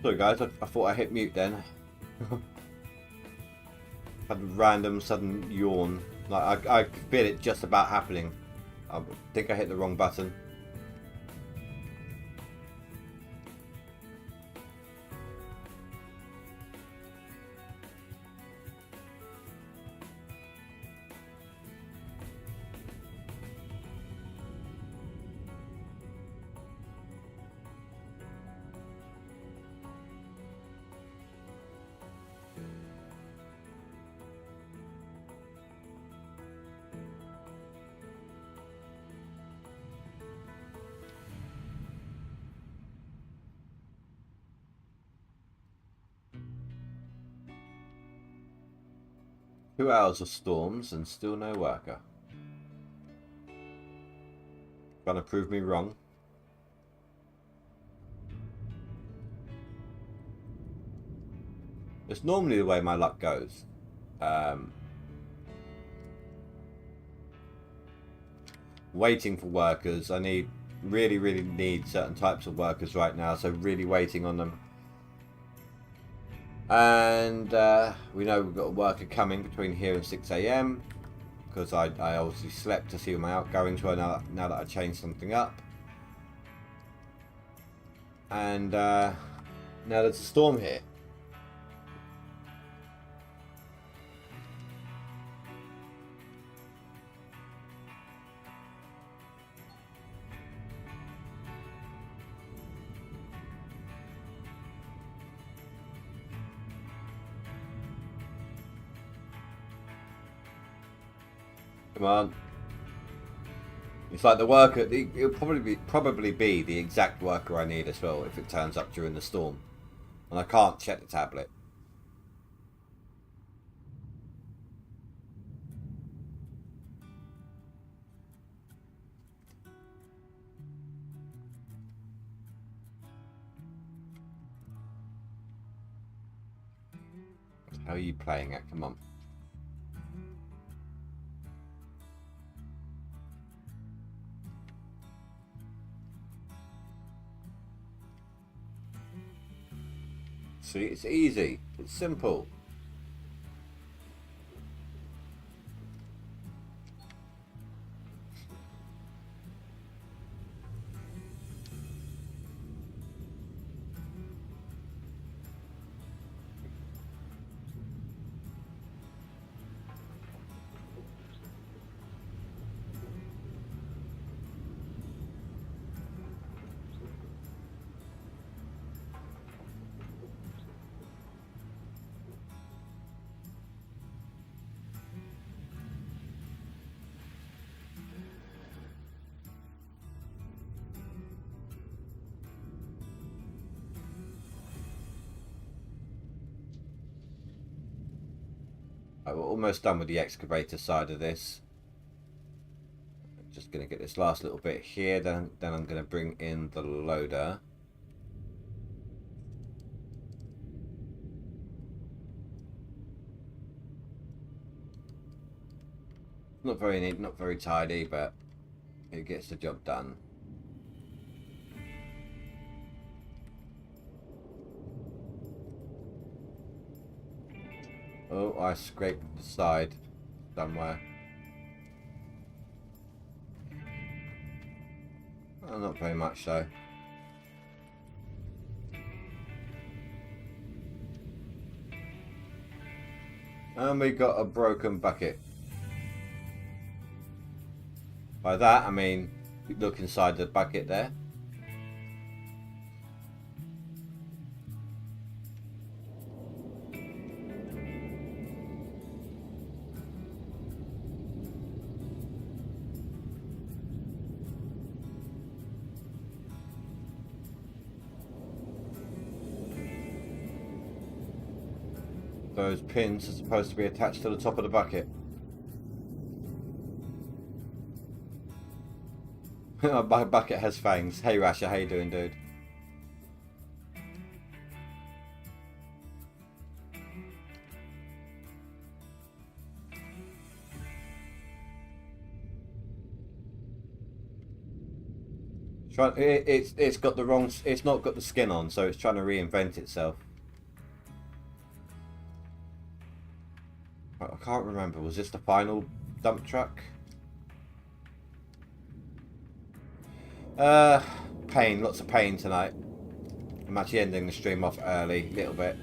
A: Sorry guys, I thought I hit mute then. Had a random sudden yawn. Like I could feel it just about happening. I think I hit the wrong button. Two hours of storms and still no worker. Gonna prove me wrong. It's normally the way my luck goes. Waiting for workers. I really need certain types of workers right now, so really waiting on them. And we know we've got a worker coming between here and 6 AM because I obviously slept to see what my outgoings were now that I changed something up. And now there's a storm here. Come on. It's like the worker. It'll probably be the exact worker I need as well if it turns up during the storm, and I can't check the tablet. How are you playing it? Come on. See, it's easy. It's simple. Right, we're almost done with the excavator side of this. Just going to get this last little bit here, then I'm going to bring in the loader. Not very neat, not very tidy, but it gets the job done. Oh, I scraped the side somewhere. Oh, not very much so. And we got a broken bucket. By that I mean, look inside the bucket there. Those pins are supposed to be attached to the top of the bucket. My bucket has fangs. Hey Rasha, how you doing, dude? It's got the wrong. It's not got the skin on, so it's trying to reinvent itself. I can't remember. Was this the final dump truck? Pain. Lots of pain tonight. I'm actually ending the stream off early, a little bit.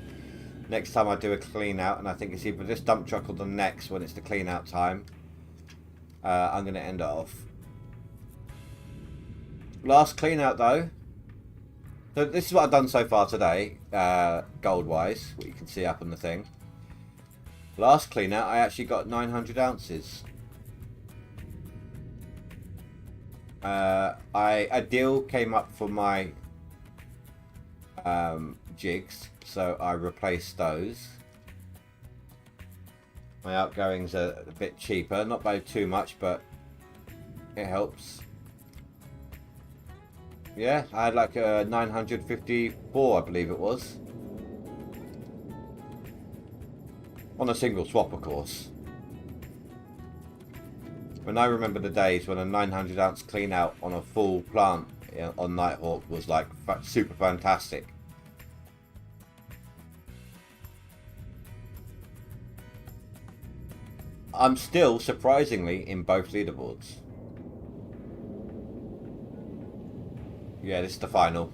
A: Next time I do a clean out, and I think it's either this dump truck or the next when it's the clean out time, I'm going to end it off. Last clean out though. So this is what I've done so far today, gold wise, what you can see up on the thing. Last clean out, I actually got 900 ounces. A deal came up for my jigs, so I replaced those. My outgoings are a bit cheaper, not by too much, but it helps. Yeah, I had like a 954, I believe it was. On a single swap, of course. When I remember the days when a 900 ounce clean out on a full plant on Nighthawk was like super fantastic. I'm still surprisingly in both leaderboards. Yeah, this is the final.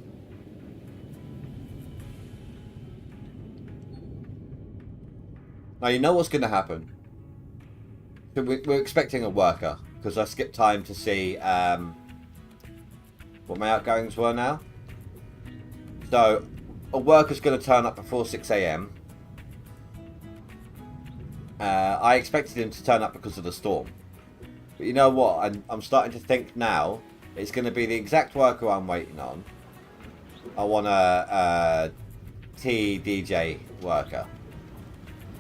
A: Now you know what's going to happen. So we're expecting a worker because I skipped time to see what my outgoings were now. So a worker's going to turn up before 6 AM. I expected him to turn up because of the storm. But you know what? I'm starting to think now it's going to be the exact worker I'm waiting on. I want a TDJ worker.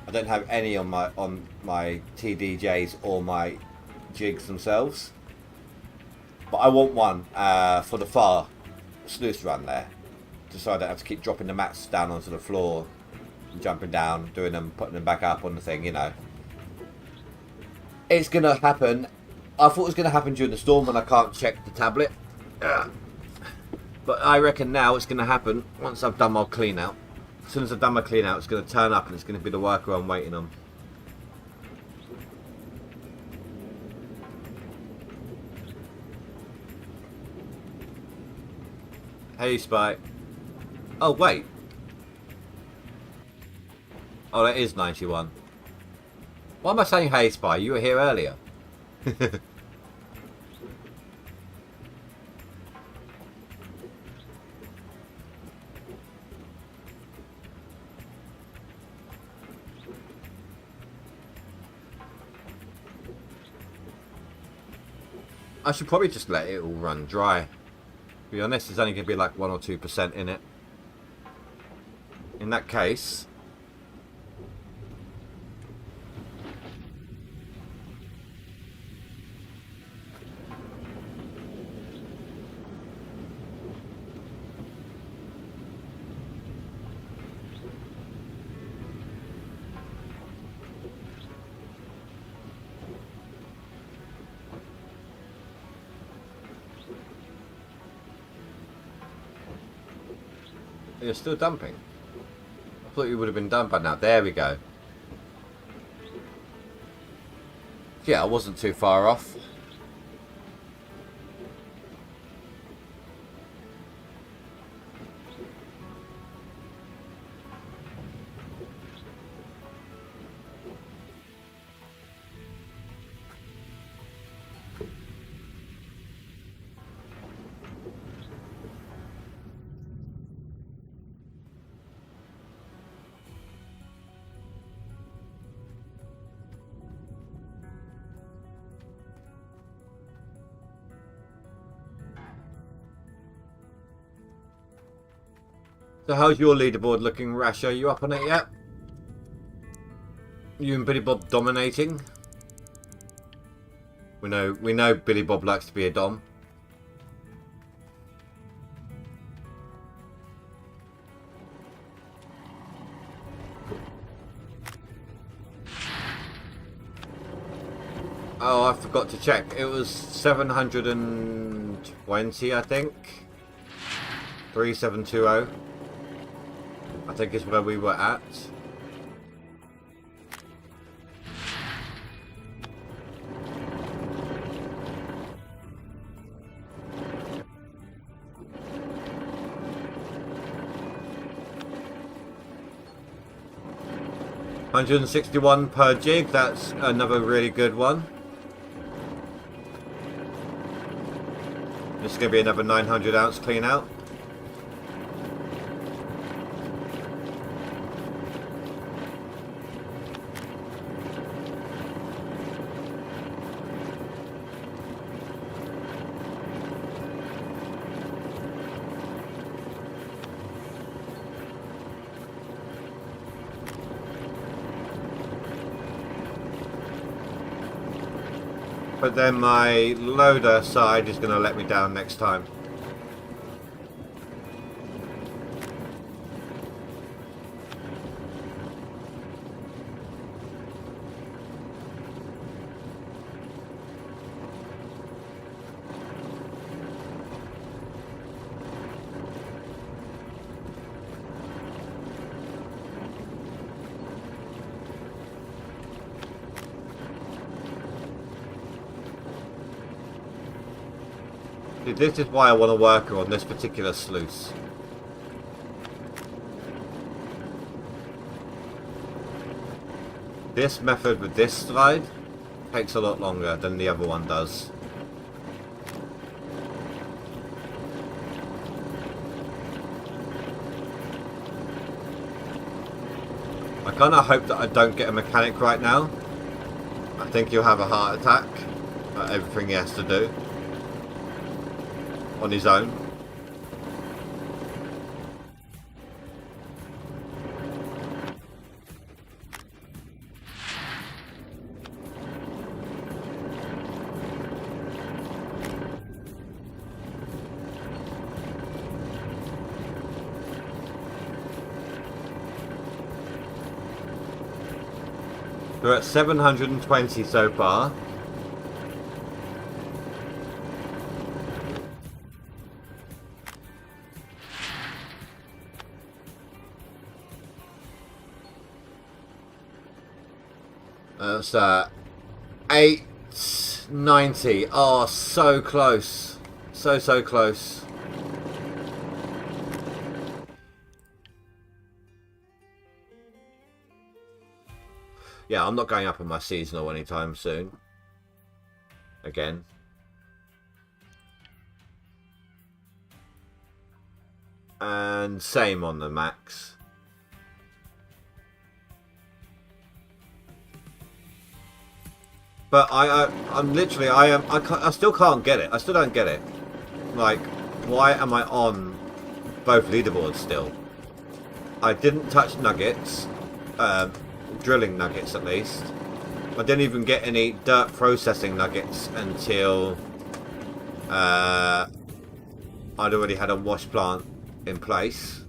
A: I don't have any on my TDJs or my jigs themselves. But I want one for the far sluice run there. Just so I don't have to keep dropping the mats down onto the floor. Jumping down, doing them, putting them back up on the thing, you know. It's going to happen. I thought it was going to happen during the storm when I can't check the tablet. But I reckon now it's going to happen once I've done my clean out. As soon as I've done my clean out, it's going to turn up and it's going to be the worker I'm waiting on. Hey, Spike. Oh, wait. Oh, that is 91. Why am I saying hey, Spy? You were here earlier. I should probably just let it all run dry. To be honest, there's only going to be like 1 or 2% in it. In that case... You're still dumping? I thought you would have been done by now. There we go. Yeah, I wasn't too far off. So how's your leaderboard looking, Rash? Are you up on it yet? You and Billy Bob dominating? We know Billy Bob likes to be a dom. Oh, I forgot to check. It was 720
B: 3720, I think. 3720. I think is where we were at. $161 per jig, that's another really good one. This is going to be another 900 ounce clean out. But then my loader side is going to let me down next time. This is why I want to work on this particular sluice. This method with this slide takes a lot longer than the other one does. I kind of hope that I don't get a mechanic right now. I think he'll have a heart attack at everything he has to do on his own. We're at 720 so far. That's 890. Oh, so close. So close. Yeah, I'm not going up on my seasonal anytime soon. Again. And same on the max. But I'm literally, I still can't get it. I still don't get it. Like, why am I on both leaderboards still? I didn't touch nuggets. Drilling nuggets at least. I didn't even get any dirt processing nuggets until I'd already had a wash plant in place.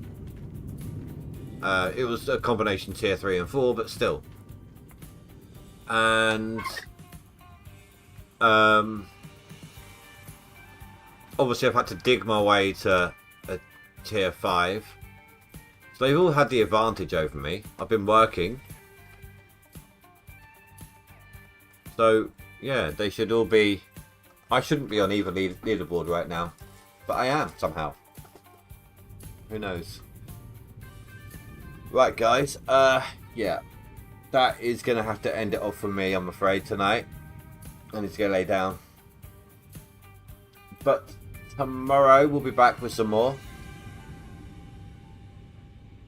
B: It was a combination tier 3 and 4, but still. And obviously I've had to dig my way to a tier 5. So they've all had the advantage over me. I've been working. So, yeah, they should all be... I shouldn't be on either leaderboard right now. But I am, somehow. Who knows? Right, guys. Yeah. That is going to have to end it off for me, I'm afraid, tonight. I need to go lay down. But tomorrow we'll be back with some more.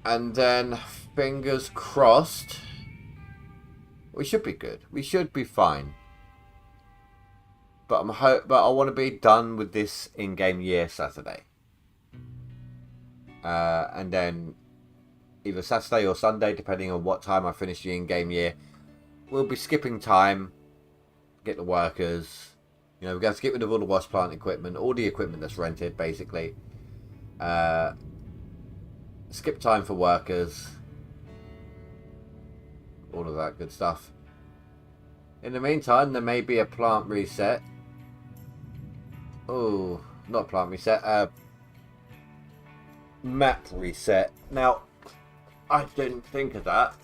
B: And then, fingers crossed... we should be good. We should be fine. But I want to be done with this in-game year Saturday. And then either Saturday or Sunday, depending on what time I finish the in-game year, we'll be skipping time. Get the workers. You know, we're going to skip rid of all the wash plant equipment, all the equipment that's rented, basically. Skip time for workers. All of that good stuff. In the meantime, there may be a plant reset. Oh,
A: not plant reset, map reset. Now, I didn't think of that.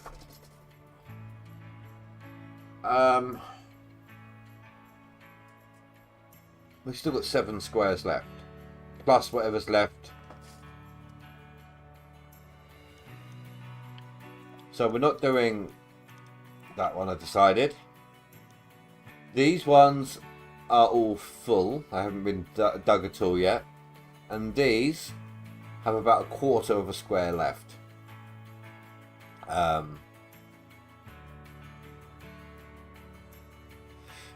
A: We've still got 7 squares left, plus whatever's left. So we're not doing that one, I decided. These ones are all full. I haven't been dug at all yet. And these have about a quarter of a square left.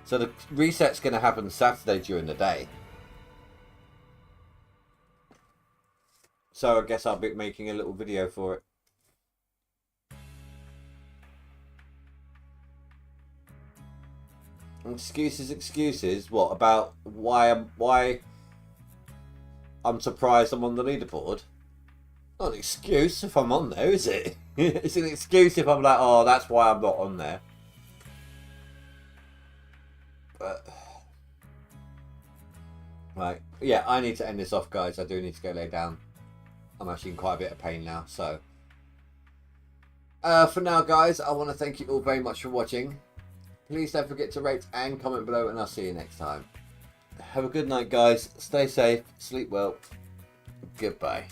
A: So the reset's going to happen Saturday during the day. So I guess I'll be making a little video for it. Excuses. What about why I'm surprised I'm on the leaderboard? Not an excuse if I'm on there, is it? It's an excuse if I'm like, oh, that's why I'm not on there. But right, yeah, I need to end this off, guys. I do need to go lay down. I'm actually in quite a bit of pain now, so for now, guys, I want to thank you all very much for watching. Please don't forget to rate and comment below, and I'll see you next time. Have a good night, guys. Stay safe, sleep well. Goodbye.